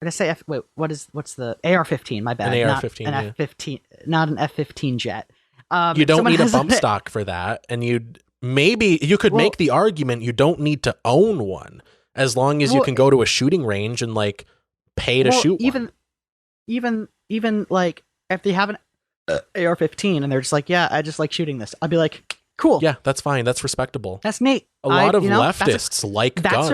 Did I say what's the AR-15? My bad. An AR-15. An F-15, not an F-15 jet. You don't need a bump stock for that. And you could make the argument you don't need to own one as long as you can go to a shooting range and like pay to shoot one. Even like if they have an AR-15 and they're just like, yeah, I just like shooting this, I'd be like, cool. Yeah, that's fine. That's respectable. That's neat. A lot of leftists like guns.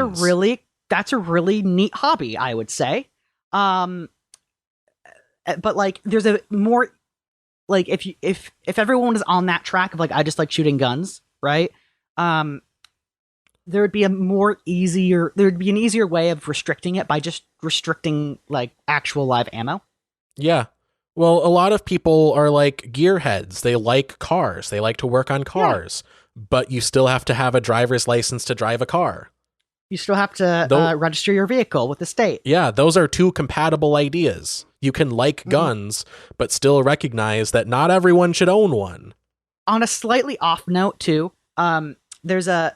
That's a really neat hobby, I would say. But like there's a more like if everyone was on that track of like I just like shooting guns, right? There would be an easier way of restricting it by just restricting like actual live ammo. Yeah. Well, a lot of people are like gearheads. They like cars. They like to work on cars, but you still have to have a driver's license to drive a car. You still have to register your vehicle with the state. Yeah, those are two compatible ideas. You can like guns, but still recognize that not everyone should own one. On a slightly off note, too, there's a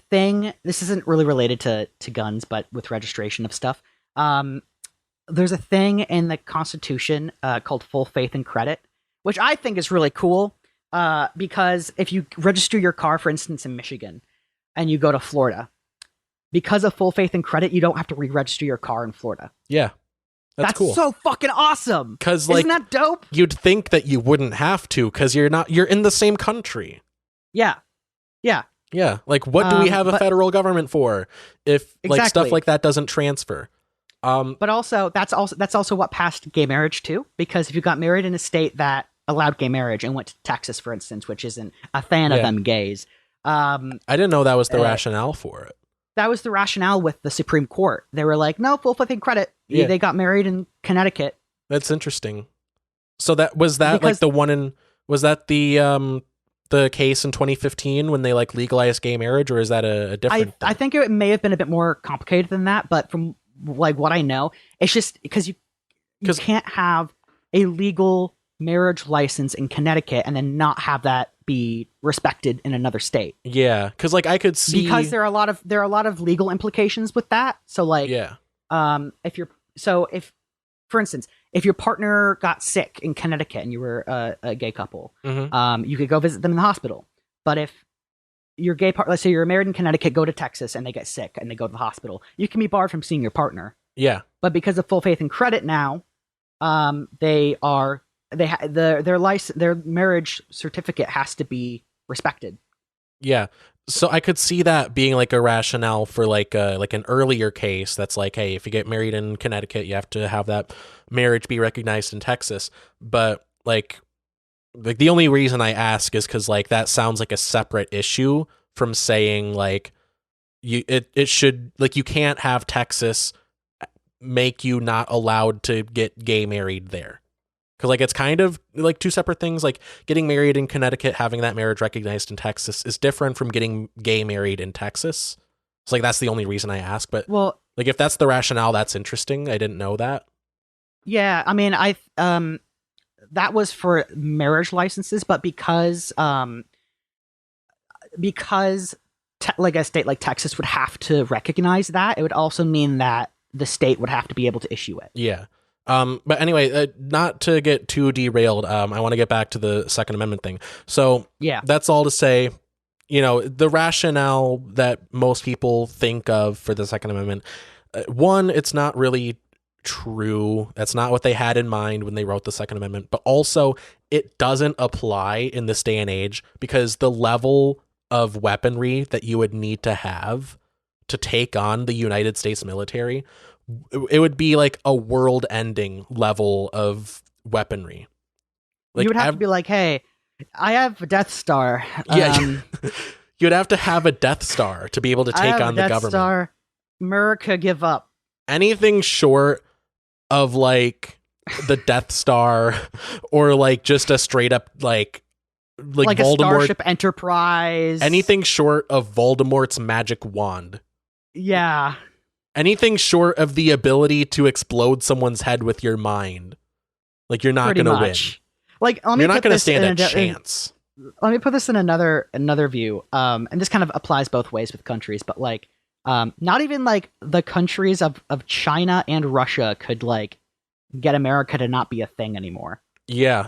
thing. This isn't really related to guns, but with registration of stuff. There's a thing in the Constitution called full faith and credit, which I think is really cool. Because if you register your car, for instance, in Michigan, and you go to Florida, because of full faith and credit, you don't have to re-register your car in Florida. Yeah. That's cool. So fucking awesome. Because like, isn't that dope? You'd think that you wouldn't have to because you're in the same country. Yeah. Like, what do we have a federal government for if like stuff like that doesn't transfer? But also that's also what passed gay marriage too. Because if you got married in a state that allowed gay marriage and went to Texas, for instance, which isn't a fan of them gays. I didn't know that was the rationale for it. That was the rationale with the Supreme Court. They were like, no, full faith and credit. Yeah. They got married in Connecticut. That's interesting. So was that the case in 2015 when they like legalized gay marriage, or is that a different? I think it may have been a bit more complicated than that, but from like what I know, it's just because you can't have a legal marriage license in Connecticut and then not have that be respected in another state. Yeah, because like I could see because there are a lot of legal implications with that. So like if for instance, if your partner got sick in Connecticut and you were a gay couple, you could go visit them in the hospital. But if your gay partner, let's say you're married in Connecticut, go to Texas and they get sick and they go to the hospital, you can be barred from seeing your partner. Yeah. But because of full faith and credit now, their marriage certificate has to be respected. Yeah. So I could see that being like a rationale for like an earlier case that's like, hey, if you get married in Connecticut, you have to have that marriage be recognized in Texas. But like the only reason I ask is because like that sounds like a separate issue from saying like it should, like, you can't have Texas make you not allowed to get gay married there. Because like it's kind of like two separate things. Like getting married in Connecticut, having that marriage recognized in Texas is different from getting gay married in Texas. So like that's the only reason I ask. But well, like if that's the rationale, that's interesting. I didn't know that. Yeah, I mean, that was for marriage licenses, but because like a state like Texas would have to recognize that, it would also mean that the state would have to be able to issue it. Yeah. But anyway, not to get too derailed, I want to get back to the Second Amendment thing. So yeah, that's all to say, the rationale that most people think of for the Second Amendment, one, it's not really true. That's not what they had in mind when they wrote the Second Amendment, but also it doesn't apply in this day and age because the level of weaponry that you would need to have to take on the United States military, it would be like a world-ending level of weaponry. Like you would have to be like, hey, I have a Death Star. Yeah, you'd have to have a Death Star to be able to take on the Death government. Star. America, give up. Anything short of like the Death Star or like just a straight up like Voldemort, a Starship Enterprise. Anything short of Voldemort's magic wand. Yeah. Anything short of the ability to explode someone's head with your mind. Like you're not going to win. Like you're not going to stand a chance. Let me put this in another view. And this kind of applies both ways with countries, but like not even like the countries of China and Russia could like get America to not be a thing anymore. Yeah.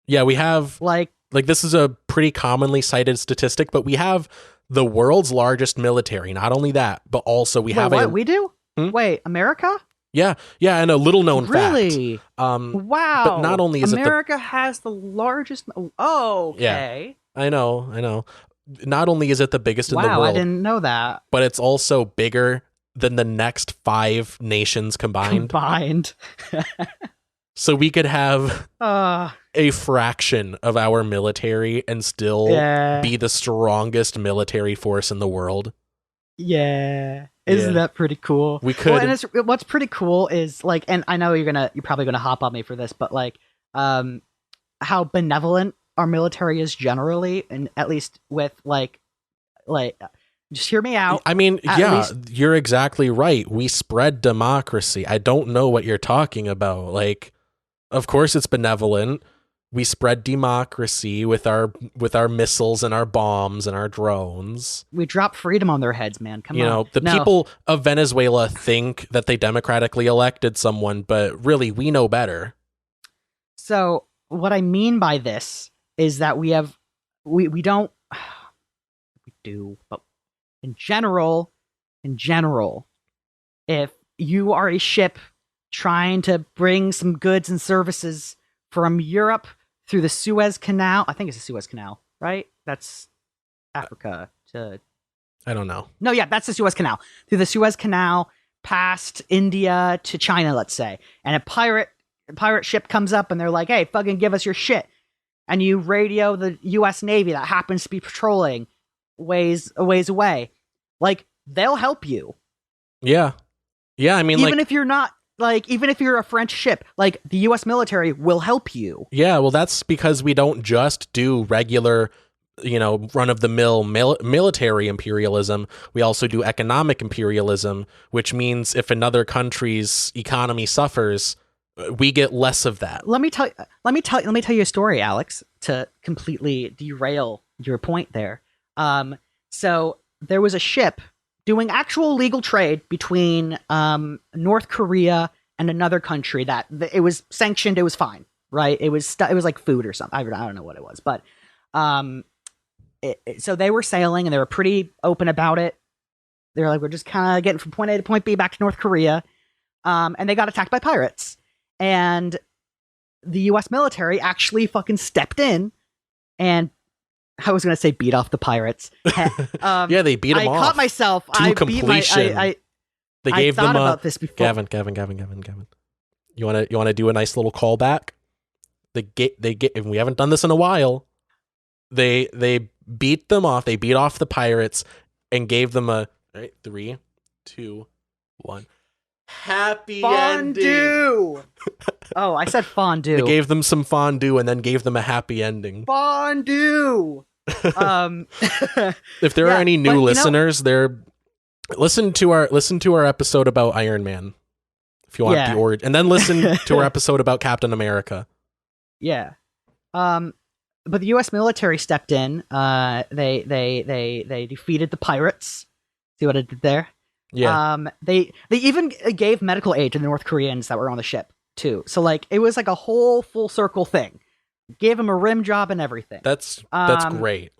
Yeah, we have like this is a pretty commonly cited statistic, but we have the world's largest military. Not only that, but also we have we do? Wait, America? Yeah, and a little known fact. Really? Wow. But not only is America has the largest. Oh, okay. Yeah, I know. Not only is it the biggest in the world. Wow, I didn't know that. But it's also bigger than the next 5 nations combined. So we could have a fraction of our military and still be the strongest military force in the world. Yeah. Isn't that pretty cool? We could. Well, and what's pretty cool is like, and I know you're probably gonna hop on me for this, but like, how benevolent our military is generally, and at least with like, just hear me out. I mean, you're exactly right. We spread democracy. I don't know what you're talking about. Like, of course it's benevolent. We spread democracy with our missiles and our bombs and our drones. We drop freedom on their heads, man. Come on. You know, the people of Venezuela think that they democratically elected someone, but really, we know better. So what I mean by this is that we don't, we do, but in general, if you are a ship trying to bring some goods and services from Europe through the Suez Canal, I think it's the Suez Canal, right? That's Africa to... I don't know. No, yeah, that's the Suez Canal. Through the Suez Canal, past India to China, let's say. And a pirate ship comes up and they're like, hey, fucking give us your shit. And you radio the U.S. Navy that happens to be patrolling a ways away. Like, they'll help you. Yeah. Yeah, I mean, even if you're not, like, even if you're a French ship, like, the U.S. military will help you. Yeah, well, that's because we don't just do regular, you know, run-of-the-mill military imperialism. We also do economic imperialism, which means if another country's economy suffers, we get less of that. Let me tell you a story, Alex, to completely derail your point there. So there was a ship doing actual legal trade between North Korea and another country that it was sanctioned. It was fine, right? It was like food or something. I don't know what it was, but so they were sailing and they were pretty open about it. They were like, we're just kind of getting from point A to point B back to North Korea, and they got attacked by pirates. And the U.S. military actually fucking stepped in and, I was going to say beat off the pirates. Yeah, they beat them off. I caught myself. To completion. They gave them about this before. Gavin. You want to do a nice little callback? And we haven't done this in a while. They beat them off. They beat off the pirates and gave them a 3, 2, 1. Happy fondue. Ending. Oh, I said fondue. They gave them some fondue and then gave them a happy ending. Fondue. If there are any new listeners, listen to our episode about Iron Man. If you want the origin, and then listen to our episode about Captain America. Yeah. But the U.S. military stepped in. They defeated the pirates. See what I did there? Yeah. They even gave medical aid to the North Koreans that were on the ship too. So like it was like a whole full circle thing. Gave them a rim job and everything. That's great.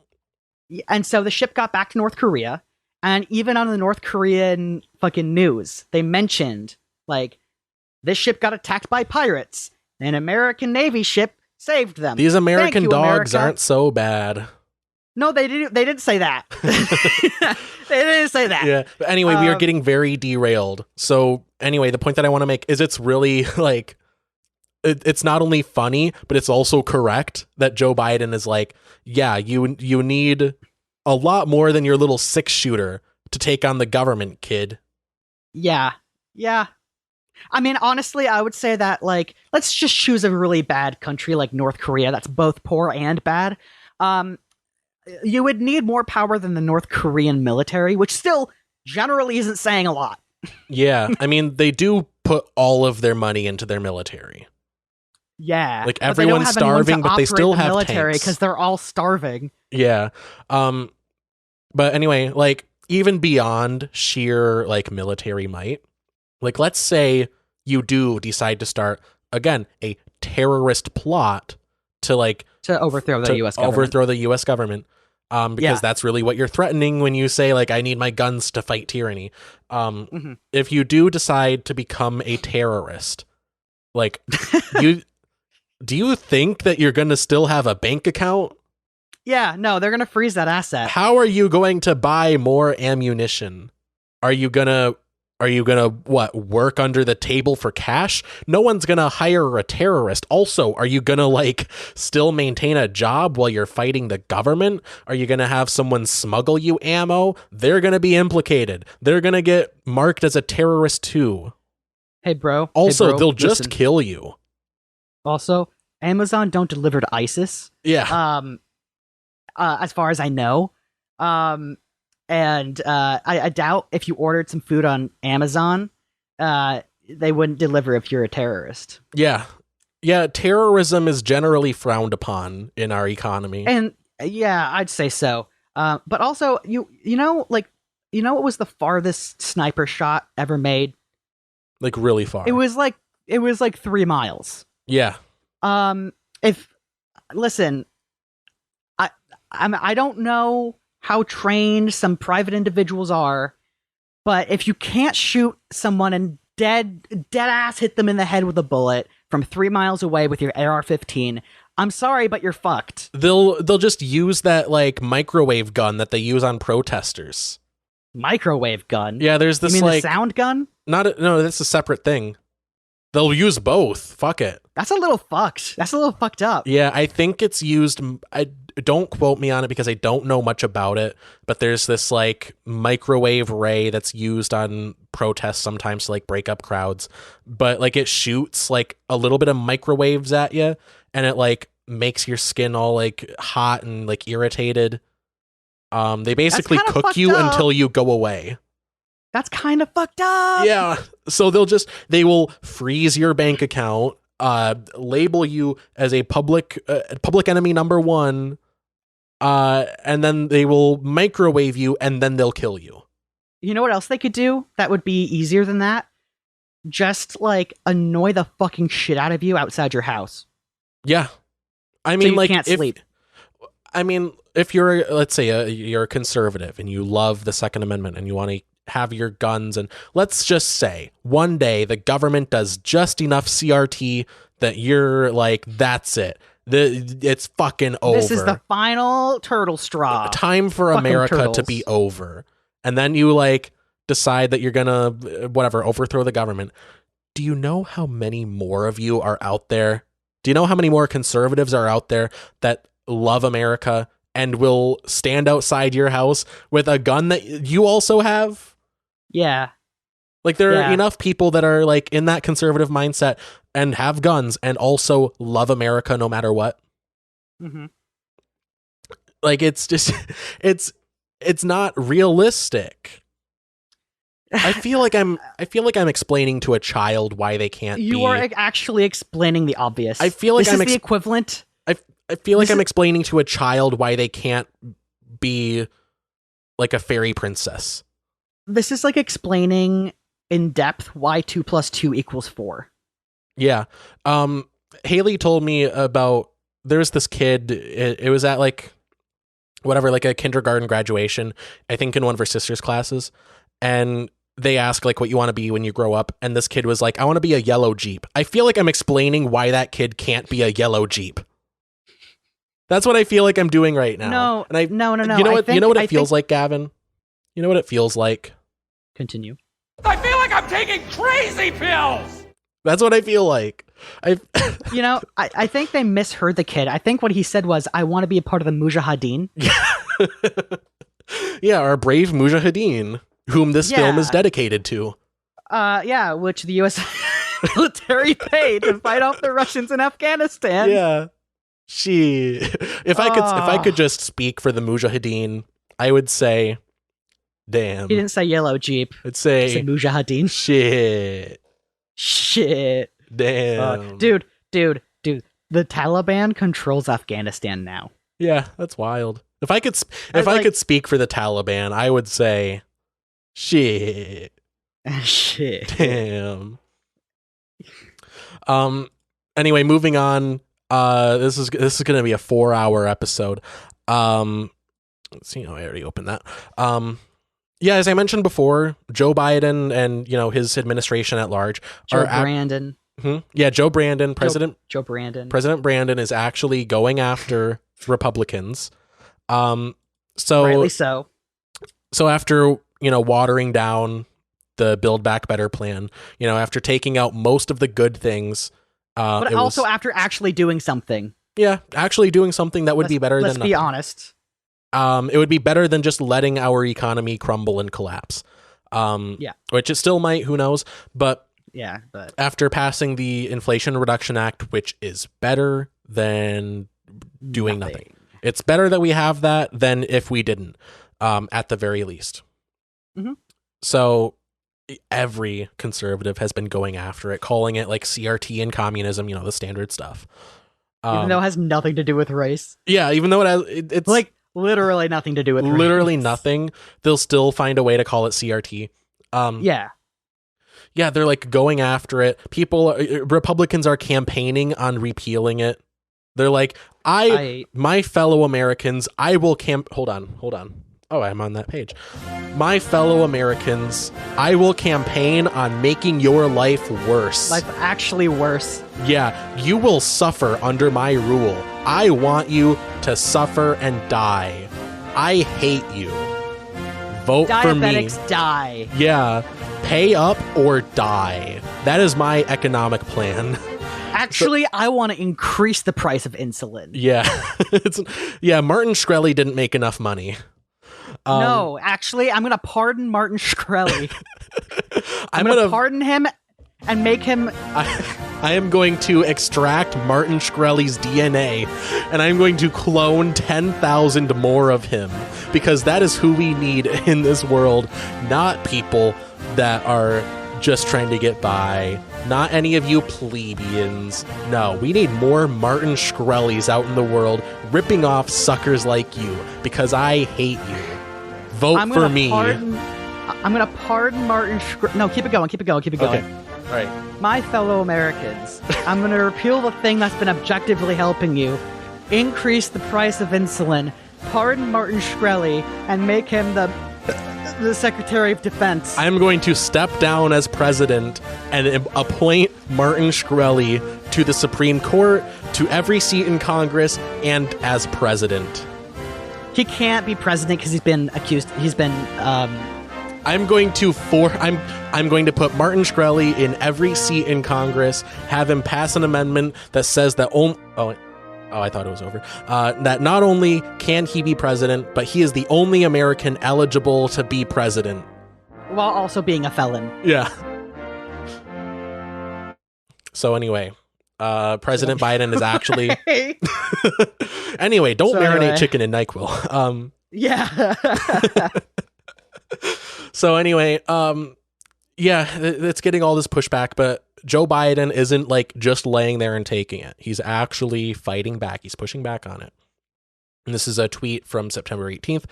And so the ship got back to North Korea, and even on the North Korean fucking news, they mentioned like this ship got attacked by pirates. An American Navy ship saved them. These American dogs America. aren't so bad. No, they didn't say that. They didn't say that. Yeah. But anyway, we are getting very derailed. So anyway, the point that I want to make is it's really like, it's not only funny, but it's also correct that Joe Biden is like, yeah, you need a lot more than your little 6-shooter to take on the government, kid. Yeah. Yeah. I mean, honestly, I would say that, like, let's just choose a really bad country like North Korea that's both poor and bad. You would need more power than the North Korean military, which still generally isn't saying a lot. Yeah, I mean, they do put all of their money into their military. Yeah. Like, everyone's starving, but they still have military because they're all starving. Yeah. But anyway, like, even beyond sheer, like, military might, like, let's say you do decide to start, again, a terrorist plot to overthrow the U.S. government. Overthrow the U.S. government. Because that's really what you're threatening when you say, like, I need my guns to fight tyranny. If you do decide to become a terrorist, like, do you think that you're going to still have a bank account? Yeah, no, they're going to freeze that asset. How are you going to buy more ammunition? Are you going to work under the table for cash? No one's going to hire a terrorist. Also, are you going to, like, still maintain a job while you're fighting the government? Are you going to have someone smuggle you ammo? They're going to be implicated. They're going to get marked as a terrorist too. Hey, bro. Also, they'll just kill you. Also, Amazon don't deliver to ISIS. Yeah. As far as I know. And I doubt if you ordered some food on Amazon, they wouldn't deliver if you're a terrorist. Yeah. Yeah, terrorism is generally frowned upon in our economy. And yeah, I'd say so. But also, you know what was the farthest sniper shot ever made? Like really far. It was like 3 miles. Yeah. If listen, I don't know how trained some private individuals are, but if you can't shoot someone and dead ass hit them in the head with a bullet from 3 miles away with your AR-15, I'm sorry, but you're fucked. They'll just use that like microwave gun that they use on protesters. Microwave gun? Yeah, there's this you mean like the sound gun? No, that's a separate thing. They'll use both. Fuck it. That's a little fucked. That's a little fucked up. Yeah, I think it's used. Don't quote me on it because I don't know much about it, but there's this like microwave ray that's used on protests sometimes to like break up crowds, but like it shoots like a little bit of microwaves at you and it like makes your skin all like hot and like irritated. They basically cook you until you go away. That's kind of fucked up. Yeah. So they will freeze your bank account, label you as a public enemy number 1, and then they will microwave you and then they'll kill you. You know what else they could do that would be easier than that? Just like annoy the fucking shit out of you outside your house. Yeah. I mean, so you like can't sleep. I mean, if you're, let's say you're a conservative and you love the Second Amendment and you want to have your guns, and let's just say one day the government does just enough CRT that you're like, that's it. It's fucking over. This is the final turtle straw. Time for Fucking America turtles. to be over. And then you like decide that you're gonna overthrow the government. Do you know how many more of you are out there? Do you know how many more conservatives are out there that love America and will stand outside your house with a gun that you also have? Yeah. Like there are enough people that are like in that conservative mindset and have guns and also love America no matter what. Mm-hmm. Like it's just it's not realistic. I feel like I'm explaining to a child why they can't You are actually explaining the obvious. I feel like this is the equivalent. I feel like I'm explaining to a child why they can't be like a fairy princess. This is like explaining in depth why 2 + 2 = 4. Yeah. Haley told me about, there's this kid, it was at like a kindergarten graduation, I think in one of her sister's classes, and they asked like what you want to be when you grow up, and this kid was like, I want to be a yellow Jeep. I feel like I'm explaining why that kid can't be a yellow Jeep. That's what I feel like I'm doing right now. No. You know what? You know what it feels like, Gavin? You know what it feels like? Continue. I feel like I'm taking crazy pills! That's what I feel like. I think they misheard the kid. I think what he said was, I want to be a part of the Mujahideen. Yeah, our brave Mujahideen, whom this film is dedicated to. Which the U.S. military paid to fight off the Russians in Afghanistan. Yeah. If I could just speak for the Mujahideen, I would say, damn. He didn't say yellow Jeep. I'd say, he said Mujahideen. Shit. Damn. Dude. The Taliban controls Afghanistan now. Yeah, that's wild. If I could speak for the Taliban, I would say, shit. Shit. Damn. Anyway, moving on. This is going to be a 4-hour episode. Let's see. I already opened that. Yeah, as I mentioned before, Joe Biden and his administration at large Brandon. Yeah, Joe Brandon, President Brandon is actually going after Republicans. So rightly so. So after watering down the Build Back Better plan, after taking out most of the good things, but also after actually doing something. Yeah, actually doing something that would be better than nothing. Let's be honest. It would be better than just letting our economy crumble and collapse. Which it still might, who knows? But after passing the Inflation Reduction Act, which is better than doing nothing. It's better that we have that than if we didn't, at the very least. Mm-hmm. So every conservative has been going after it, calling it like CRT and communism, you know, the standard stuff. Even though it has nothing to do with race. Yeah, even though it's like literally nothing to do with literally race. nothing, they'll still find a way to call it CRT. Yeah, they're like going after it. Republicans are campaigning on repealing it. They're like, my fellow Americans, I will hold on. Oh, I'm on that page. My fellow Americans, I will campaign on making your life worse. Life actually worse. Yeah, you will suffer under my rule. I want you to suffer and die. I hate you. Vote for me. Diabetics die. Yeah, pay up or die. That is my economic plan. Actually, I want to increase the price of insulin. Yeah. Martin Shkreli didn't make enough money. No, actually, I'm going to pardon Martin Shkreli. I'm going to pardon him and make him... I am going to extract Martin Shkreli's DNA, and I'm going to clone 10,000 more of him, because that is who we need in this world, not people that are just trying to get by. Not any of you plebeians. No, we need more Martin Shkrelis out in the world ripping off suckers like you, because I hate you. Vote for me. I'm going to pardon Martin Shkreli. No, keep it going. Okay. All right. My fellow Americans, I'm going to repeal the thing that's been objectively helping you, increase the price of insulin, pardon Martin Shkreli, and make him the Secretary of Defense. I'm going to step down as president and appoint Martin Shkreli to the Supreme Court, to every seat in Congress, and as president. He can't be president because he's been accused. I'm going to put Martin Shkreli in every seat in Congress, have him pass an amendment that says that I thought it was over. That not only can he be president, but he is the only American eligible to be president. While also being a felon. Yeah. So anyway, President Biden is actually... Anyway, don't marinate chicken in NyQuil. Yeah. So anyway, it's getting all this pushback, but Joe Biden isn't like just laying there and taking it. He's actually fighting back. He's pushing back on it. And this is a tweet from September 18th.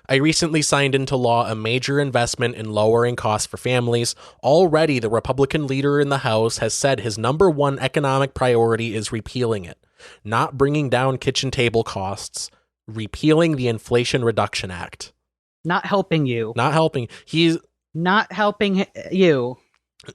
I recently signed into law a major investment in lowering costs for families. Already, the Republican leader in the House has said his number one economic priority is repealing it, not bringing down kitchen table costs, repealing the Inflation Reduction Act. Not helping you. He's not helping you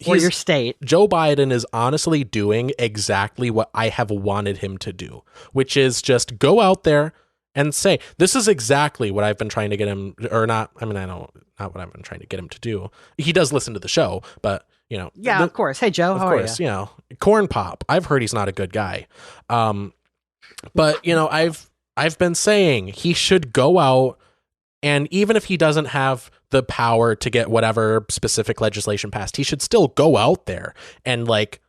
or your state. Joe Biden is honestly doing exactly what I have wanted him to do, which is just go out there and say, this is exactly what I've been trying to get him, or not. I mean, not what I've been trying to get him to do. He does listen to the show, but you know. Yeah, of course. Hey, Joe, how are you? You know, Corn Pop. I've heard he's not a good guy. But you know, I've been saying he should go out, and even if he doesn't have the power to get whatever specific legislation passed, he should still go out there and like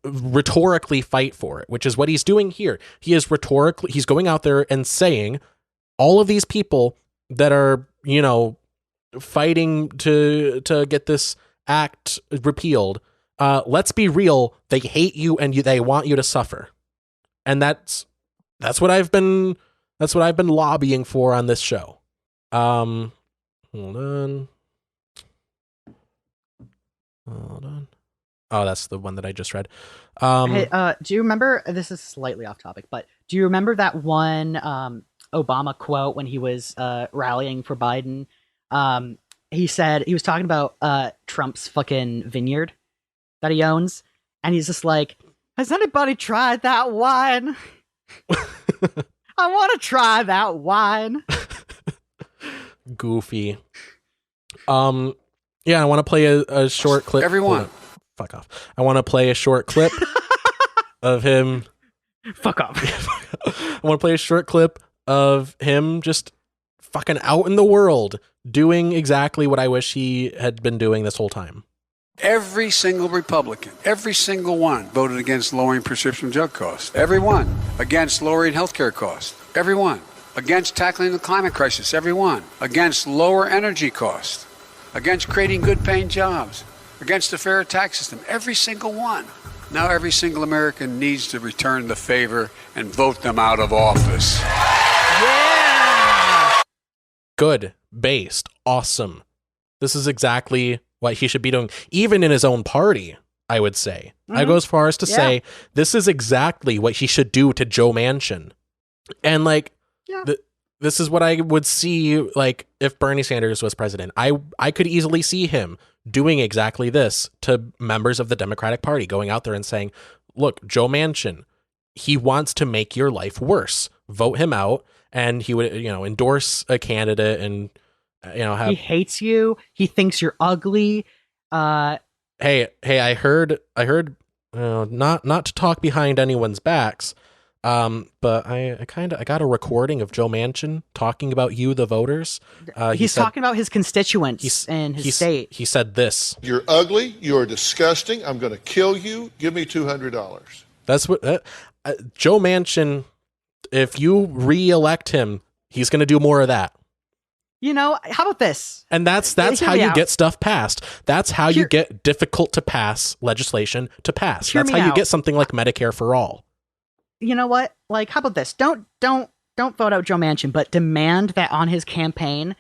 rhetorically fight for it, which is what he's doing here. He's going out there and saying all of these people that are, you know, fighting to get this act repealed, let's be real, they hate you and they want you to suffer. And that's what I've been lobbying for on this show. Hold on. Oh, that's the one that I just read. Hey, do you remember, this is slightly off topic, but do you remember that one Obama quote when he was rallying for Biden? He said, he was talking about Trump's fucking vineyard that he owns. And he's just like, has anybody tried that wine? I want to try that wine. Goofy. Yeah, I want to play a short clip. Everyone. Fuck off. I want to play a short clip of him. Fuck off. I want to play a short clip of him just fucking out in the world doing exactly what I wish he had been doing this whole time. Every single Republican, every single one voted against lowering prescription drug costs. Every one against lowering healthcare costs. Every one against tackling the climate crisis. Every one against lower energy costs. against creating good-paying jobs, against a fair tax system, every single one. Now every single American needs to return the favor and vote them out of office. Yeah! Good, based, awesome. This is exactly what he should be doing, even in his own party, I would say. I go as far as to say this is exactly what he should do to Joe Manchin. And like, this is what I would see, like, if Bernie Sanders was president. I could easily see him doing exactly this to members of the Democratic Party, going out there and saying, look, Joe Manchin, he wants to make your life worse. Vote him out. And he would, endorse a candidate and, have... He hates you. He thinks you're ugly. Hey, I heard, not to talk behind anyone's backs, but I got a recording of Joe Manchin talking about you, the voters. He's talking about his constituents and his state. He said this: "You're ugly. You're disgusting. I'm going to kill you. Give me $200." That's what Joe Manchin. If you re-elect him, he's going to do more of that. How about this? And that's how you get stuff passed. That's how you get difficult to pass legislation to pass. That's how you get something like Medicare for all. You know what? Like, how about this? Don't vote out Joe Manchin, but demand that on his campaign,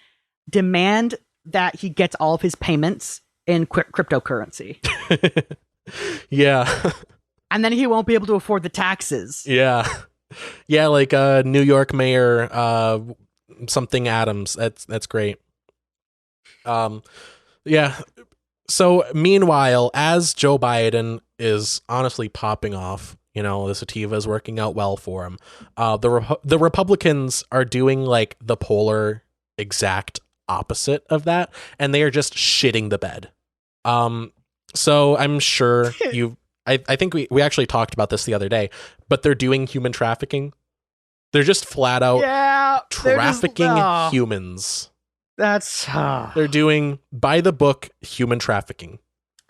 demand that he gets all of his payments in cryptocurrency. Yeah. And then he won't be able to afford the taxes. Yeah. Yeah, like New York Mayor something Adams. That's great. Yeah. So meanwhile, as Joe Biden is honestly popping off, the sativa is working out well for him. The Republicans are doing like the polar exact opposite of that, and they are just shitting the bed. So I'm sure I think we actually talked about this the other day, but they're doing human trafficking. They're just flat out trafficking humans. They're doing by the book human trafficking.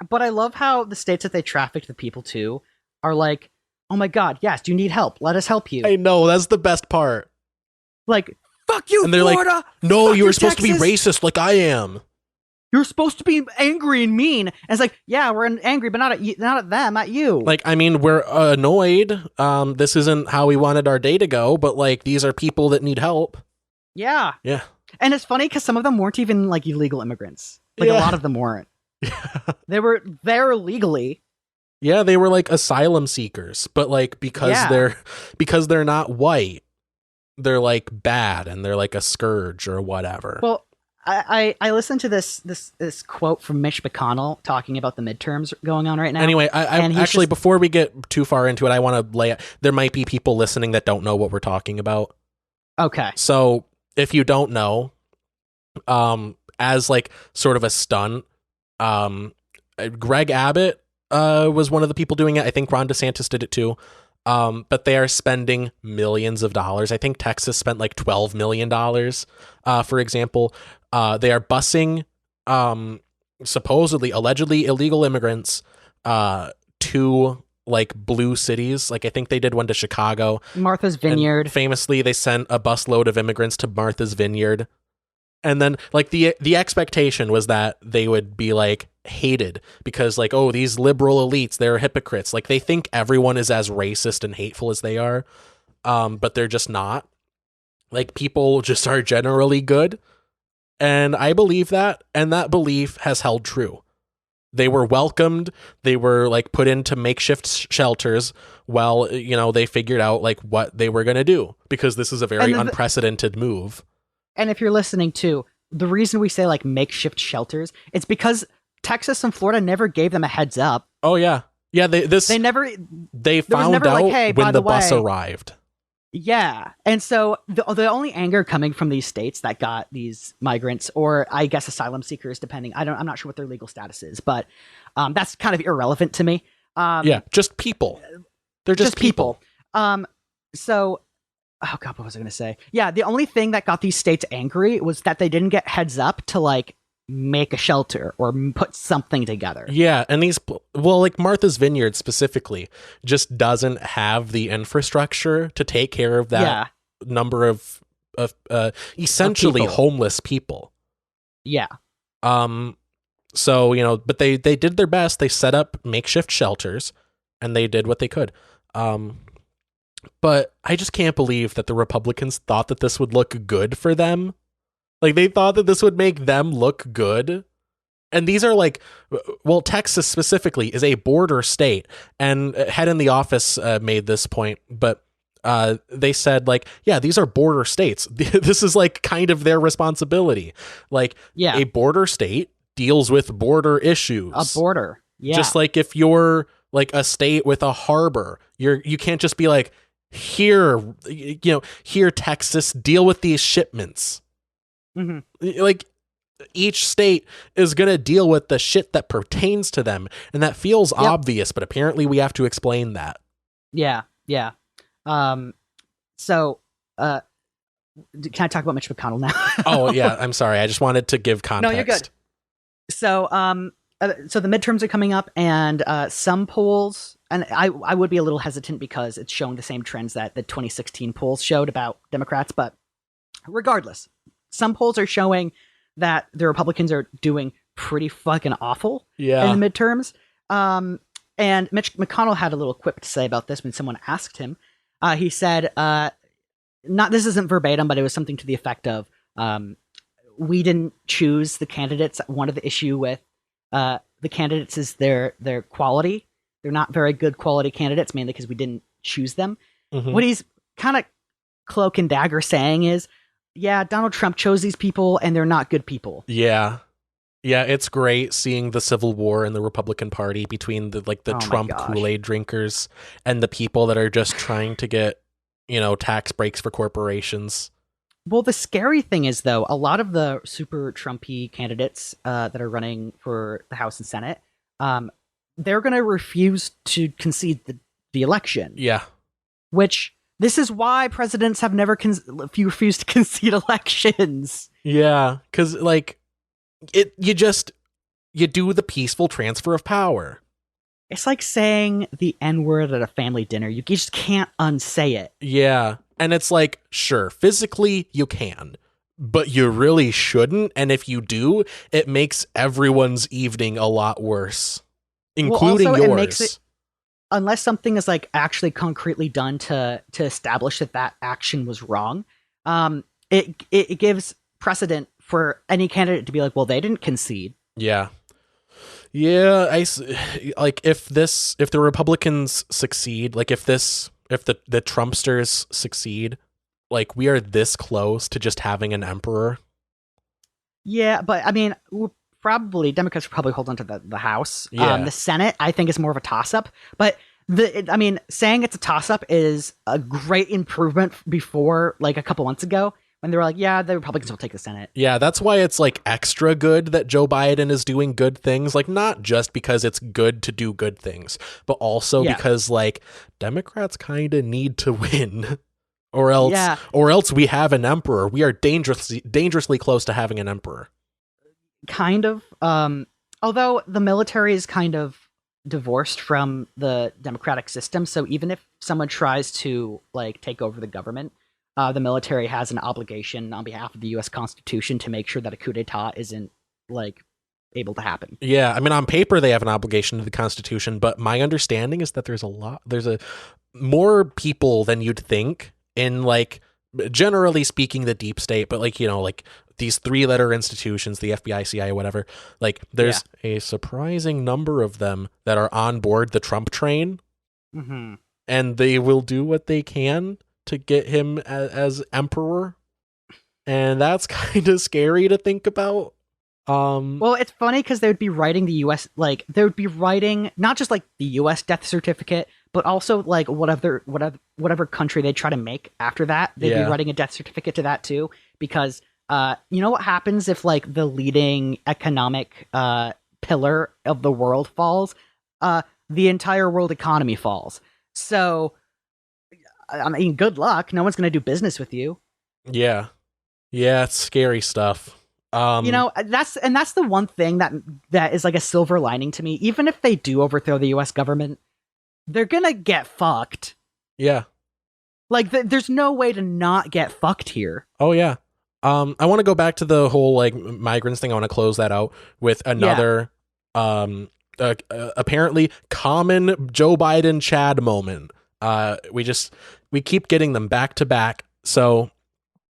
But I love how the states that they traffic the people to are like, oh my God, yes, do you need help? Let us help you. I know, that's the best part. Like, fuck you, and they're Florida! Like, no, you were supposed Texas. To be racist like I am. You're supposed to be angry and mean. And it's like, yeah, we're angry, but not at them, at you. Like, I mean, we're annoyed. This isn't how we wanted our day to go, but like, these are people that need help. Yeah. Yeah. And it's funny because some of them weren't even like illegal immigrants. Like a lot of them weren't. They were there legally. Yeah, they were like asylum seekers, but like because they're not white, they're like bad and they're like a scourge or whatever. Well, I listened to this quote from Mitch McConnell talking about the midterms going on right now. Anyway, I actually before we get too far into it, I want to lay it. There might be people listening that don't know what we're talking about. Okay. So if you don't know, as like sort of a stunt, Greg Abbott was one of the people doing it. I think Ron DeSantis did it too. But they are spending millions of dollars. I think Texas spent like $12 million, for example. They are busing supposedly, allegedly illegal immigrants to like blue cities. Like I think they did one to Chicago. Martha's Vineyard. And famously, they sent a busload of immigrants to Martha's Vineyard. And then like the expectation was that they would be like hated because like, oh, these liberal elites, they're hypocrites. Like they think everyone is as racist and hateful as they are. But they're just not. Like people just are generally good. And I believe that. And that belief has held true. They were welcomed. They were like put into makeshift shelters while, they figured out like what they were going to do because this is a very unprecedented move. And if you're listening to the reason we say like makeshift shelters, it's because Texas and Florida never gave them a heads up. Oh yeah. Yeah. They found out like, hey, when the bus arrived. Yeah. And so the only anger coming from these states that got these migrants, or I guess asylum seekers, depending, I'm not sure what their legal status is, but that's kind of irrelevant to me. Yeah. Just people. They're just people. So, oh God, what was I going to say? Yeah. The only thing that got these states angry was that they didn't get heads up to like make a shelter or put something together. Yeah. And like Martha's Vineyard specifically just doesn't have the infrastructure to take care of that number of essentially homeless people. Yeah. So, but they did their best. They set up makeshift shelters and they did what they could. But I just can't believe that the Republicans thought that this would look good for them. Like, they thought that this would make them look good. And these are like, well, Texas specifically is a border state. And Head in the Office made this point, but they said, like, yeah, these are border states. This is like kind of their responsibility. Like, a border state deals with border issues. A border. Yeah. Just like if you're like a state with a harbor, you can't just be like, here, here, Texas, deal with these shipments. Mm-hmm. Like, each state is going to deal with the shit that pertains to them. And that feels obvious, but apparently we have to explain that. Yeah. Yeah. So, can I talk about Mitch McConnell now? Oh yeah. I'm sorry. I just wanted to give context. No, you're good. So, so the midterms are coming up, and some polls, and I would be a little hesitant because it's showing the same trends that the 2016 polls showed about Democrats. But regardless, some polls are showing that the Republicans are doing pretty fucking awful in the midterms. And Mitch McConnell had a little quip to say about this when someone asked him. He said, this isn't verbatim, but it was something to the effect of, we didn't choose the candidates. One of the issue with the candidates is their quality. They're not very good quality candidates, mainly because we didn't choose them. Mm-hmm. What he's kind of cloak and dagger saying is, yeah, Donald Trump chose these people and they're not good people. Yeah. Yeah, it's great seeing the civil war in the Republican Party between the Trump Kool-Aid drinkers and the people that are just trying to get, tax breaks for corporations. Well, the scary thing is, though, a lot of the super Trumpy candidates that are running for the House and Senate, they're going to refuse to concede the election. Yeah. Which, this is why presidents have never refused to concede elections. Yeah, because, you do the peaceful transfer of power. It's like saying the N-word at a family dinner. You just can't unsay it. Yeah. And it's like, sure, physically you can, but you really shouldn't. And if you do, it makes everyone's evening a lot worse, including yours. It makes it, unless something is actually concretely done to establish that action was wrong, it gives precedent for any candidate to be like, well, they didn't concede. Yeah. Yeah, if the Republicans succeed, if the Trumpsters succeed, we are this close to just having an emperor. Yeah, but I mean, Democrats will probably hold on to the House. Yeah. The Senate, I think, is more of a toss-up. But saying it's a toss-up is a great improvement before a couple months ago, when they were like, yeah, the Republicans will take the Senate. Yeah, that's why it's extra good that Joe Biden is doing good things. Not just because it's good to do good things, but also because Democrats kind of need to win, or else we have an emperor. We are dangerously close to having an emperor. Kind of. Although the military is kind of divorced from the democratic system, so even if someone tries to take over the government, the military has an obligation on behalf of the U.S. Constitution to make sure that a coup d'etat isn't able to happen. Yeah, I mean, on paper they have an obligation to the Constitution, but my understanding is that there's more people than you'd think in generally speaking the deep state, but these 3-letter institutions, the FBI, CIA, whatever. There's a surprising number of them that are on board the Trump train, mm-hmm. and they will do what they can to get him as emperor, and that's kind of scary to think about. Well, it's funny because they would be writing the U.S. They would be writing not just the U.S. death certificate, but also whatever country they try to make after that. They'd be writing a death certificate to that too, because you know what happens if the leading economic pillar of the world falls? The entire world economy falls. So, I mean, good luck. No one's going to do business with you. Yeah. Yeah, it's scary stuff. That's the one thing that is a silver lining to me. Even if they do overthrow the U.S. government, they're going to get fucked. Yeah. There's no way to not get fucked here. Oh, yeah. I want to go back to the whole like migrants thing. I want to close that out with another apparently common Joe Biden Chad moment. We keep getting them back to back. So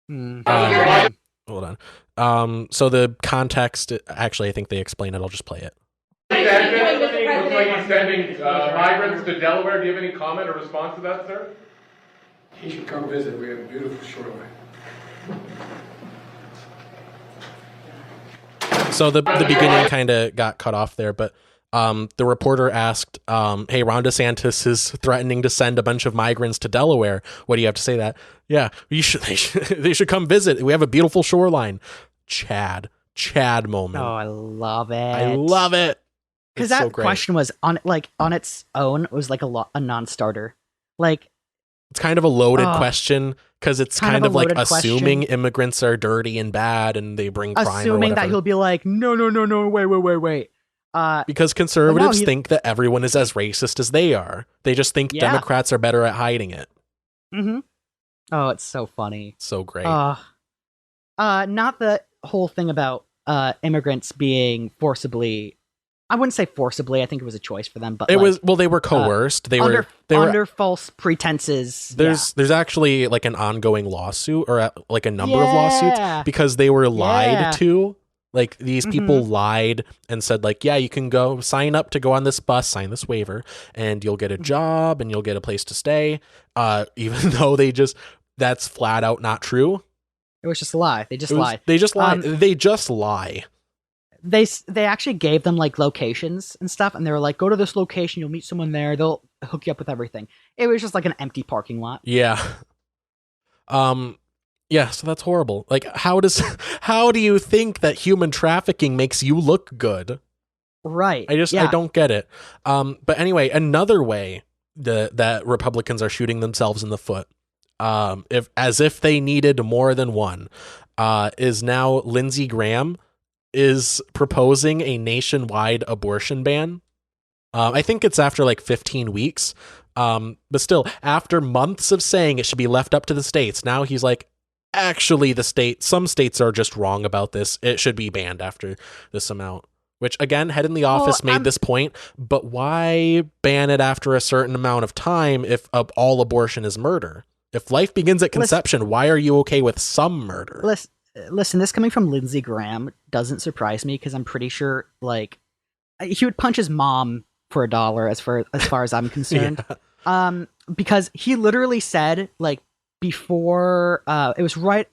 hold on. So the context, actually, I think they explain it. I'll just play it. Looks like he's sending migrants to Delaware. Do you have any comment or response to that, sir? He should come visit. We have a beautiful shoreline. So the beginning kind of got cut off there, but the reporter asked, hey, Ron DeSantis is threatening to send a bunch of migrants to Delaware. What do you have to say to that? Yeah, they should come visit. We have a beautiful shoreline. Chad moment. Oh, I love it. I love it. Because that question was on its own, it was like a non-starter. Like, it's kind of a loaded question because it's kind of like assuming immigrants are dirty and bad and they bring crime. Assuming that he'll be like, no, wait. Because conservatives think that everyone is as racist as they are. They just think Democrats are better at hiding it. Mm-hmm. Oh, it's so funny. So great. Not the whole thing about immigrants being forcibly. I wouldn't say forcibly. I think it was a choice for them, but it was. Well, they were coerced. They were under false pretenses. There's actually like an ongoing lawsuit or like a number of lawsuits because they were lied to. Like these people lied and said like, yeah, you can go sign up to go on this bus, sign this waiver, and you'll get a job and you'll get a place to stay. Even though that's flat out not true. It was just a lie. They just lied. They just lie. They just lie. They actually gave them like locations and stuff, and they were like, go to this location, you'll meet someone there, they'll hook you up with everything. It was just like an empty parking lot. Yeah. Yeah, so that's horrible. Like, how do you think that human trafficking makes you look good? Right. I don't get it. But anyway, another way that Republicans are shooting themselves in the foot, if they needed more than one, is now Lindsey Graham is proposing a nationwide abortion ban. I think it's after like 15 weeks. But still, after months of saying it should be left up to the states, now he's like, actually, some states are just wrong about this. It should be banned after this amount. Which, again, Head in the Office made this point, but why ban it after a certain amount of time if all abortion is murder? If life begins at conception, why are you okay with some murder? Listen, this coming from Lindsey Graham doesn't surprise me because I'm pretty sure, like, he would punch his mom for $1 as far as I'm concerned. Because he literally said, like, before, it was right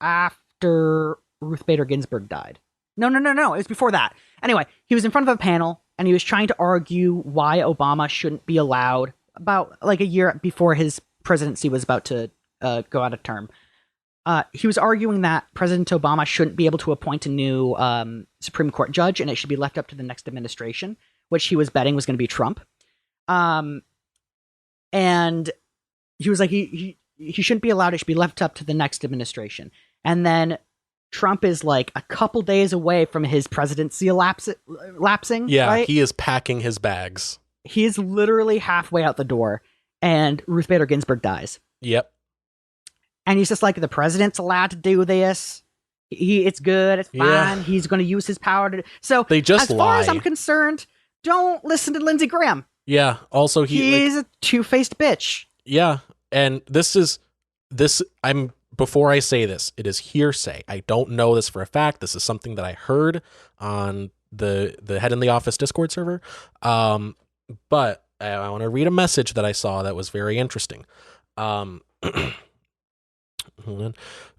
after Ruth Bader Ginsburg died. No, it was before that. Anyway, he was in front of a panel, and he was trying to argue why Obama shouldn't be allowed, about, like, a year before his presidency was about to go out of term. He was arguing that President Obama shouldn't be able to appoint a new Supreme Court judge, and it should be left up to the next administration, which he was betting was going to be Trump. And he was like, he shouldn't be allowed. It should be left up to the next administration. And then Trump is like a couple days away from his presidency lapsing. Yeah, right? He is packing his bags. He is literally halfway out the door, and Ruth Bader Ginsburg dies. Yep. And he's just like, the president's allowed to do this. It's good. It's fine. Yeah. He's going to use his power to. So they just as far as I'm concerned, don't listen to Lindsey Graham. Yeah. Also, he's a two-faced bitch. Yeah. And before I say this, it is hearsay. I don't know this for a fact. This is something that I heard on the Head in the Office Discord server. But I want to read a message that I saw that was very interesting.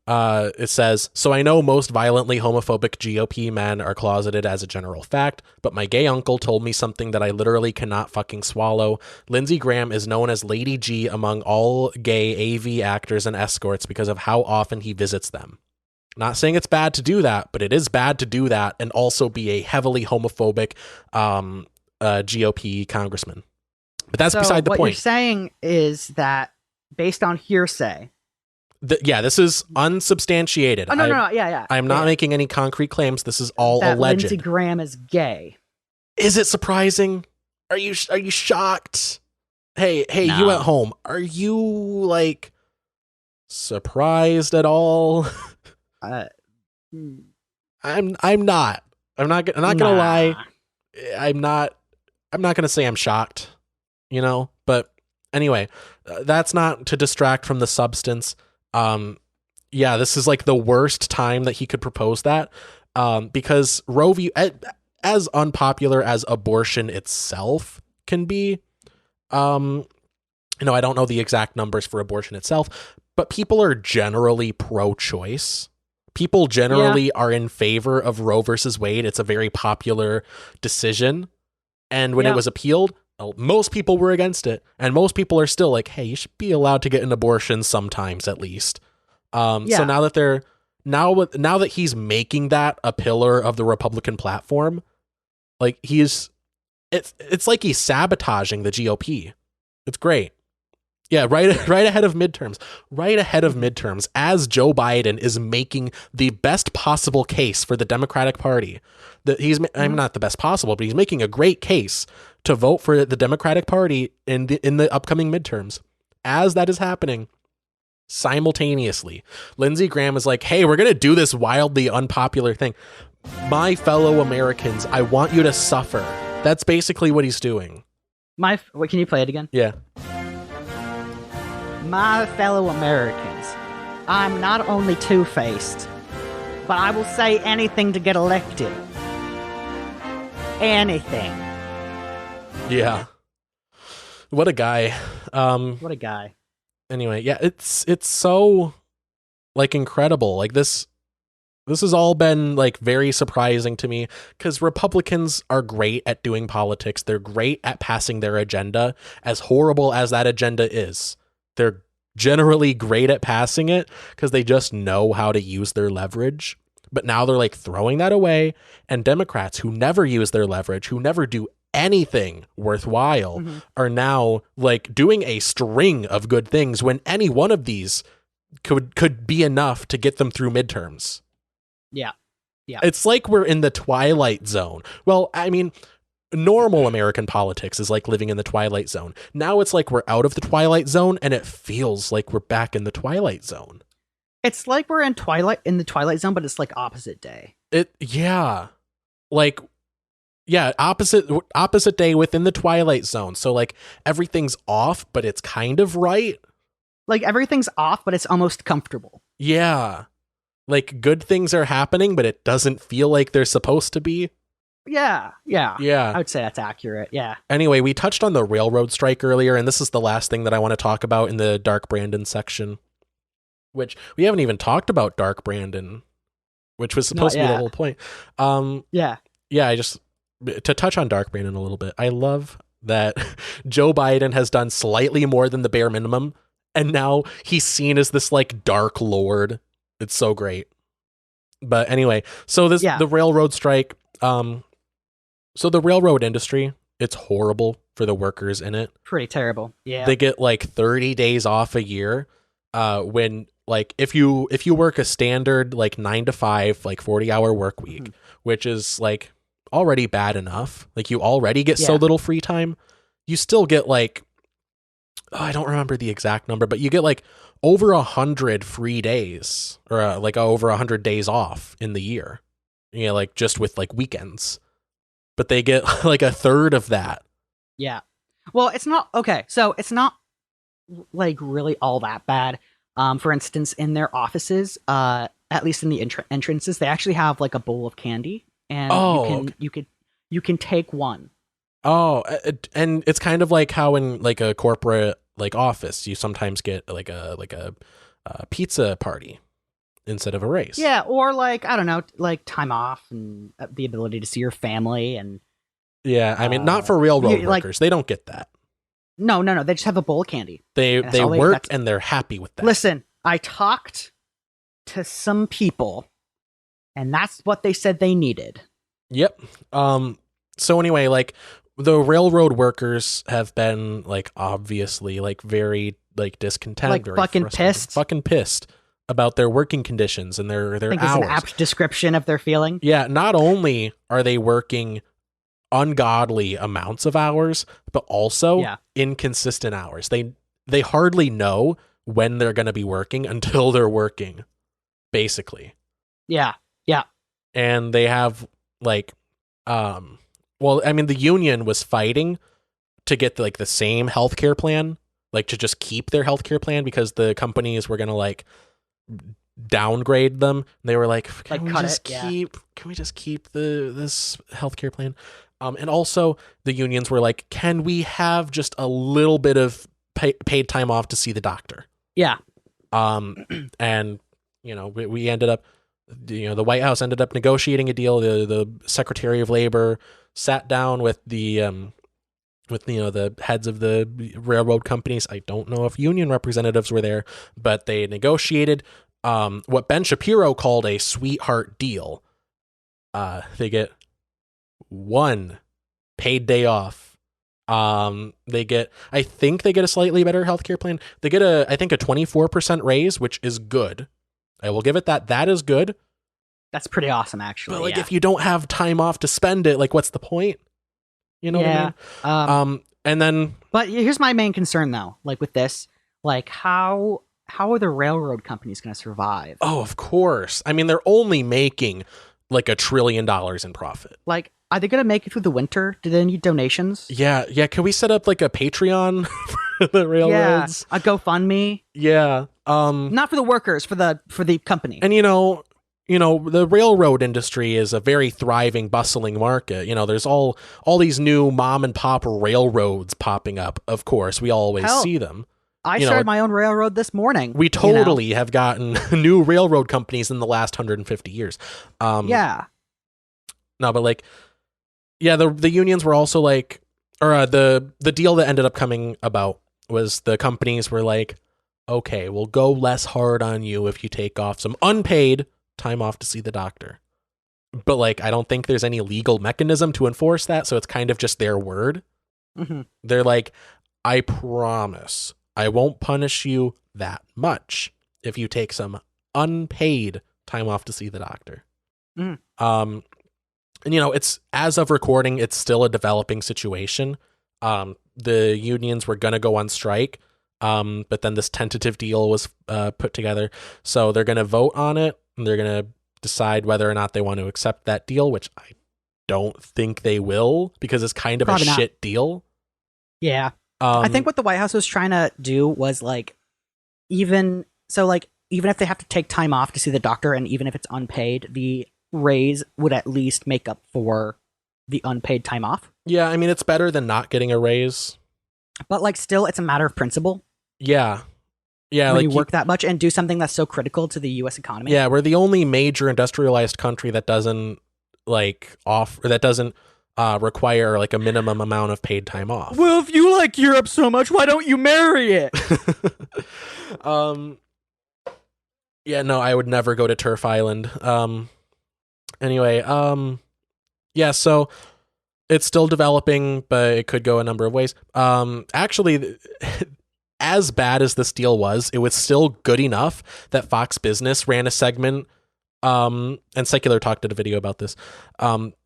It says, so I know most violently homophobic GOP men are closeted as a general fact, but my gay uncle told me something that I literally cannot fucking swallow. Lindsey Graham is known as Lady G among all gay AV actors and escorts because of how often he visits them. Not saying it's bad to do that, but it is bad to do that and also be a heavily homophobic GOP congressman. But that's beside the point. What you're saying is that based on hearsay, this is unsubstantiated. Oh, no, yeah. I'm not making any concrete claims. This is all alleged. Lindsey Graham is gay. Is it surprising? Are you shocked? Hey, no. You at home, are you like surprised at all? I'm not. I'm not gonna lie. I'm not gonna say I'm shocked, but anyway, that's not to distract from the substance. Yeah, this is like the worst time that he could propose that, because Roe v. As unpopular as abortion itself can be, I don't know the exact numbers for abortion itself, but people are generally pro-choice. People generally are in favor of Roe versus Wade. It's a very popular decision. And when it was appealed, most people were against it. And most people are still like, hey, you should be allowed to get an abortion sometimes at least. So now that he's making that a pillar of the Republican platform, like it's like he's sabotaging the GOP. It's great. Yeah, right ahead of midterms. Right ahead of midterms, as Joe Biden is making the best possible case for the Democratic Party. I'm not the best possible, but he's making a great case to vote for the Democratic Party in the upcoming midterms. As that is happening, simultaneously, Lindsey Graham is like, hey, we're going to do this wildly unpopular thing. My fellow Americans, I want you to suffer. That's basically what he's doing. Wait, can you play it again? Yeah. My fellow Americans, I'm not only two-faced, but I will say anything to get elected. Anything. Yeah. What a guy. What a guy. Anyway, yeah, it's so like incredible. Like this has all been like very surprising to me, because Republicans are great at doing politics. They're great at passing their agenda, as horrible as that agenda is. They're generally great at passing it because they just know how to use their leverage. But now they're like throwing that away. And Democrats who never use their leverage, who never do anything worthwhile, are now like doing a string of good things when any one of these could be enough to get them through midterms. Yeah. It's like we're in the Twilight Zone. Well, I mean, normal American politics is like living in the Twilight Zone. Now it's like we're out of the Twilight Zone, and it feels like we're back in the Twilight Zone. It's like we're in the Twilight Zone, but it's like opposite day. Opposite day within the Twilight Zone. So like everything's off, but it's kind of right. Like everything's off, but it's almost comfortable. Yeah. Like good things are happening, but it doesn't feel like they're supposed to be. Yeah. I would say that's accurate. Yeah. Anyway, we touched on the railroad strike earlier, and this is the last thing that I want to talk about in the Dark Brandon section, which we haven't even talked about Dark Brandon, which was supposed to be the whole point. To touch on Dark Brandon a little bit, I love that Joe Biden has done slightly more than the bare minimum, and now he's seen as this like dark lord. It's so great. But anyway, so the railroad strike, so the railroad industry, it's horrible for the workers in it. Pretty terrible. Yeah. They get like 30 days off a year. When like if you work a standard like 9 to 5 like 40-hour work week, which is like already bad enough. Like you already get so little free time. You still get like, I don't remember the exact number, but you get like over 100 free days, or like over 100 days off in the year. Like just with like weekends. But they get like a third of that. Yeah. Well, it's not okay. So it's not like really all that bad. For instance, in their offices, at least in the entrances, they actually have like a bowl of candy, and you can take one. Oh, and it's kind of like how in like a corporate like office, you sometimes get like a pizza party instead of a race. Yeah, or like, I don't know, like time off and the ability to see your family. And yeah, I mean, not for railroad workers. They don't get that. No. They just have a bowl of candy. They work and they're happy with that. Listen, I talked to some people, and that's what they said they needed. Yep. So anyway, like the railroad workers have been like obviously like very like discontent, like very fucking pissed about their working conditions and their hours. Is an apt description of their feeling. Yeah. Not only are they working ungodly amounts of hours, but also inconsistent hours. They hardly know when they're going to be working until they're working, basically. Yeah. And they have like, well, I mean, the union was fighting to get like the same healthcare plan, like to just keep their healthcare plan because the companies were gonna like downgrade them. They were like, can we just keep this healthcare plan? And also the unions were like, can we have just a little bit of paid time off to see the doctor? Yeah. And we ended up, the White House ended up negotiating a deal. The Secretary of Labor sat down with the heads of the railroad companies. I don't know if union representatives were there, but they negotiated what Ben Shapiro called a sweetheart deal. They get 1 paid day off. I think they get a slightly better healthcare plan. They get a 24% raise, which is good. I will give it that. That is good. That's pretty awesome, actually. But if you don't have time off to spend it, like, what's the point? You know what I mean? And then, but here's my main concern, though. Like with this, like how are the railroad companies going to survive? Oh, of course. I mean, they're only making like $1 trillion in profit. Like, are they going to make it through the winter? Do they need donations? Yeah. Can we set up like a Patreon for the railroads? Yeah, a GoFundMe. Yeah. Not for the workers, for the company. And the railroad industry is a very thriving, bustling market. There's all these new mom and pop railroads popping up. Of course, we always see them. I started my own railroad this morning. We totally have gotten new railroad companies in the last 150 years. Yeah. No, but like, yeah, the unions were also like, or the deal that ended up coming about was the companies were like, okay, we'll go less hard on you if you take off some unpaid time off to see the doctor. But like, I don't think there's any legal mechanism to enforce that, so it's kind of just their word. Mm-hmm. They're like, I promise I won't punish you that much if you take some unpaid time off to see the doctor. Mm. And it's, as of recording, it's still a developing situation. The unions were gonna go on strike, but then this tentative deal was put together, so they're gonna vote on it. They're going to decide whether or not they want to accept that deal, which I don't think they will, because it's kind of probably a shit deal. Yeah. I think what the White House was trying to do was like, even if they have to take time off to see the doctor, and even if it's unpaid, the raise would at least make up for the unpaid time off. Yeah. I mean, it's better than not getting a raise. But like, still, it's a matter of principle. Yeah. Yeah, when you work that much and do something that's so critical to the U.S. economy. Yeah, we're the only major industrialized country that doesn't require like a minimum amount of paid time off. Well, if you like Europe so much, why don't you marry it? Yeah, no, I would never go to Turf Island. Anyway, yeah, so it's still developing, but it could go a number of ways. Actually, as bad as this deal was, it was still good enough that Fox Business ran a segment, and Secular Talk did a video about this.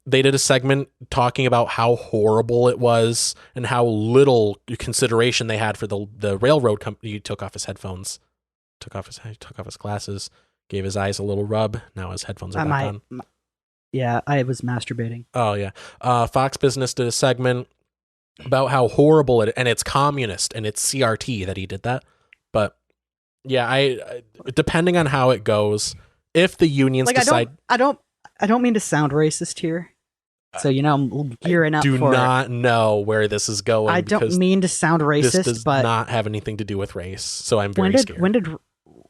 They did a segment talking about how horrible it was and how little consideration they had for the railroad company. He took off his headphones, took off his glasses, gave his eyes a little rub. Now his headphones are back on. Yeah, I was masturbating. Oh yeah. Fox Business did a segment about how horrible and it's communist and it's CRT that he did that. But yeah, I depending on how it goes, if the unions decide, I don't mean to sound racist here. So I'm gearing up. Do not know where this is going. I don't mean to sound racist, this does but not have anything to do with race. So I'm very scared.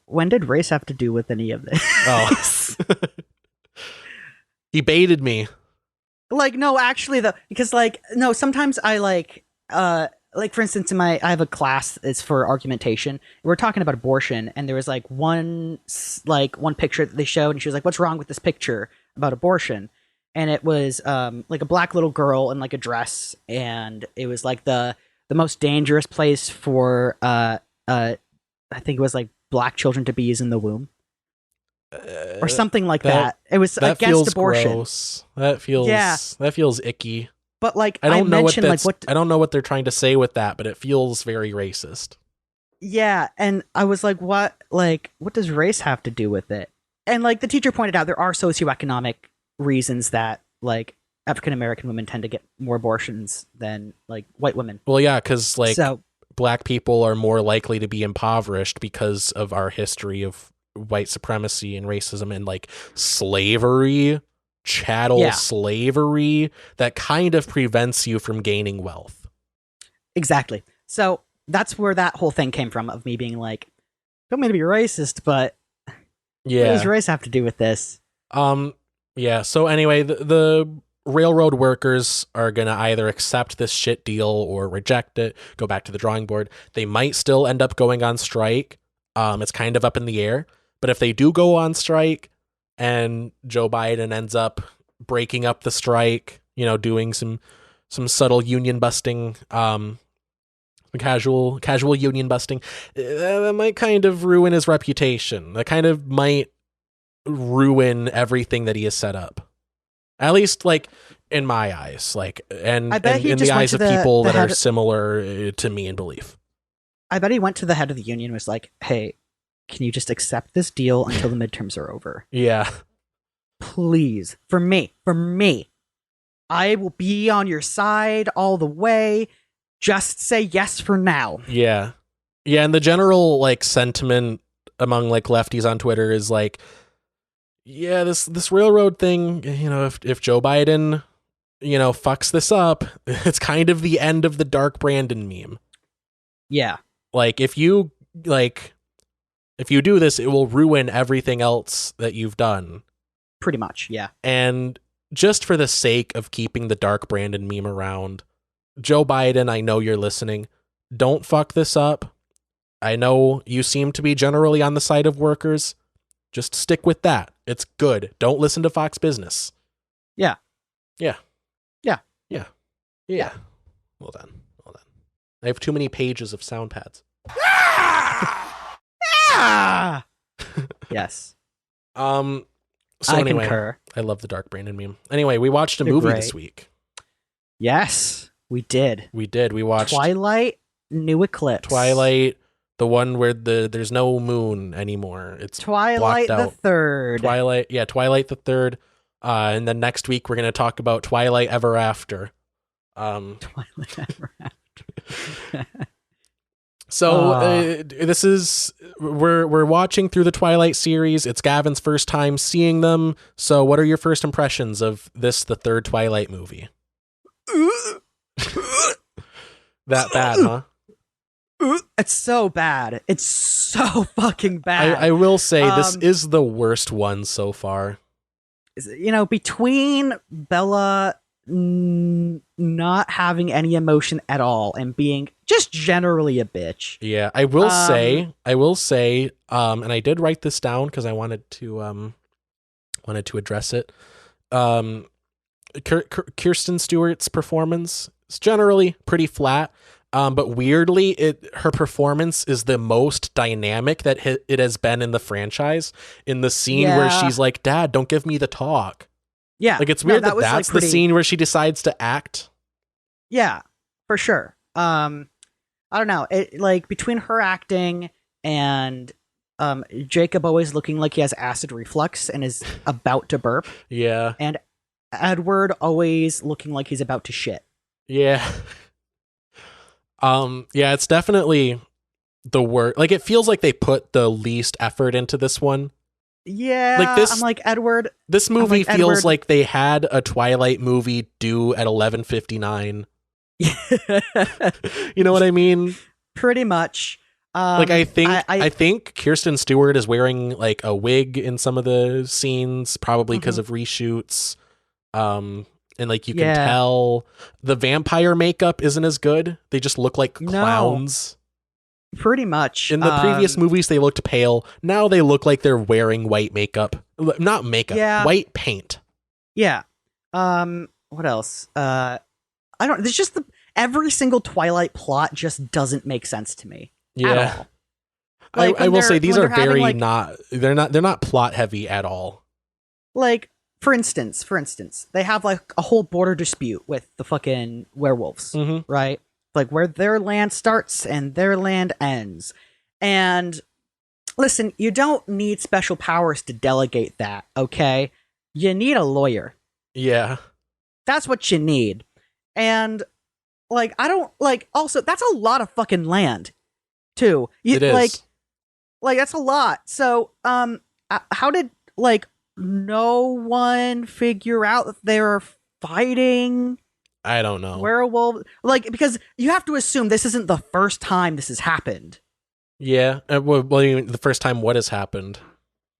When did race have to do with any of this? Oh, he baited me. Like, no, actually, because sometimes I for instance, I have a class that's for argumentation. We're talking about abortion, and there was one picture that they showed, and she was like, "What's wrong with this picture about abortion?" And it was a black little girl in a dress, and it was the most dangerous place for I think it was black children to be is in the womb. Or something like that. It was that against feels abortion. Gross. That feels icky. But I don't know what they're trying to say with that, but it feels very racist. Yeah, and I was like, what does race have to do with it? And like the teacher pointed out, there are socioeconomic reasons that like African American women tend to get more abortions than like white women. Well, yeah, because like black people are more likely to be impoverished because of our history of white supremacy and racism and like slavery, chattel slavery that kind of prevents you from gaining wealth. Exactly. So that's where that whole thing came from of me being like, don't mean to be racist, but what does race have to do with this? Yeah. So anyway, the railroad workers are going to either accept this shit deal or reject it, go back to the drawing board. They might still end up going on strike. It's kind of up in the air. But if they do go on strike and Joe Biden ends up breaking up the strike, you know, doing some subtle union busting, casual union busting, that might kind of ruin his reputation. That kind of might ruin everything that he has set up. At least, like, in my eyes, like, and in the eyes of people that are similar to me in belief. I bet he went to the head of the union and was like, hey, can you just accept this deal until the midterms are over? Yeah. Please. For me. I will be on your side all the way. Just say yes for now. Yeah. Yeah, and the general, like, sentiment among, like, lefties on Twitter is like, yeah, this railroad thing, you know, if Joe Biden, you know, fucks this up, it's kind of the end of the Dark Brandon meme. Yeah. Like, if you do this, it will ruin everything else that you've done. Pretty much, yeah. And just for the sake of keeping the Dark Brandon meme around, Joe Biden, I know you're listening. Don't fuck this up. I know you seem to be generally on the side of workers. Just stick with that. It's good. Don't listen to Fox Business. Yeah. Yeah. Yeah. Yeah. Yeah. Well done. I have too many pages of sound pads. Yes. So I anyway, concur. I love the Dark Brandon meme. Anyway, we watched a movie this week. Yes, we did. We watched Twilight New Eclipse. Twilight, the one where there's no moon anymore. It's Twilight blocked out. the Third. Twilight the Third. And then next week we're going to talk about Twilight Ever After. Twilight Ever After. So this is we're watching through the Twilight series. It's Gavin's first time seeing them. So what are your first impressions of the third Twilight movie? That bad, huh? It's so bad. It's so fucking bad. I will say this is the worst one so far. You know, between Bella not having any emotion at all and being just generally a bitch. Yeah, I will say, and I did write this down because I wanted to address it. Kirsten Stewart's performance is generally pretty flat, but weirdly, her performance is the most dynamic that it has been in the franchise. In the scene where she's like, "Dad, don't give me the talk." Yeah, like it's weird that's the scene where she decides to act. Yeah, for sure. I don't know. It like between her acting and Jacob always looking like he has acid reflux and is about to burp. Yeah. And Edward always looking like he's about to shit. Yeah. Yeah, it's definitely the worst. Like it feels like they put the least effort into this one. Yeah, like this, I'm like Edward. This movie feels like they had a Twilight movie due at 11:59. You know what I mean? Pretty much. Like I think Kirsten Stewart is wearing like a wig in some of the scenes, probably because of reshoots. And like you can tell the vampire makeup isn't as good. They just look like clowns. Pretty much. In the previous movies, they looked pale. Now they look like they're wearing white makeup. Not makeup, white paint. Yeah. What else? There's just every single Twilight plot just doesn't make sense to me. Yeah. At all. Like I will say these are very like, they're not plot heavy at all. Like, for instance, they have like a whole border dispute with the fucking werewolves, right? Like where their land starts and their land ends. And Listen, you don't need special powers to delegate that, okay? You need a lawyer. Yeah. That's what you need. And, like, I don't, like, also, that's a lot of fucking land, too. It is. Like, that's a lot. So, how did, like, no one figure out that they were fighting? I don't know. Werewolf? Like, because you have to assume this isn't the first time this has happened. Yeah. Well, you mean the first time what has happened?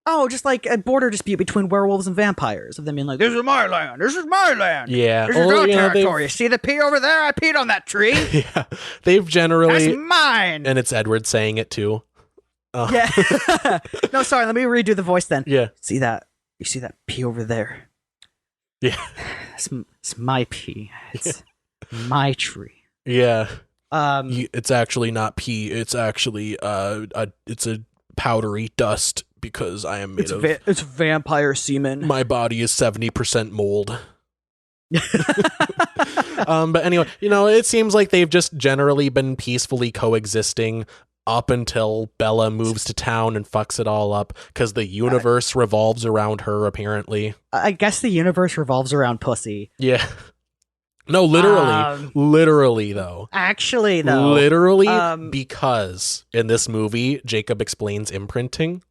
Oh, just like a border dispute between werewolves and vampires. Of them being like, this is my land. This is my land. Yeah. This is our territory. See the pea over there? I peed on that tree. Yeah. They've generally... That's mine. And it's Edward saying it too. Yeah. No, sorry. Let me redo the voice then. Yeah. See that? You see that pea over there? Yeah. It's my pea. It's my tree. Yeah. It's actually not pea. It's actually it's a powdery dust because I am made of. It's vampire semen. My body is 70% mold. But anyway, it seems like they've just generally been peacefully coexisting up until Bella moves to town and fucks it all up because the universe revolves around her, apparently. I guess the universe revolves around pussy. Yeah. No, literally though. Actually though. Literally, because in this movie, Jacob explains imprinting.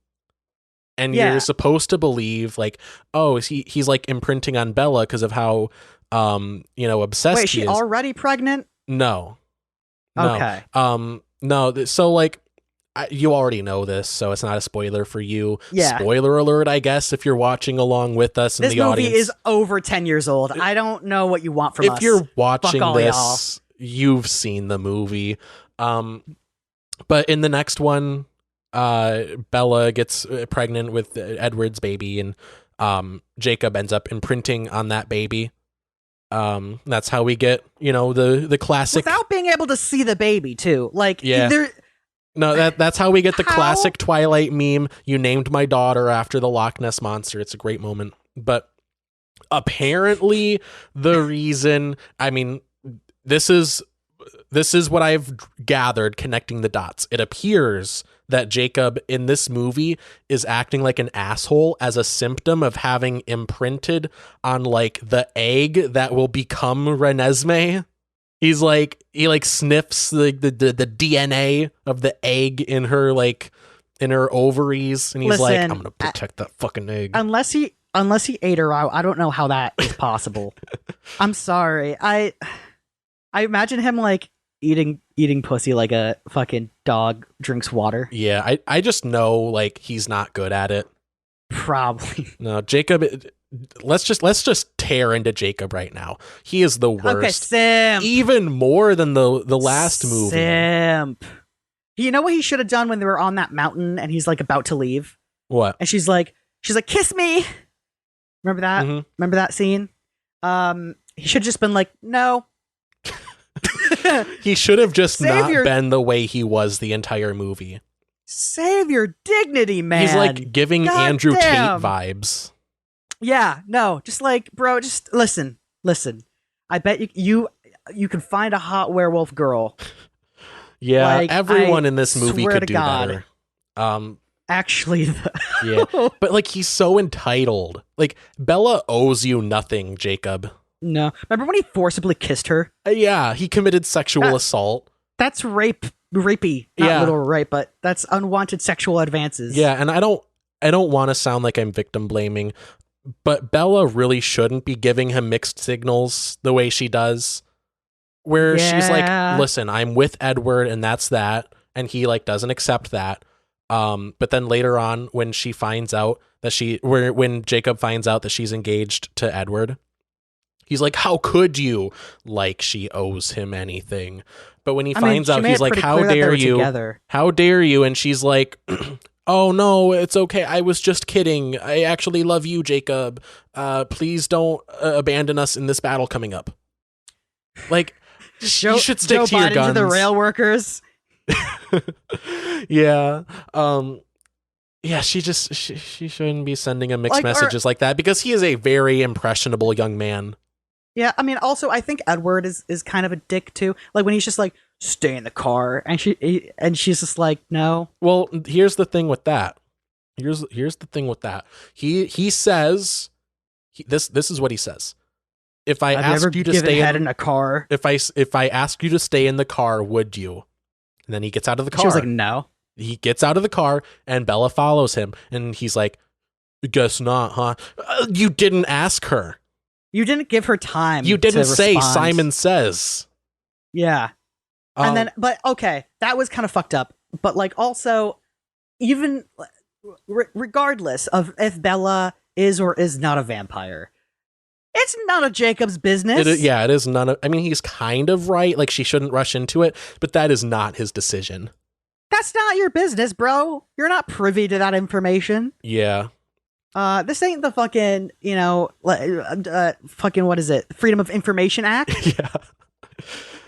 And you're supposed to believe, like, oh, he's like imprinting on Bella because of how, obsessed Wait, he is. she already pregnant? No. Okay. No. So, like, you already know this, so it's not a spoiler for you. Yeah. Spoiler alert, I guess, if you're watching along with us in the audience. This movie is over 10 years old. I don't know what you want from us. If you're watching all this, you've seen the movie. But in the next one, Bella gets pregnant with Edward's baby, and Jacob ends up imprinting on that baby. That's how we get, the classic. Without being able to see the baby, too. Like, yeah. No, that's how we get the classic Twilight meme. You named my daughter after the Loch Ness Monster. It's a great moment. But apparently the reason, I mean, this is what I've gathered connecting the dots. It appears that Jacob in this movie is acting like an asshole as a symptom of having imprinted on like the egg that will become Renesmee. He sniffs the DNA of the egg in her ovaries, and he's like, I'm gonna protect that fucking egg. Unless he ate her out, I don't know how that is possible. I'm sorry. I imagine him like eating pussy like a fucking dog drinks water. Yeah, I just know like he's not good at it. Probably. No, Jacob. Let's just tear into Jacob right now. He is the worst. Okay, simp. Even more than the last movie. Simp. You know what he should have done when they were on that mountain and he's like about to leave? What? And she's like, kiss me. Remember that? Mm-hmm. Remember that scene? He should have just been like, no. He should have just not been the way he was the entire movie. Save your dignity, man. He's like giving Andrew Tate vibes. Yeah, no, just like, bro, just listen. I bet you can find a hot werewolf girl. Yeah, like, everyone in this movie could do God. better. Actually, yeah, but like he's so entitled. Like Bella owes you nothing, Jacob. No, remember when he forcibly kissed her? Yeah, he committed sexual assault. That's rapey, not literal rape, but that's unwanted sexual advances. Yeah, and I don't want to sound like I'm victim blaming. But Bella really shouldn't be giving him mixed signals the way she does. Where she's like, listen, I'm with Edward and that's that. And he like doesn't accept that. But then later on when she finds out that when Jacob finds out that she's engaged to Edward, he's like, how could you? Like she owes him anything. But when he finds out, he's like, how dare you? Together. How dare you? And she's like, oh no, it's okay. I was just kidding. I actually love you, Jacob. Please don't abandon us in this battle coming up. Like, you should stick Joe to your Biden guns. To the rail workers. Yeah. Yeah, she shouldn't be sending him mixed messages like that because he is a very impressionable young man. Yeah, I mean, also, I think Edward is kind of a dick too. Like when he's just like, stay in the car, and she's just like, no. Well, here's the thing with that. Here's the thing with that. He says, this is what he says. If I ask you to stay in a car, if I ask you to stay in the car, would you? And then he gets out of the car. She was like, no. He gets out of the car, and Bella follows him, and he's like, guess not, huh? You didn't ask her. You didn't give her time. You didn't say respond. Simon Says. Yeah. And then, but okay, that was kind of fucked up. But like, also, even regardless of if Bella is or is not a vampire, it's none of Jacob's business. It is none of. I mean, he's kind of right. Like, she shouldn't rush into it, but that is not his decision. That's not your business, bro. You're not privy to that information. Yeah. This ain't the fucking, fucking, what is it? Freedom of Information Act? Yeah.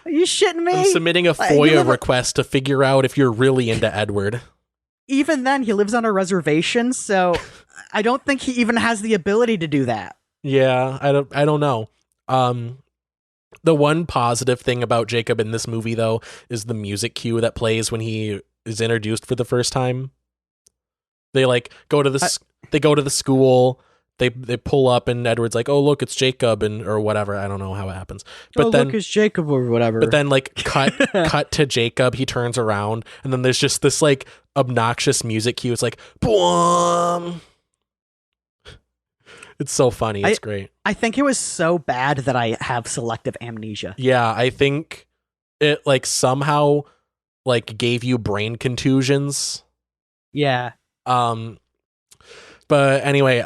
Are you shitting me? I'm submitting a FOIA request to figure out if you're really into Edward. Even then, he lives on a reservation, so I don't think he even has the ability to do that. Yeah, I don't know. The one positive thing about Jacob in this movie, though, is the music cue that plays when he is introduced for the first time. They like go to the school. They pull up, and Edward's like, "Oh, look, it's Jacob," or whatever. I don't know how it happens. But then, look, it's Jacob or whatever. But then, like, cut to Jacob. He turns around, and then there's just this like obnoxious music cue. It's like, boom. It's so funny. It's great. I think it was so bad that I have selective amnesia. Yeah, I think it like somehow like gave you brain contusions. Yeah. But anyway,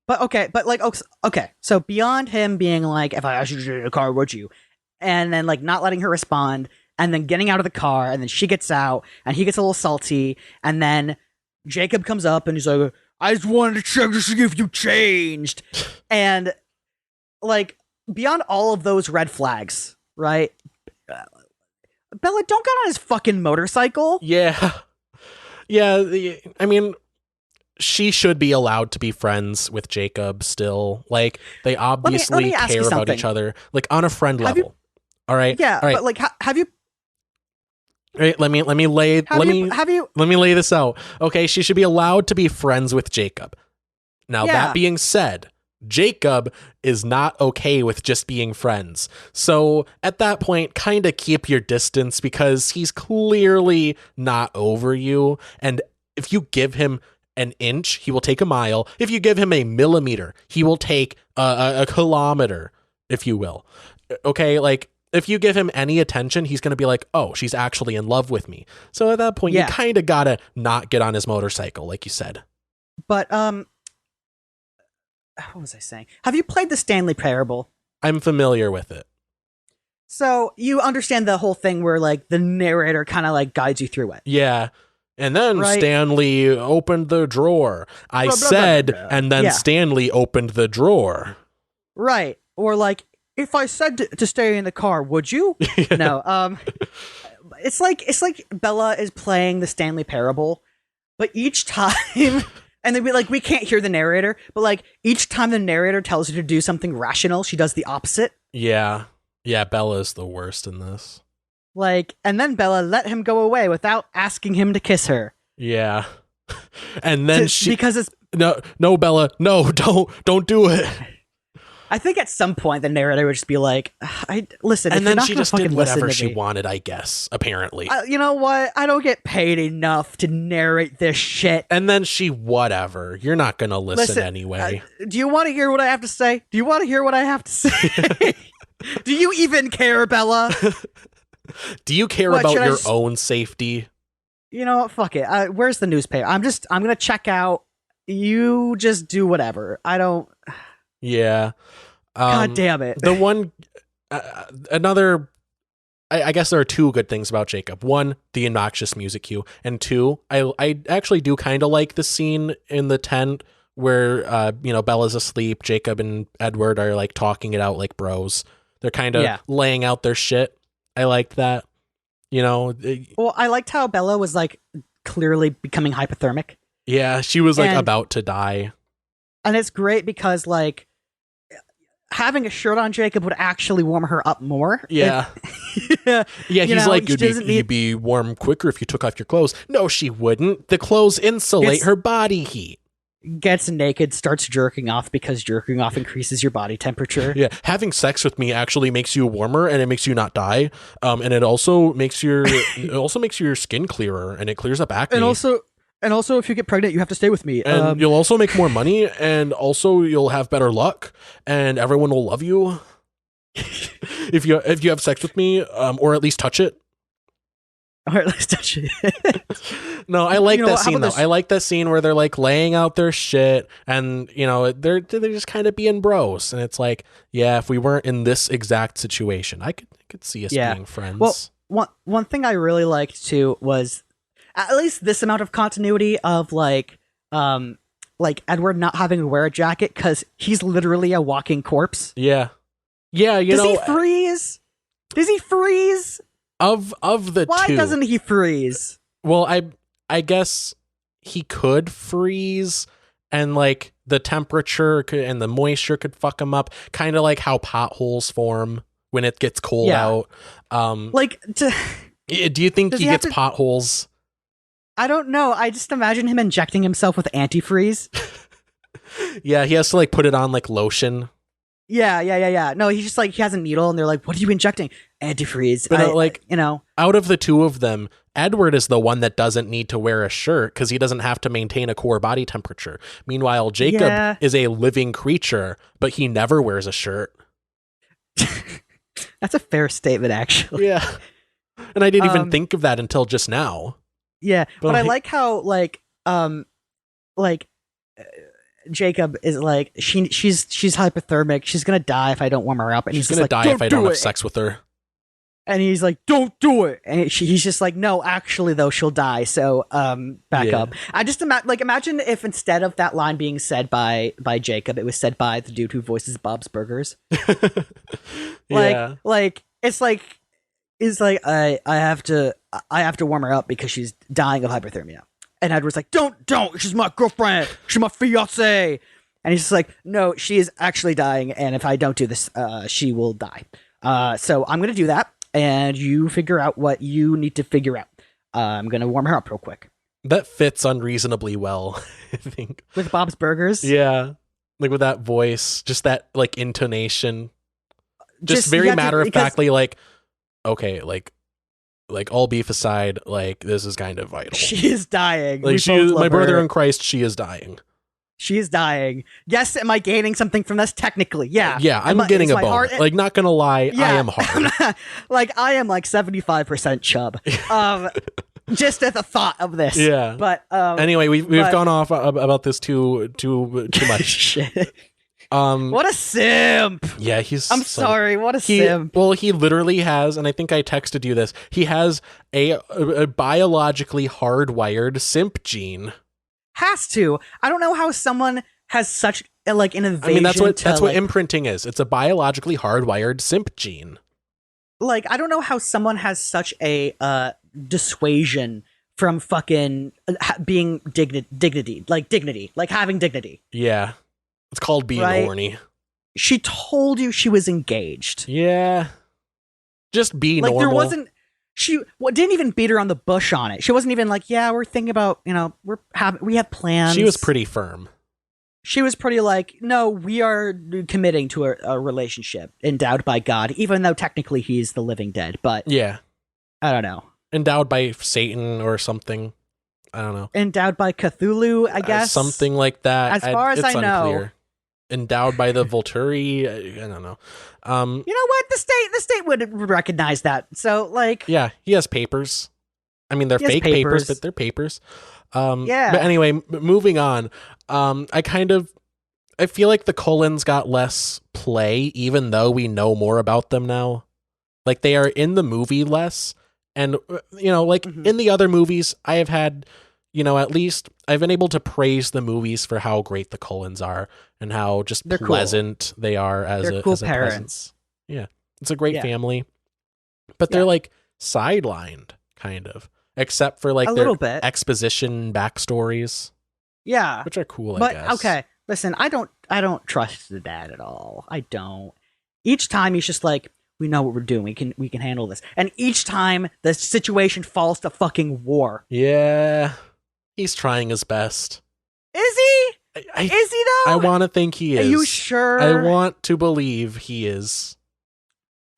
But okay. So beyond him being like, if I asked you to get in a car, would you? And then like not letting her respond, and then getting out of the car, and then she gets out, and he gets a little salty, and then Jacob comes up and he's like, I just wanted to check to see if you changed. And like beyond all of those red flags, right? Bella, don't get on his fucking motorcycle. Yeah. Yeah, I mean, she should be allowed to be friends with Jacob still. Like, they obviously care about each other, like on a friend level. All right. Yeah, all right. but like, have you? All right, let me lay this out. Okay, she should be allowed to be friends with Jacob. Now, that being said, Jacob is not okay with just being friends. So at that point, kind of keep your distance, because he's clearly not over you. And if you give him an inch, he will take a mile. If you give him a millimeter, he will take a kilometer, if you will. Okay, like, if you give him any attention, he's going to be like, oh, she's actually in love with me. So at that point, you kind of got to not get on his motorcycle, like you said. But, what was I saying? Have you played the Stanley Parable? I'm familiar with it. So you understand the whole thing where like the narrator kind of like guides you through it. Yeah. And then Stanley opened the drawer. I said, and then Stanley opened the drawer. Right. Or like, if I said to stay in the car, would you? No. It's like Bella is playing the Stanley Parable, but each time, and then we can't hear the narrator, but like each time the narrator tells her to do something rational, she does the opposite. Yeah. Yeah, Bella is the worst in this. Like, and then Bella let him go away without asking him to kiss her. Yeah. And then because it's no, Bella, no, don't do it. I think at some point the narrator would just be like, listen, and then she just did whatever she wanted, I guess, apparently. You know what? I don't get paid enough to narrate this shit. And then whatever. You're not going to listen anyway. Do you want to hear what I have to say? Do you want to hear what I have to say? Do you even care, Bella? Do you care about your own safety? You know what? Fuck it. Where's the newspaper? I'm going to check out. You just do whatever. I don't... Yeah. God damn it. The one, another, I guess there are two good things about Jacob. One, the obnoxious music cue. And two, I actually do kind of like the scene in the tent where, Bella's asleep. Jacob and Edward are like talking it out like bros. They're kind of laying out their shit. I liked that. Well, I liked how Bella was like clearly becoming hypothermic. Yeah, she was like about to die. And it's great because like, having a shirt on Jacob would actually warm her up more. Yeah. Yeah, he's like, you'd be warm quicker if you took off your clothes. No, she wouldn't. The clothes insulate her body heat. Gets naked, starts jerking off because jerking off increases your body temperature. Yeah, having sex with me actually makes you warmer and it makes you not die. And it also makes your skin clearer and it clears up acne. And also, if you get pregnant, you have to stay with me. And you'll also make more money, and also you'll have better luck, and everyone will love you if you have sex with me, or at least touch it. Or at least touch it. No, I like that scene though. I like that scene where they're like laying out their shit, and they're just kind of being bros, and it's like, yeah, if we weren't in this exact situation, I could see us being friends. Well, one thing I really liked too was at least this amount of continuity of like Edward not having to wear a jacket because he's literally a walking corpse. Yeah. Yeah, Does he freeze? Does he freeze? Of the Why two. doesn't he freeze? Well, I guess he could freeze, and like the temperature and the moisture could fuck him up, kind of like how potholes form when it gets cold out. Do you think he gets potholes? I don't know. I just imagine him injecting himself with antifreeze. Yeah, he has to like put it on like lotion. Yeah. No, he's just like, he has a needle and they're like, what are you injecting? Antifreeze. But out of the two of them, Edward is the one that doesn't need to wear a shirt because he doesn't have to maintain a core body temperature. Meanwhile, Jacob is a living creature, but he never wears a shirt. That's a fair statement, actually. Yeah. And I didn't even think of that until just now. Yeah, but I like how Jacob is like, she's hypothermic. She's gonna die if I don't warm her up, and she's gonna die if I don't have sex with her. And he's like, "Don't do it." And he's just like, "No, actually, though, she'll die." So, back up. I just imagine if instead of that line being said by Jacob, it was said by the dude who voices Bob's Burgers. It's like I have to warm her up because she's dying of hypothermia. And Edward's like, don't, she's my girlfriend, she's my fiance. And he's just like, no, she is actually dying, and if I don't do this, she will die. So I'm gonna do that, and you figure out what you need to figure out. I'm gonna warm her up real quick. That fits unreasonably well, I think. With Bob's Burgers? Yeah. Like with that voice, just that like intonation. Just very matter-of-factly, like, okay, like all beef aside, like this is kind of vital. She is dying. Like she is my brother in Christ. She is dying. She is dying. Yes, am I gaining something from this? Technically, yeah. Yeah, I'm getting a bone. Like, not gonna lie, I am hard. I am like 75% chub. Just at the thought of this. Yeah. But anyway, we've gone off about this too much. Shit. What a simp. Yeah, I'm sorry, what a simp. Well, he literally has, and I think I texted you this, he has a biologically hardwired simp gene. Has to. I don't know how someone has such like an evasion. I mean, that's what imprinting is. It's a biologically hardwired simp gene. Like, I don't know how someone has such a dissuasion from fucking being dignity, like having dignity. Yeah. It's called being horny. She told you she was engaged. Yeah. Just be normal. There wasn't. She didn't even beat her on the bush on it. She wasn't even like, yeah, we're thinking about, we have plans. She was pretty firm. She was pretty like, no, we are committing to a relationship endowed by God, even though technically he's the living dead. But yeah, I don't know. Endowed by Satan or something. I don't know. Endowed by Cthulhu, I guess. Something like that. As far as I know. Endowed by the Volturi. I don't know. You know what? The state would recognize that. So, like, yeah, he has papers. I mean, they're fake papers, but they're papers. Yeah. But anyway, moving on. I feel like the Cullens got less play, even though we know more about them now. Like, they are in the movie less, and in the other movies, I have had. At least I've been able to praise the movies for how great the Cullens are and how just pleasant they are as a cool as a parents. presence. Yeah, it's a great family, but they're like sidelined, kind of, except for like their exposition backstories. Yeah, which are cool. But I guess. okay, Listen, I don't trust the dad at all. I don't. Each time he's just like, we know what we're doing. We can handle this. And each time the situation falls to fucking war. Yeah. He's trying his best. Is he? Is he though? I want to think he is. Are you sure? I want to believe he is.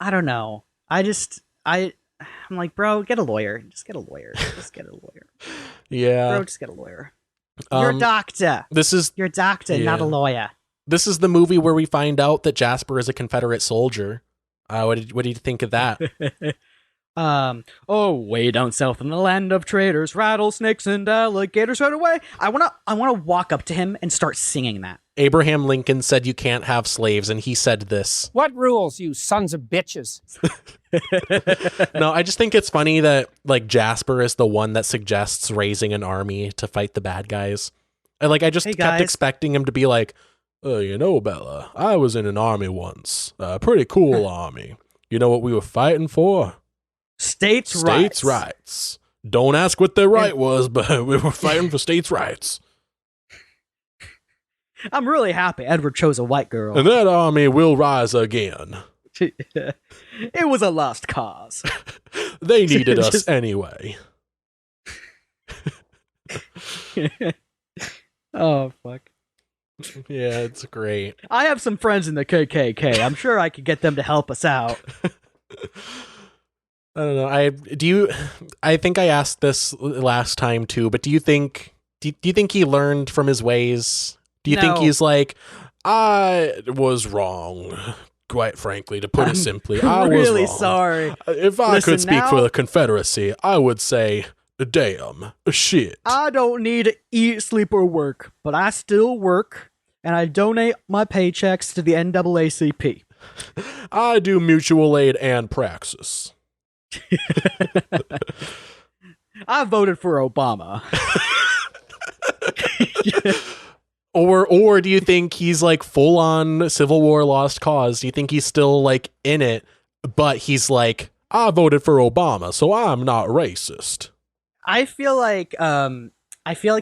I don't know. I'm like, bro, get a lawyer. Just get a lawyer. Just get a lawyer. Yeah. Bro, just get a lawyer. You're a doctor. You're a doctor, not a lawyer. This is the movie where we find out that Jasper is a Confederate soldier. What do you think of that? Way down south in the land of traders, rattlesnakes and alligators right away. I wanna walk up to him and start singing that. Abraham Lincoln said you can't have slaves, and he said this. What rules, you sons of bitches? No, I just think it's funny that like Jasper is the one that suggests raising an army to fight the bad guys. And I just kept expecting him to be like, Bella, I was in an army once. A pretty cool army. You know what we were fighting for? States' rights. Don't ask what their right was, but we were fighting for states' rights. I'm really happy Edward chose a white girl. And that army will rise again. It was a lost cause. They needed us anyway. Oh, fuck. Yeah, it's great. I have some friends in the KKK. I'm sure I could get them to help us out. I don't know. I think I asked this last time too, but do you think he learned from his ways? Do you think he's like, I was wrong, quite frankly, to put it simply. I was really wrong. Sorry. If I could speak for the Confederacy, I would say, damn, shit. I don't need to eat, sleep, or work, but I still work, and I donate my paychecks to the NAACP. I do mutual aid and praxis. I voted for Obama. Or do you think he's like full on Civil War lost cause? Do you think he's still like in it, but he's like, I voted for Obama, so I'm not racist? I feel like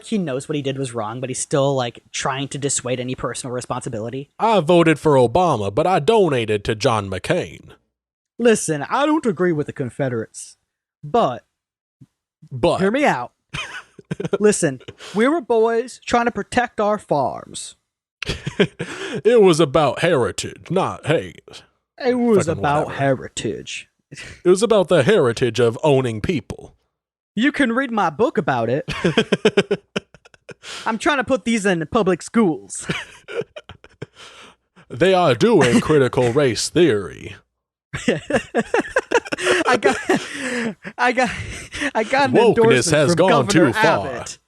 he knows what he did was wrong, but he's still like trying to dissuade any personal responsibility. I voted for Obama, but I donated to John McCain. Listen, I don't agree with the Confederates, but hear me out. Listen, we were boys trying to protect our farms. It was about heritage, not hate. It was about heritage. It was about the heritage of owning people. You can read my book about it. I'm trying to put these in public schools. They are doing critical race theory. I got an Wokeness endorsement has from gone Governor too far. Abbott.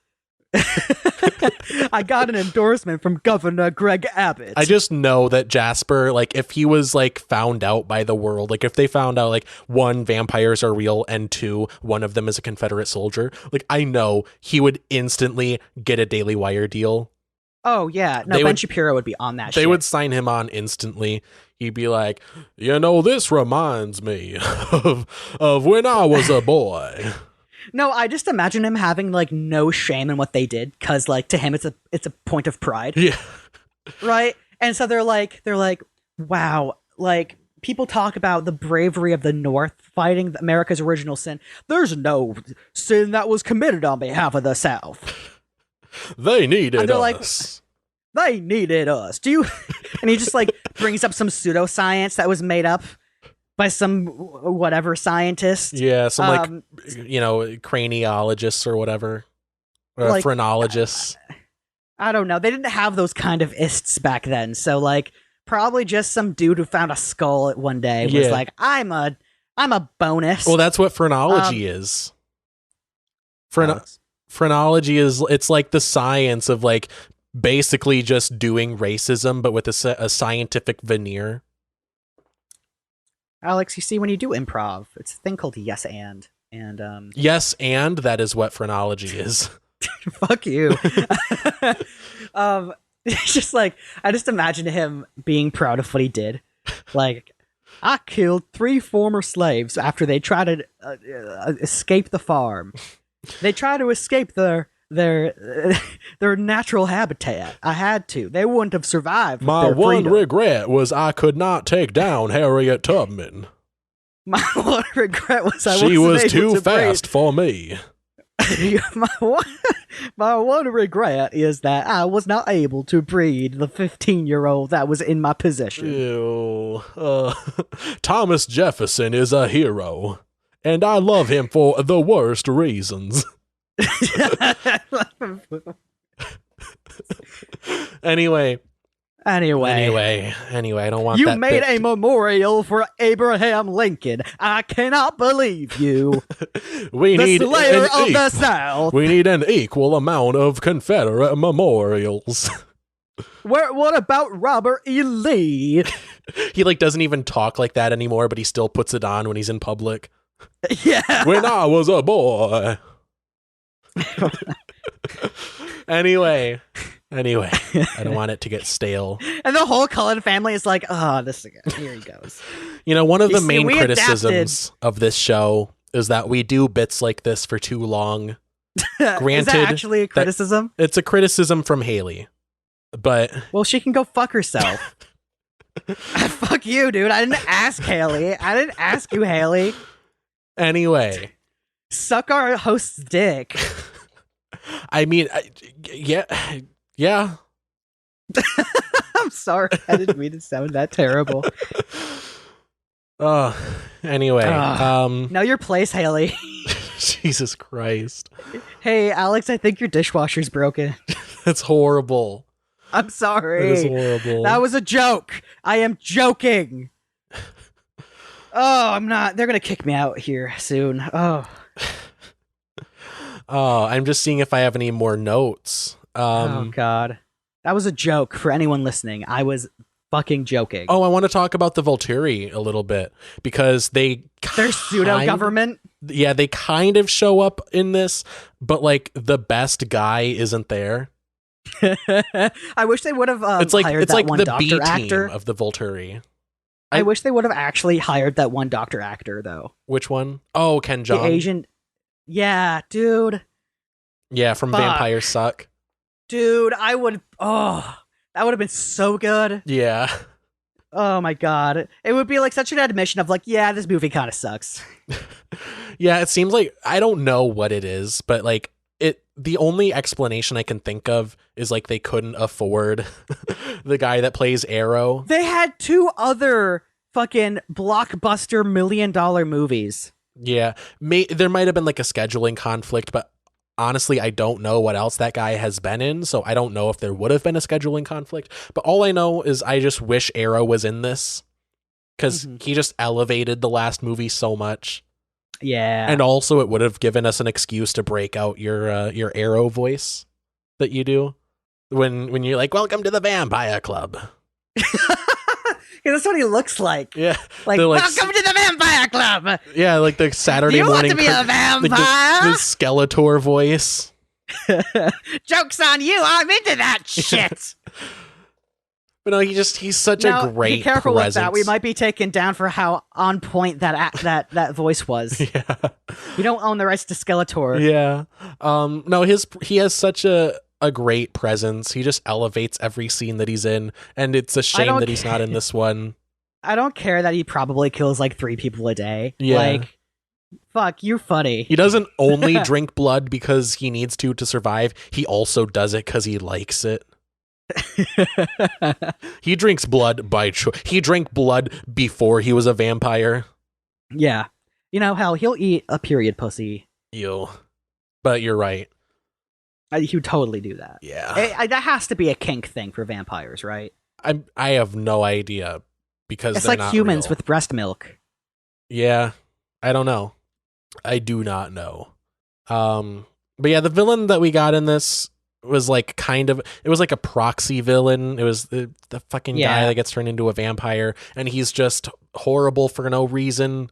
I got an endorsement from Governor Greg Abbott. I just know that Jasper, like, if he was like found out by the world, like if they found out like 1, vampires are real, and 2, one of them is a Confederate soldier, like I know he would instantly get a Daily Wire deal. Oh yeah, no, Ben Shapiro would be on that. They would sign him on instantly. He'd be like, this reminds me of when I was a boy. No, I just imagine him having like no shame in what they did, because like to him it's a point of pride. Yeah. Right? And so they're like, wow, like people talk about the bravery of the North fighting America's original sin. There's no sin that was committed on behalf of the South. They needed us. They needed us. And he just like brings up some pseudoscience that was made up by some whatever scientist. Yeah, some craniologists or whatever. Or phrenologists. I don't know. They didn't have those kind of ists back then. So like probably just some dude who found a skull one day was like, I'm a bonus. Well, that's what phrenology is. Phrenology it's like the science of like basically just doing racism, but with a scientific veneer. Alex, you see, when you do improv, it's a thing called yes and yes and that is what phrenology is. Fuck you. It's just like I just imagine him being proud of what he did. Like, I killed 3 former slaves after they tried to escape the farm. They tried to escape their their natural habitat. I had to. They wouldn't have survived. With My their one freedom. regret was I could not take down Harriet Tubman. My one regret was She was able too to fast for me. my one regret is that I was not able to breed the 15-year-old that was in my possession. Ew. Thomas Jefferson is a hero, and I love him for the worst reasons. Anyway, I don't want you that made bit. a memorial for Abraham Lincoln. I cannot believe you. We The need slayer an of the South. We need an equal amount of Confederate memorials. What about Robert E. Lee? He doesn't even talk like that anymore, but he still puts it on when he's in public. Yeah. When I was a boy. Anyway, I don't want it to get stale. And the whole Cullen family is like, oh, this again. Here he goes. One of You the see, main we criticisms of this show is that we do bits like this for too long. Granted, is that actually a criticism? It's a criticism from Haley, but well, she can go fuck herself. Fuck you, dude. I didn't ask Haley. I didn't ask you, Haley. Anyway, suck our host's dick. I mean, yeah. I'm sorry. I didn't mean to sound that terrible. Anyway, know your place, Haley. Jesus Christ. Hey, Alex, I think your dishwasher's broken. That's horrible. I'm sorry. That is horrible. That was a joke. I am joking. Oh, I'm not. They're going to kick me out here soon. Oh, I'm just seeing if I have any more notes. Oh, God. That was a joke for anyone listening. I was fucking joking. Oh, I want to talk about the Volturi a little bit because they're pseudo-government. Yeah, they kind of show up in this, but the best guy isn't there. I wish they would have hired that one the doctor B team actor of the Volturi. I wish they would have actually hired that one doctor actor, though. Which one? Oh, Ken Jeong. The Asian. Yeah, dude. Yeah, from Vampires Suck. Dude, I would. Oh, that would have been so good. Yeah. Oh my God. It would be such an admission of yeah, this movie kind of sucks. Yeah, it seems I don't know what it is, but the only explanation I can think of is they couldn't afford the guy that plays Arrow. They had 2 other fucking blockbuster $1 million movies. Yeah, there might have been a scheduling conflict, but honestly, I don't know what else that guy has been in, so I don't know if there would have been a scheduling conflict. But all I know is I just wish Arrow was in this because he just elevated the last movie so much. Yeah, and also it would have given us an excuse to break out your Arrow voice that you do when you're welcome to the Vampire Club. Yeah, that's what he looks like. Yeah, welcome to the Vampire Club. Yeah, the Saturday you morning. Want to be a vampire? The Skeletor voice. Joke's on you! I'm into that shit. But no, he's such a great. Be careful presence. with that. We might be taken down for how on point that voice was. Yeah, we don't own the rights to Skeletor. Yeah. No, he has such a great presence. He just elevates every scene that he's in, and it's a shame that he's not in this one. I don't care that he probably kills 3 people a day. Yeah. Fuck, you're funny. He doesn't only drink blood because he needs to survive. He also does it because he likes it. He drinks blood by choice. He drank blood before he was a vampire. Yeah. Hell, he'll eat a period pussy. Ew. But you're right. He would totally do that. Yeah. That has to be a kink thing for vampires, right? I have no idea because it's they're like not humans real. with breast milk. Yeah. I don't know. I do not know. But yeah, the villain that we got in this was it was a proxy villain. It was the fucking guy that gets turned into a vampire, and he's just horrible for no reason.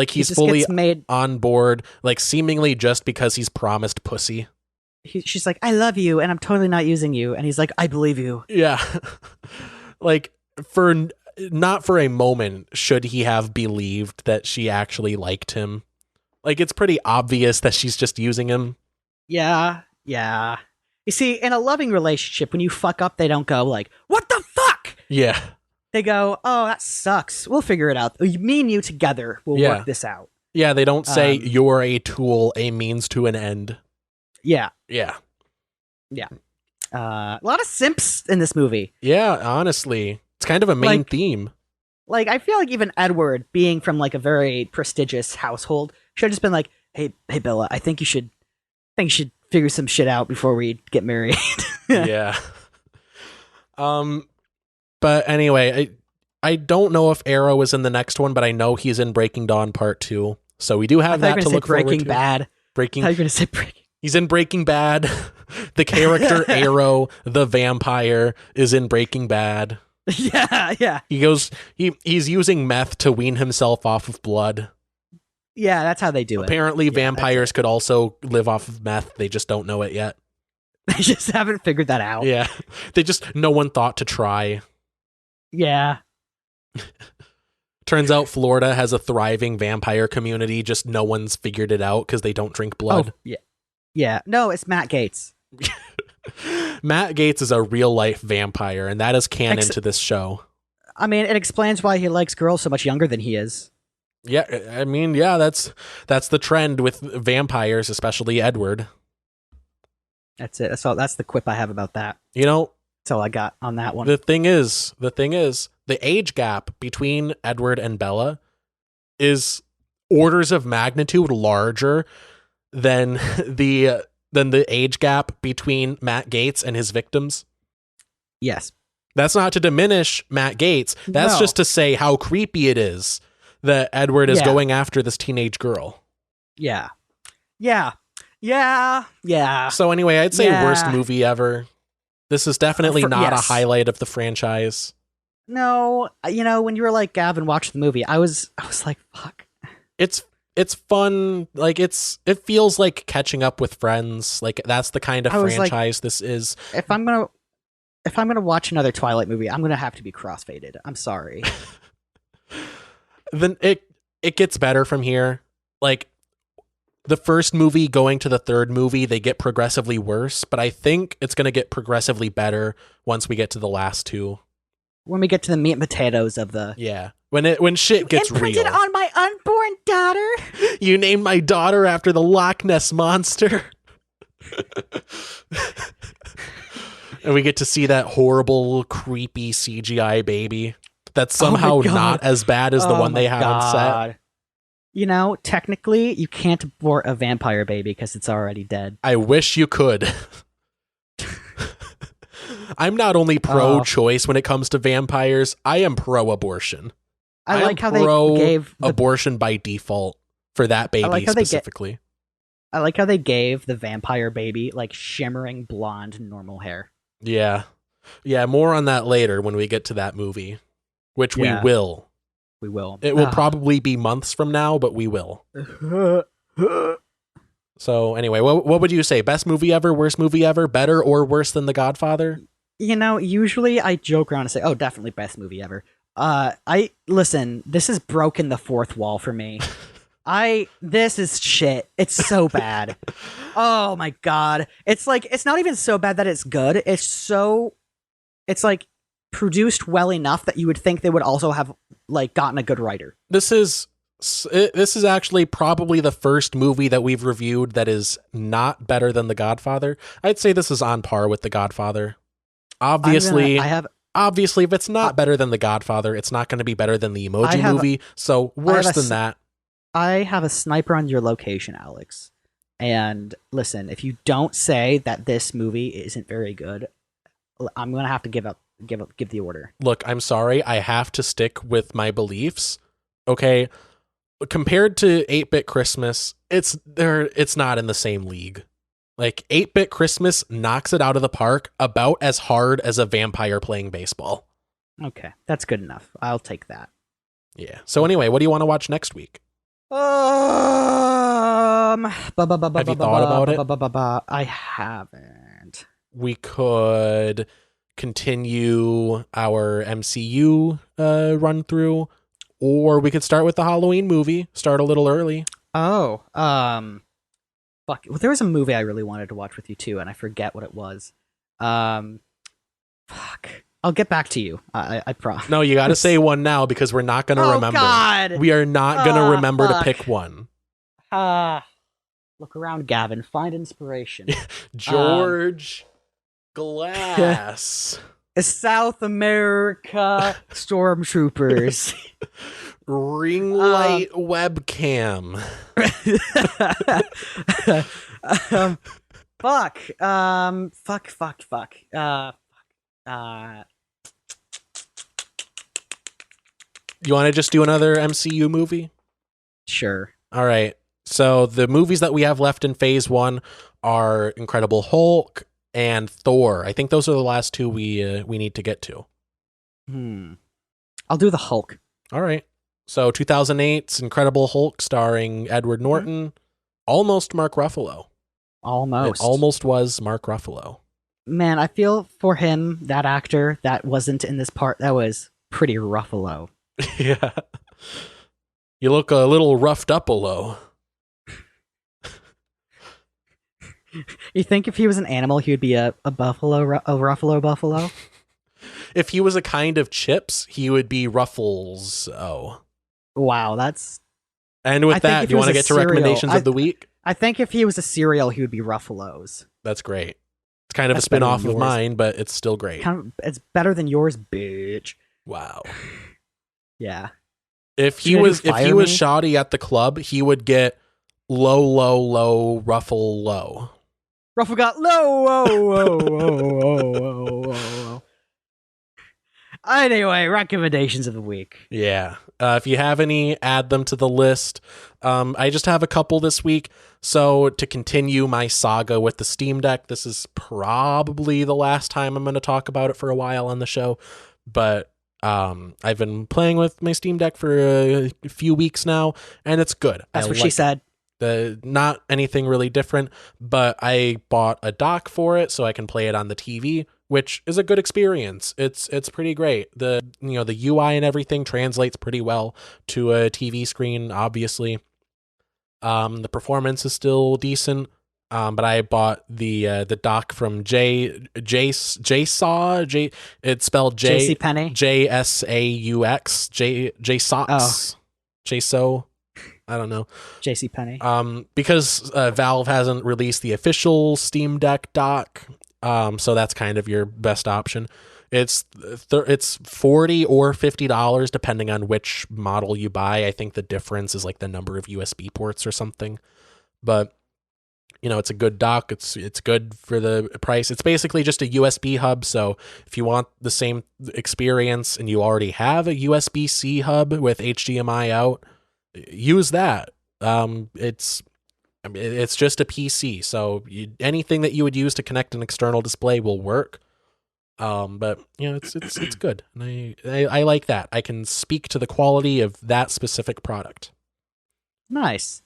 He's fully on board, seemingly just because he's promised pussy. She's like, I love you, and I'm totally not using you. And he's like, I believe you. Yeah. Not for a moment should he have believed that she actually liked him. It's pretty obvious that she's just using him. Yeah. Yeah. You see, in a loving relationship, when you fuck up, they don't go like, "What the fuck?" Yeah. They go, "Oh, that sucks. We'll figure it out. Me and you together will work this out." Yeah, they don't say you're a tool, a means to an end. Yeah. Yeah. Yeah. A lot of simps in this movie. Yeah, honestly. It's kind of a main theme. Like, I feel like even Edward, being from like a very prestigious household, should have just been like, hey Bella, I think you should figure some shit out before we get married. Yeah. But anyway, I don't know if Arrow is in the next one, but I know he's in Breaking Dawn Part 2. So we do have that to look forward to. Breaking Bad. I thought you were going to say Breaking. He's in Breaking Bad. The character Arrow, the vampire, is in Breaking Bad. Yeah. He's using meth to wean himself off of blood. Yeah, that's how they do it. Apparently, vampires could also live off of meth. They just don't know it yet. They just haven't figured that out. Yeah. No one thought to try. Yeah. Turns out Florida has a thriving vampire community. Just no one's figured it out because they don't drink blood. Oh, yeah. Yeah. No, it's Matt Gaetz. Matt Gaetz is a real life vampire, and that is canon to this show. I mean, it explains why he likes girls so much younger than he is. Yeah, I mean, yeah, that's the trend with vampires, especially Edward. That's it. That's the quip I have about that. You know, that's all I got on that one. The thing is, the age gap between Edward and Bella is orders of magnitude larger than the age gap between Matt Gaetz and his victims. Yes. That's not to diminish Matt Gaetz. That's just to say how creepy it is that Edward is going after this teenage girl. Yeah. So anyway, I'd say worst movie ever. This is definitely not a highlight of the franchise. No, when you were like, Gavin, watch the movie, I was like, fuck. It's fun. Like it feels like catching up with friends. Like that's the kind of franchise this is. If I'm gonna watch another Twilight movie, I'm gonna have to be crossfaded. I'm sorry. Then it gets better from here. Like the first movie going to the third movie, they get progressively worse, but I think it's gonna get progressively better once we get to the last two. When we get to the meat and potatoes of the when shit gets real. Imprinted on my unborn daughter. You named my daughter after the Loch Ness monster. And we get to see that horrible, creepy CGI baby that's somehow not as bad as the one they have on set. Technically, you can't abort a vampire baby because it's already dead. I wish you could. I'm not only pro-choice when it comes to vampires, I am pro-abortion. I like how they gave abortion by default for that baby specifically. I like how they gave the vampire baby like shimmering blonde normal hair. Yeah. Yeah, more on that later when we get to that movie, which we will. We will. It will probably be months from now, but we will. So anyway, what would you say? Best movie ever, worst movie ever, better or worse than The Godfather? Usually I joke around and say, oh, definitely best movie ever. Listen, this has broken the fourth wall for me. This is shit. It's so bad. Oh my God. It's like, it's not even so bad that it's good. It's like produced well enough that you would think they would also have like gotten a good writer. This is actually probably the first movie that we've reviewed that is not better than The Godfather. I'd say this is on par with The Godfather. Obviously, if it's not better than The Godfather, it's not going to be better than the Emoji Movie. So worse than that. I have a sniper on your location, Alex. And listen, if you don't say that this movie isn't very good, I'm going to have to give the order. Look, I'm sorry. I have to stick with my beliefs. Okay. Compared to 8-Bit Christmas, it's not in the same league. Like 8-Bit Christmas knocks it out of the park about as hard as a vampire playing baseball. Okay, that's good enough. I'll take that. Yeah. So anyway, what do you want to watch next week? Have you thought about it? I haven't. We could continue our MCU run through, or we could start with the Halloween movie. Start a little early. Oh, Fuck. Well, there was a movie I really wanted to watch with you too, and I forget what it was. Fuck. I'll get back to you. I promise. No, you got to say one now because we're not going to remember. God. We are not going to remember to pick one. Look around, Gavin. Find inspiration. George Glass. South America Stormtroopers. Ring light webcam. Fuck. You want to just do another MCU movie? Sure. All right. So the movies that we have left in phase 1 are Incredible Hulk and Thor. I think those are the last two we need to get to. I'll do the Hulk. All right. So 2008's Incredible Hulk starring Edward Norton. Almost Mark Ruffalo. Almost. It almost was Mark Ruffalo. Man, I feel for him, that actor that wasn't in this part, that was pretty Ruffalo. Yeah. You look a little roughed up below. You think if he was an animal, he would be a buffalo, a Ruffalo buffalo? If he was a kind of chips, he would be Ruffles. Oh. Wow, that's... And with that, do you want to get to recommendations of the week? I think if he was a cereal, he would be Ruffalos. That's great. It's kind of a spin-off of mine, but it's still great. It's better than yours, bitch. Wow. Yeah. If he was shoddy at the club, he would get low, Ruffle low. Ruffle got low, whoa. Anyway, recommendations of the week. Yeah. If you have any, add them to the list. I just have a couple this week. So to continue my saga with the Steam Deck, this is probably the last time I'm going to talk about it for a while on the show. But I've been playing with my Steam Deck for a few weeks now, and it's good. That's what she said. Not anything really different, but I bought a dock for it so I can play it on the TV, which is a good experience. It's pretty great. The UI and everything translates pretty well to a TV screen, obviously. The performance is still decent. But I bought the dock from JSaux. It's spelled JCPenney. JSAUX. JSaux. JSO. I don't know. JCPenney. Because Valve hasn't released the official Steam Deck dock, so that's kind of your best option. It's $40 or $50 depending on which model you buy. I think the difference is like the number of USB ports or something. But it's a good dock. It's good for the price. It's basically just a USB hub. So if you want the same experience and you already have a USB-C hub with HDMI out, use that. It's just a PC. So anything that you would use to connect an external display will work. But it's good. And I like that. I can speak to the quality of that specific product. Nice.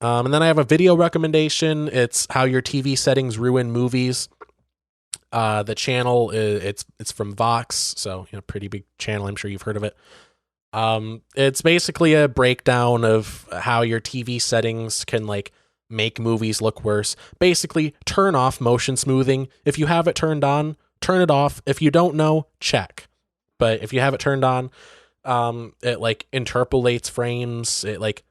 And then I have a video recommendation. It's How Your TV Settings Ruin Movies. The channel it's from Vox, so pretty big channel. I'm sure you've heard of it. It's basically a breakdown of how your TV settings can make movies look worse. Basically, turn off motion smoothing. If you have it turned on, turn it off. If you don't know, check. But if you have it turned on, it interpolates frames. It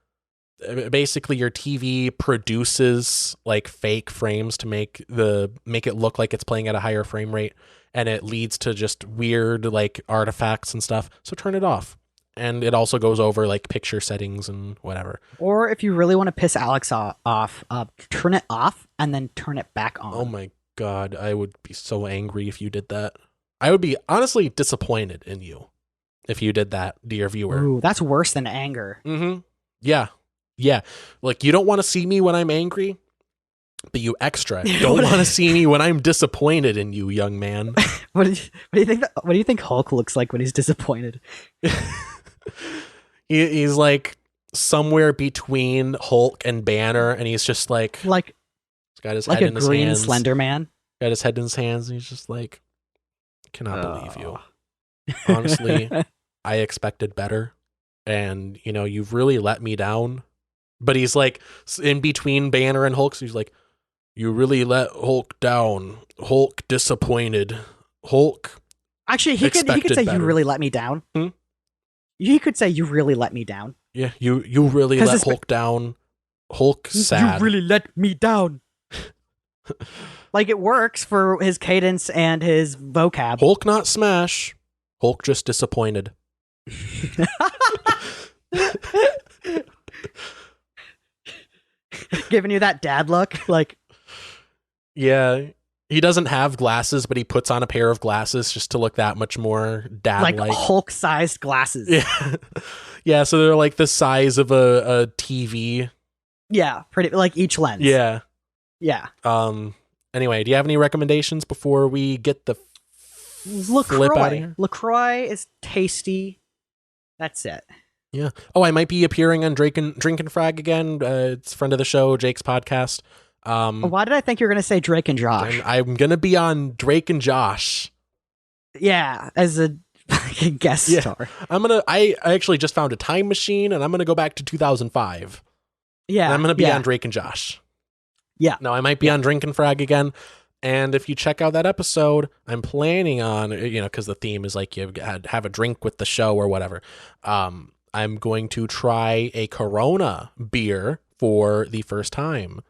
basically your TV produces fake frames to make it look like it's playing at a higher frame rate, and it leads to just weird artifacts and stuff. So turn it off. And it also goes over picture settings and whatever. Or if you really want to piss Alex off, turn it off and then turn it back on. Oh my God, I would be so angry if you did that. I would be honestly disappointed in you if you did that, dear viewer. Ooh, that's worse than anger. Mm-hmm. Yeah. You don't want to see me when I'm angry, but you extra don't want to see me when I'm disappointed in you, young man. What do you think Hulk looks like when he's disappointed? He's somewhere between Hulk and Banner, and he's just he's got his head in his hands. Like a green Slender Man. Got his head in his hands, and he's just cannot believe you. Honestly, I expected better, and you've really let me down But he's like in between Banner and Hulk. So he's like, you really let Hulk down. Hulk disappointed. Hulk. Actually, he could say better. you really let me down. He could say you really let me down. Yeah, you really let Hulk down. Hulk sad. You really let me down. Like, it works for his cadence and his vocab. Hulk not smash. Hulk just disappointed. Giving you that dad look, like. Yeah, he doesn't have glasses, but he puts on a pair of glasses just to look that much more dad-like. Like Hulk-sized glasses. Yeah, yeah. So they're like the size of a TV. Yeah, pretty like each lens. Yeah. Anyway, do you have any recommendations before we get the flip out of here? LaCroix is tasty. That's it. Yeah. Oh, I might be appearing on Drink and Frag again. It's a friend of the show, Jake's podcast. Why did I think you were going to say Drake and Josh? I'm going to be on Drake and Josh. Yeah, as a guest star. I actually just found a time machine, and I'm going to go back to 2005. Yeah. And I'm going to be on Drake and Josh. Yeah. No, I might be on Drink and Frag again. And if you check out that episode, I'm planning on, because the theme is like you have a drink with the show or whatever. I'm going to try a Corona beer for the first time.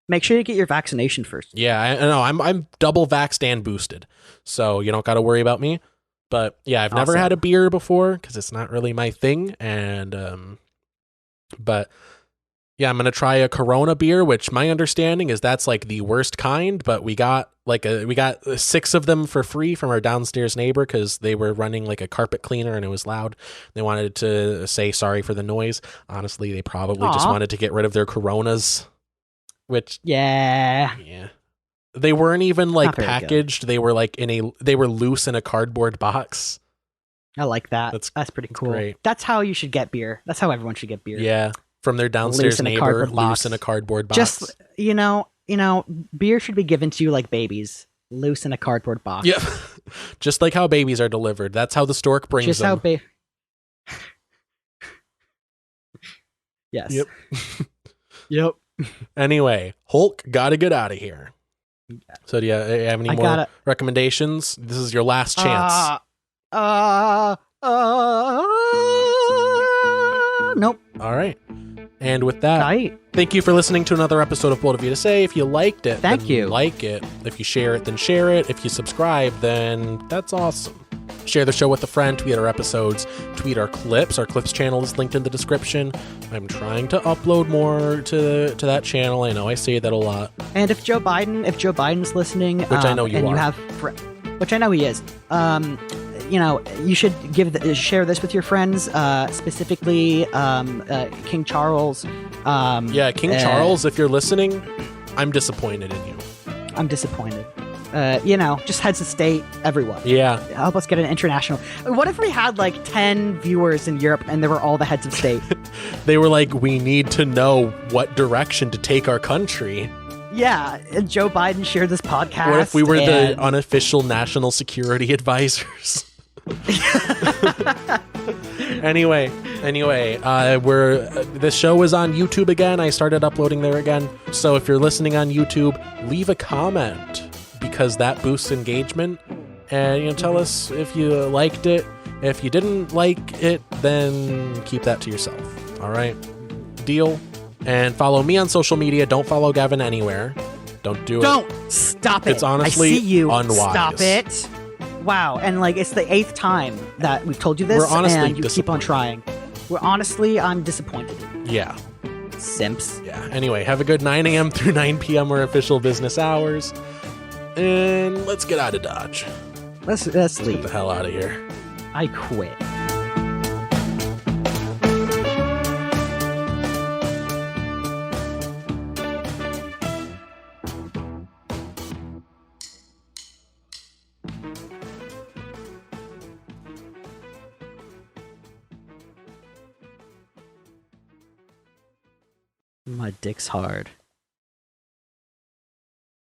Make sure you get your vaccination first. Yeah, I know. I'm double vaxxed and boosted, so you don't got to worry about me. But yeah, I've never had a beer before because it's not really my thing. And but yeah, I'm gonna try a Corona beer, which my understanding is that's like the worst kind. But we got 6 of them for free from our downstairs neighbor because they were running like a carpet cleaner and it was loud. They wanted to say sorry for the noise. Honestly, they probably just wanted to get rid of their Coronas. Which yeah, they weren't even like packaged. They were like they were loose in a cardboard box. I like that. That's pretty cool. Great. That's how you should get beer. That's how everyone should get beer. Yeah, from their downstairs neighbor, loose in a cardboard box. Just beer should be given to you like babies, loose in a cardboard box. Yep, just like how babies are delivered. That's how the stork brings them. Yes. Yep. Yep. Anyway, Hulk gotta get out of here. So do you have any more recommendations? This is your last chance. Nope. All right. And with that, thank you for listening to another episode of Bold of You to Say. If you liked it, thank you. Like it. If you share it, then share it. If you subscribe, then that's awesome. Share the show with a friend, tweet our episodes, tweet our clips. Our clips channel is linked in the description. I'm trying to upload more to that channel. I know I say that a lot. And if Joe Biden's listening, which I know you are, which I know he is, you should share this with your friends, specifically King Charles. King Charles, if you're listening, I'm disappointed in you. I'm disappointed. Just heads of state, everyone. Yeah. Help us get an international. What if we had like 10 viewers in Europe and they were all the heads of state? They were like, we need to know what direction to take our country. Yeah. And Joe Biden shared this podcast. What if we were the unofficial national security advisors? Anyway, this show is on YouTube again. I started uploading there again. So if you're listening on YouTube, leave a comment because that boosts engagement. And tell us if you liked it. If you didn't like it, then keep that to yourself. All right, deal. And follow me on social media. Don't follow Gavin anywhere. Don't do it. Don't stop it. It's honestly I see you. unwise. Stop it. Wow, and it's the 8th time that we've told you this, and you keep on trying. I'm disappointed. Yeah. Simps. Yeah. Anyway, have a good 9 a.m. through 9 p.m. or official business hours. And let's get out of Dodge. Let's leave. Get the hell out of here. I quit. My dick's hard.